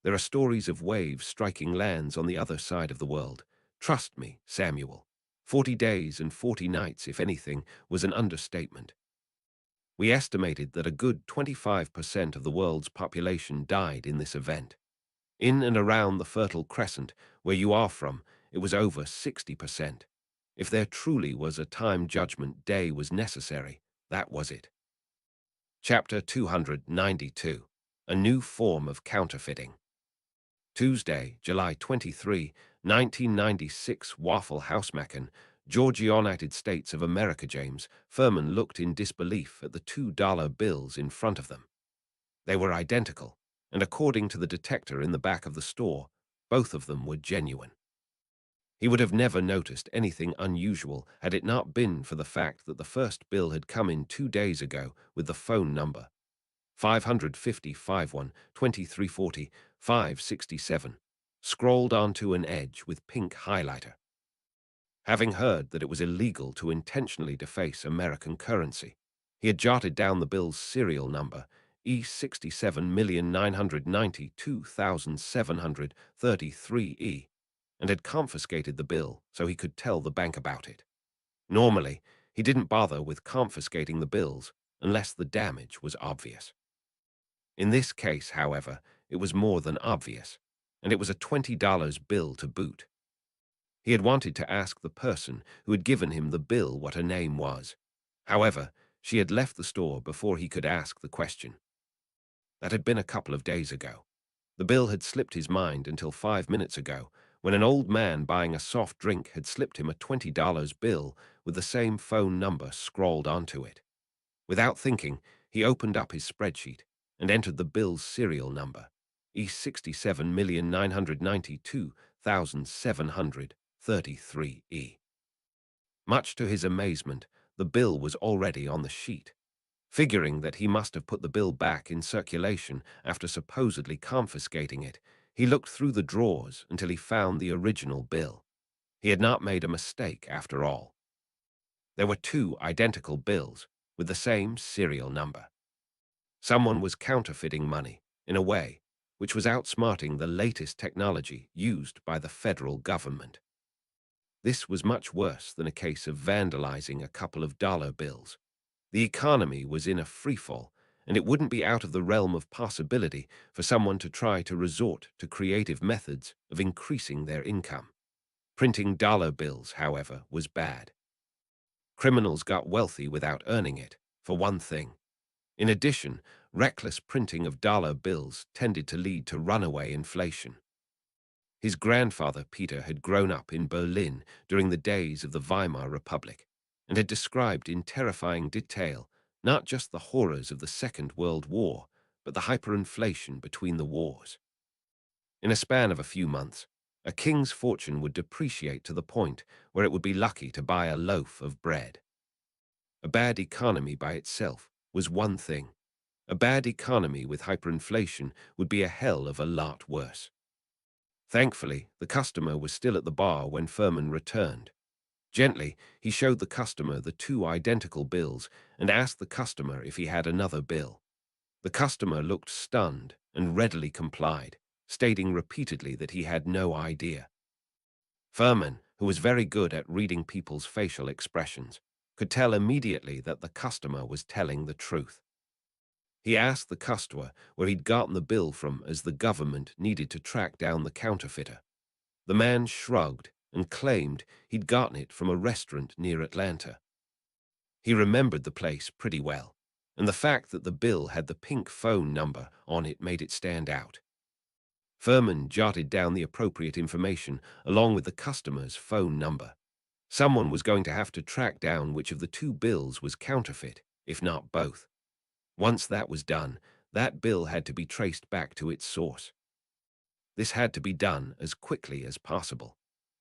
There are stories of waves striking lands on the other side of the world. Trust me, Samuel. 40 days and 40 nights, if anything, was an understatement. We estimated that a good 25% of the world's population died in this event. In and around the Fertile Crescent, where you are from, it was over 60%. If there truly was a time judgment day was necessary, that was it. Chapter 292. A New Form of Counterfeiting. Tuesday, July 23, 1996, Waffle House Macon, Georgia, United States of America. James Furman looked in disbelief at the $2 bills in front of them. They were identical, and according to the detector in the back of the store, both of them were genuine. He would have never noticed anything unusual had it not been for the fact that the first bill had come in 2 days ago with the phone number 550-51-2340-567, scrolled onto an edge with pink highlighter. Having heard that it was illegal to intentionally deface American currency, he had jotted down the bill's serial number, E67,992,733E, and had confiscated the bill so he could tell the bank about it. Normally, he didn't bother with confiscating the bills unless the damage was obvious. In this case, however, it was more than obvious, and it was a $20 bill to boot. He had wanted to ask the person who had given him the bill what her name was. However, she had left the store before he could ask the question. That had been a couple of days ago. The bill had slipped his mind until 5 minutes ago, when an old man buying a soft drink had slipped him a $20 bill with the same phone number scrawled onto it. Without thinking, he opened up his spreadsheet and entered the bill's serial number, E67,992,733E. Much to his amazement, the bill was already on the sheet. Figuring that he must have put the bill back in circulation after supposedly confiscating it, he looked through the drawers until he found the original bill. He had not made a mistake after all. There were 2 identical bills with the same serial number. Someone was counterfeiting money, in a way, which was outsmarting the latest technology used by the federal government. This was much worse than a case of vandalizing a couple of dollar bills. The economy was in a freefall, and it wouldn't be out of the realm of possibility for someone to try to resort to creative methods of increasing their income. Printing dollar bills, however, was bad. Criminals got wealthy without earning it, for one thing. In addition, reckless printing of dollar bills tended to lead to runaway inflation. His grandfather, Peter, had grown up in Berlin during the days of the Weimar Republic and had described in terrifying detail not just the horrors of the Second World War, but the hyperinflation between the wars. In a span of a few months, a king's fortune would depreciate to the point where it would be lucky to buy a loaf of bread. A bad economy by itself was one thing. A bad economy with hyperinflation would be a hell of a lot worse. Thankfully, the customer was still at the bar when Furman returned. Gently, he showed the customer the 2 identical bills and asked the customer if he had another bill. The customer looked stunned and readily complied, stating repeatedly that he had no idea. Furman, who was very good at reading people's facial expressions, could tell immediately that the customer was telling the truth. He asked the customer where he'd gotten the bill from, as the government needed to track down the counterfeiter. The man shrugged and claimed he'd gotten it from a restaurant near Atlanta. He remembered the place pretty well, and the fact that the bill had the pink phone number on it made it stand out. Furman jotted down the appropriate information along with the customer's phone number. Someone was going to have to track down which of the 2 bills was counterfeit, if not both. Once that was done, that bill had to be traced back to its source. This had to be done as quickly as possible.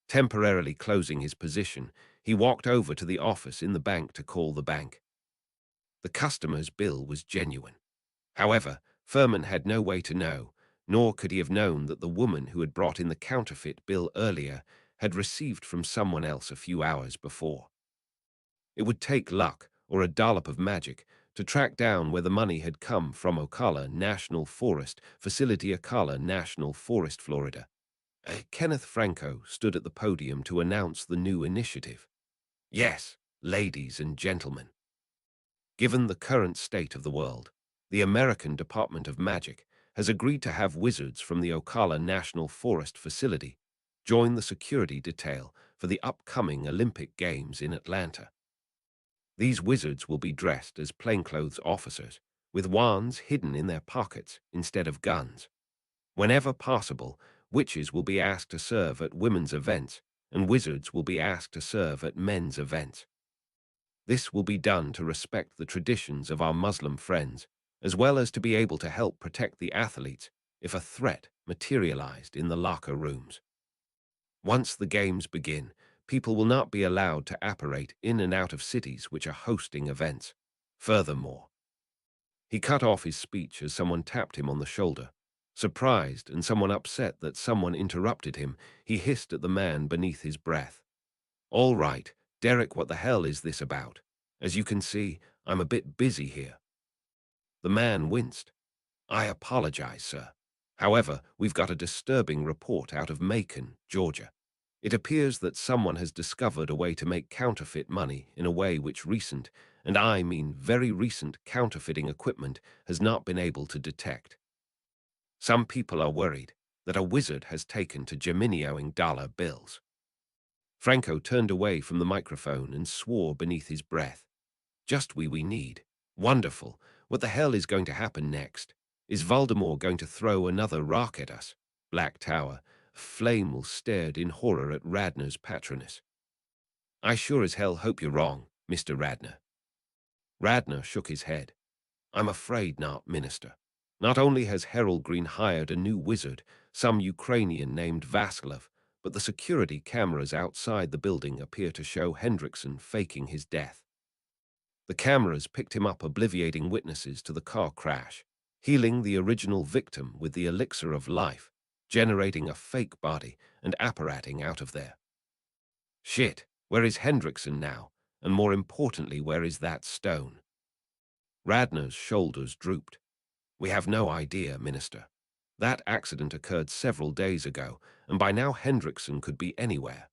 Temporarily closing his position, he walked over to the office in the bank to call the bank. The customer's bill was genuine. However, Furman had no way to know, nor could he have known that the woman who had brought in the counterfeit bill earlier had received from someone else a few hours before. It would take luck or a dollop of magic to track down where the money had come from. Ocala National Forest Facility, Ocala National Forest, Florida. Kenneth Franco stood at the podium to announce the new initiative. Yes, ladies and gentlemen. Given the current state of the world, the American Department of Magic has agreed to have wizards from the Ocala National Forest Facility join the security detail for the upcoming Olympic Games in Atlanta. These wizards will be dressed as plainclothes officers, with wands hidden in their pockets instead of guns. Whenever possible, witches will be asked to serve at women's events, and wizards will be asked to serve at men's events. This will be done to respect the traditions of our Muslim friends, as well as to be able to help protect the athletes if a threat materialized in the locker rooms. Once the games begin, people will not be allowed to apparate in and out of cities which are hosting events. Furthermore, he cut off his speech as someone tapped him on the shoulder. Surprised and somewhat upset that someone interrupted him, he hissed at the man beneath his breath. "All right, Derek, what the hell is this about? As you can see, I'm a bit busy here." The man winced. "I apologize, sir. However, we've got a disturbing report out of Macon, Georgia. It appears that someone has discovered a way to make counterfeit money in a way which recent, and I mean very recent, counterfeiting equipment has not been able to detect. Some people are worried that a wizard has taken to Geminiing dollar bills." Franco turned away from the microphone and swore beneath his breath. "Just we need. Wonderful. What the hell is going to happen next? Is Voldemort going to throw another rock at us?" Black Tower. Flamel stared in horror at Radnor's patroness. "I sure as hell hope you're wrong, Mr. Radnor." Radnor shook his head. "I'm afraid not, Minister. Not only has Harold Green hired a new wizard, some Ukrainian named Vasilov, but the security cameras outside the building appear to show Hendrickson faking his death. The cameras picked him up obliviating witnesses to the car crash, healing the original victim with the elixir of life, generating a fake body and apparating out of there. Shit, where is Hendrickson now? And more importantly, where is that stone?" Radnor's shoulders drooped. "We have no idea, Minister. That accident occurred several days ago, and by now Hendrickson could be anywhere.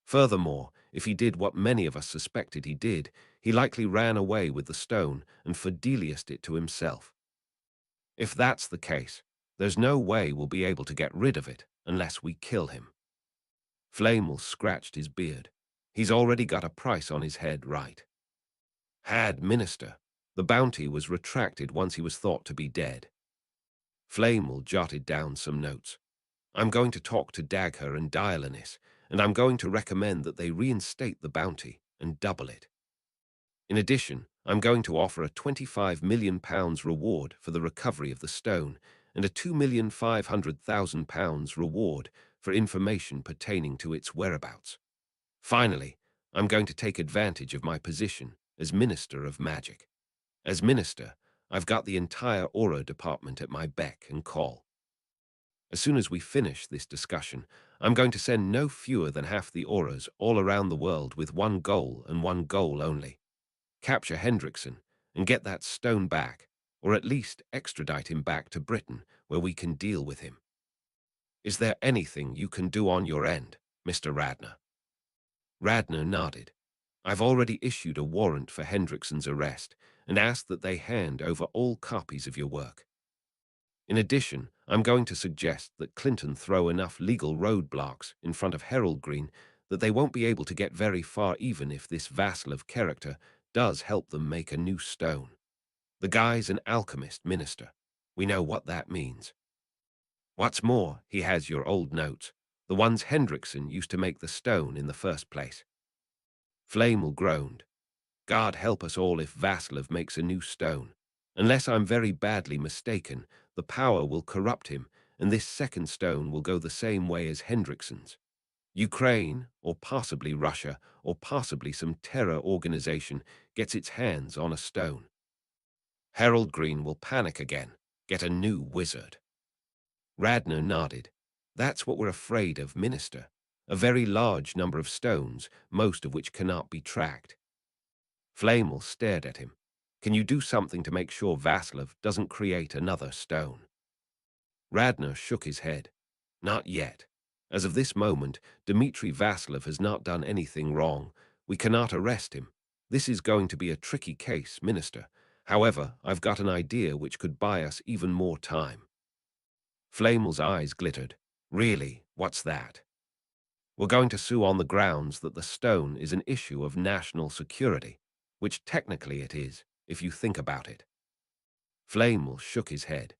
Furthermore, if he did what many of us suspected he did, he likely ran away with the stone and fideliused it to himself. If that's the case, there's no way we'll be able to get rid of it unless we kill him." Flamel scratched his beard. "He's already got a price on his head, right?" "Had, Minister. The bounty was retracted once he was thought to be dead." Flamel jotted down some notes. "I'm going to talk to Dagher and Dialanis, and I'm going to recommend that they reinstate the bounty and double it. In addition, I'm going to offer a £25 million reward for the recovery of the stone and a £2,500,000 reward for information pertaining to its whereabouts. Finally, I'm going to take advantage of my position as Minister of Magic. As Minister, I've got the entire Aura department at my beck and call. As soon as we finish this discussion, I'm going to send no fewer than half the Auras all around the world with one goal and one goal only. Capture Hendrickson and get that stone back, or at least extradite him back to Britain where we can deal with him. Is there anything you can do on your end, Mr. Radnor?" Radnor nodded. "I've already issued a warrant for Hendrickson's arrest and asked that they hand over all copies of your work. In addition, I'm going to suggest that Clinton throw enough legal roadblocks in front of Harold Green that they won't be able to get very far even if this Vasilov character does help them make a new stone. The guy's an alchemist, Minister. We know what that means. What's more, he has your old notes, the ones Hendrickson used to make the stone in the first place." Flamel groaned. "God help us all if Vasilov makes a new stone. Unless I'm very badly mistaken, the power will corrupt him, and this second stone will go the same way as Hendrickson's. Ukraine, or possibly Russia, or possibly some terror organization gets its hands on a stone. Harold Green will panic again, get a new wizard." Radner nodded. That's what we're afraid of, Minister. A very large number of stones, most of which cannot be tracked. Flamel stared at him. Can you do something to make sure Vasilev doesn't create another stone? Radner shook his head. Not yet. As of this moment, Dmitri Vasilev has not done anything wrong. We cannot arrest him. This is going to be a tricky case, Minister. However, I've got an idea which could buy us even more time. Flamel's eyes glittered. Really? What's that? We're going to sue on the grounds that the stone is an issue of national security, which technically it is, if you think about it. Flamel shook his head.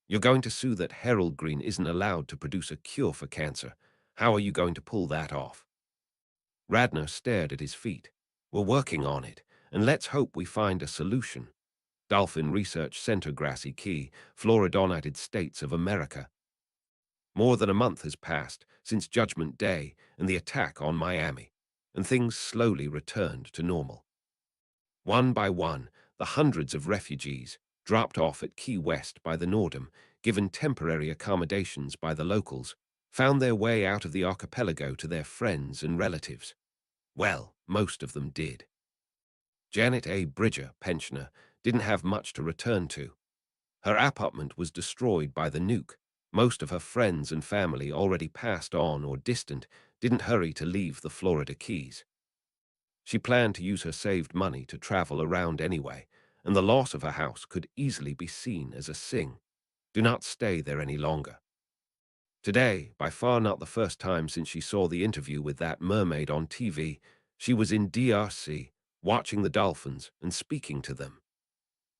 You're going to sue that Herald Green isn't allowed to produce a cure for cancer. How are you going to pull that off? Radner stared at his feet. We're working on it, and let's hope we find a solution. Dolphin Research Center, Grassy Key, Florida, United States of America. More than a month has passed since Judgment Day and the attack on Miami, and things slowly returned to normal. One by one, the hundreds of refugees dropped off at Key West by the Nordam, given temporary accommodations by the locals, found their way out of the archipelago to their friends and relatives. Well, most of them did. Janet A. Bridger, pensioner, didn't have much to return to. Her apartment was destroyed by the nuke. Most of her friends and family, already passed on or distant, didn't hurry to leave the Florida Keys. She planned to use her saved money to travel around anyway, and the loss of her house could easily be seen as a sign. Do not stay there any longer. Today, by far not the first time since she saw the interview with that mermaid on TV, she was in DRC, watching the dolphins and speaking to them.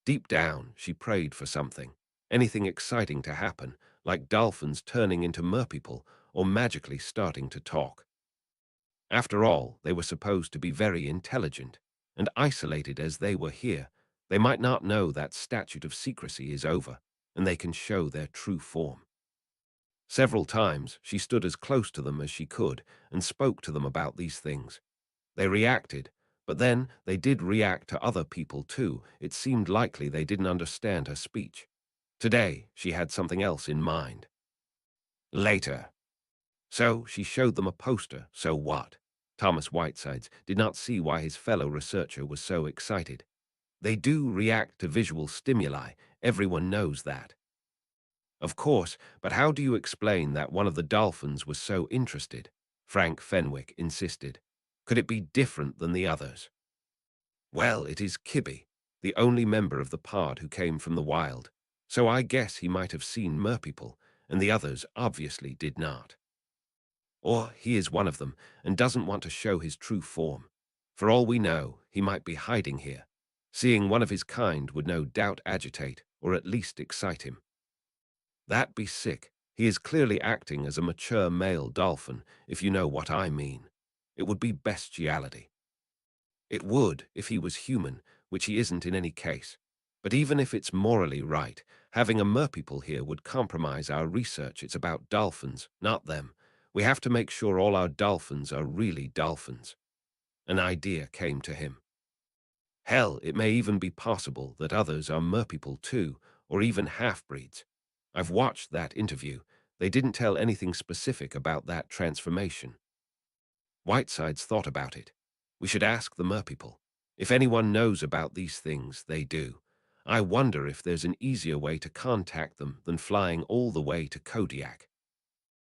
Deep down, she prayed for something, anything exciting to happen, like dolphins turning into merpeople or magically starting to talk. After all, they were supposed to be very intelligent, and isolated as they were here, they might not know that statute of secrecy is over, and they can show their true form. Several times, she stood as close to them as she could and spoke to them about these things. They reacted, but then they did react to other people too. It seemed likely they didn't understand her speech. Today, she had something else in mind. Later. So she showed them a poster, so what? Thomas Whitesides did not see why his fellow researcher was so excited. They do react to visual stimuli, everyone knows that. Of course, but how do you explain that one of the dolphins was so interested? Frank Fenwick insisted. Could it be different than the others? Well, it is Kibby, the only member of the pod who came from the wild, so I guess he might have seen merpeople, and the others obviously did not. Or he is one of them and doesn't want to show his true form. For all we know, he might be hiding here. Seeing one of his kind would no doubt agitate, or at least excite him. That be sick. He is clearly acting as a mature male dolphin, if you know what I mean. It would be bestiality. It would, if he was human, which he isn't in any case. But even if it's morally right, having a merpeople here would compromise our research. It's about dolphins, not them. We have to make sure all our dolphins are really dolphins. An idea came to him. Hell, it may even be possible that others are merpeople too, or even half-breeds. I've watched that interview. They didn't tell anything specific about that transformation. Whitesides thought about it. We should ask the merpeople. If anyone knows about these things, they do. I wonder if there's an easier way to contact them than flying all the way to Kodiak.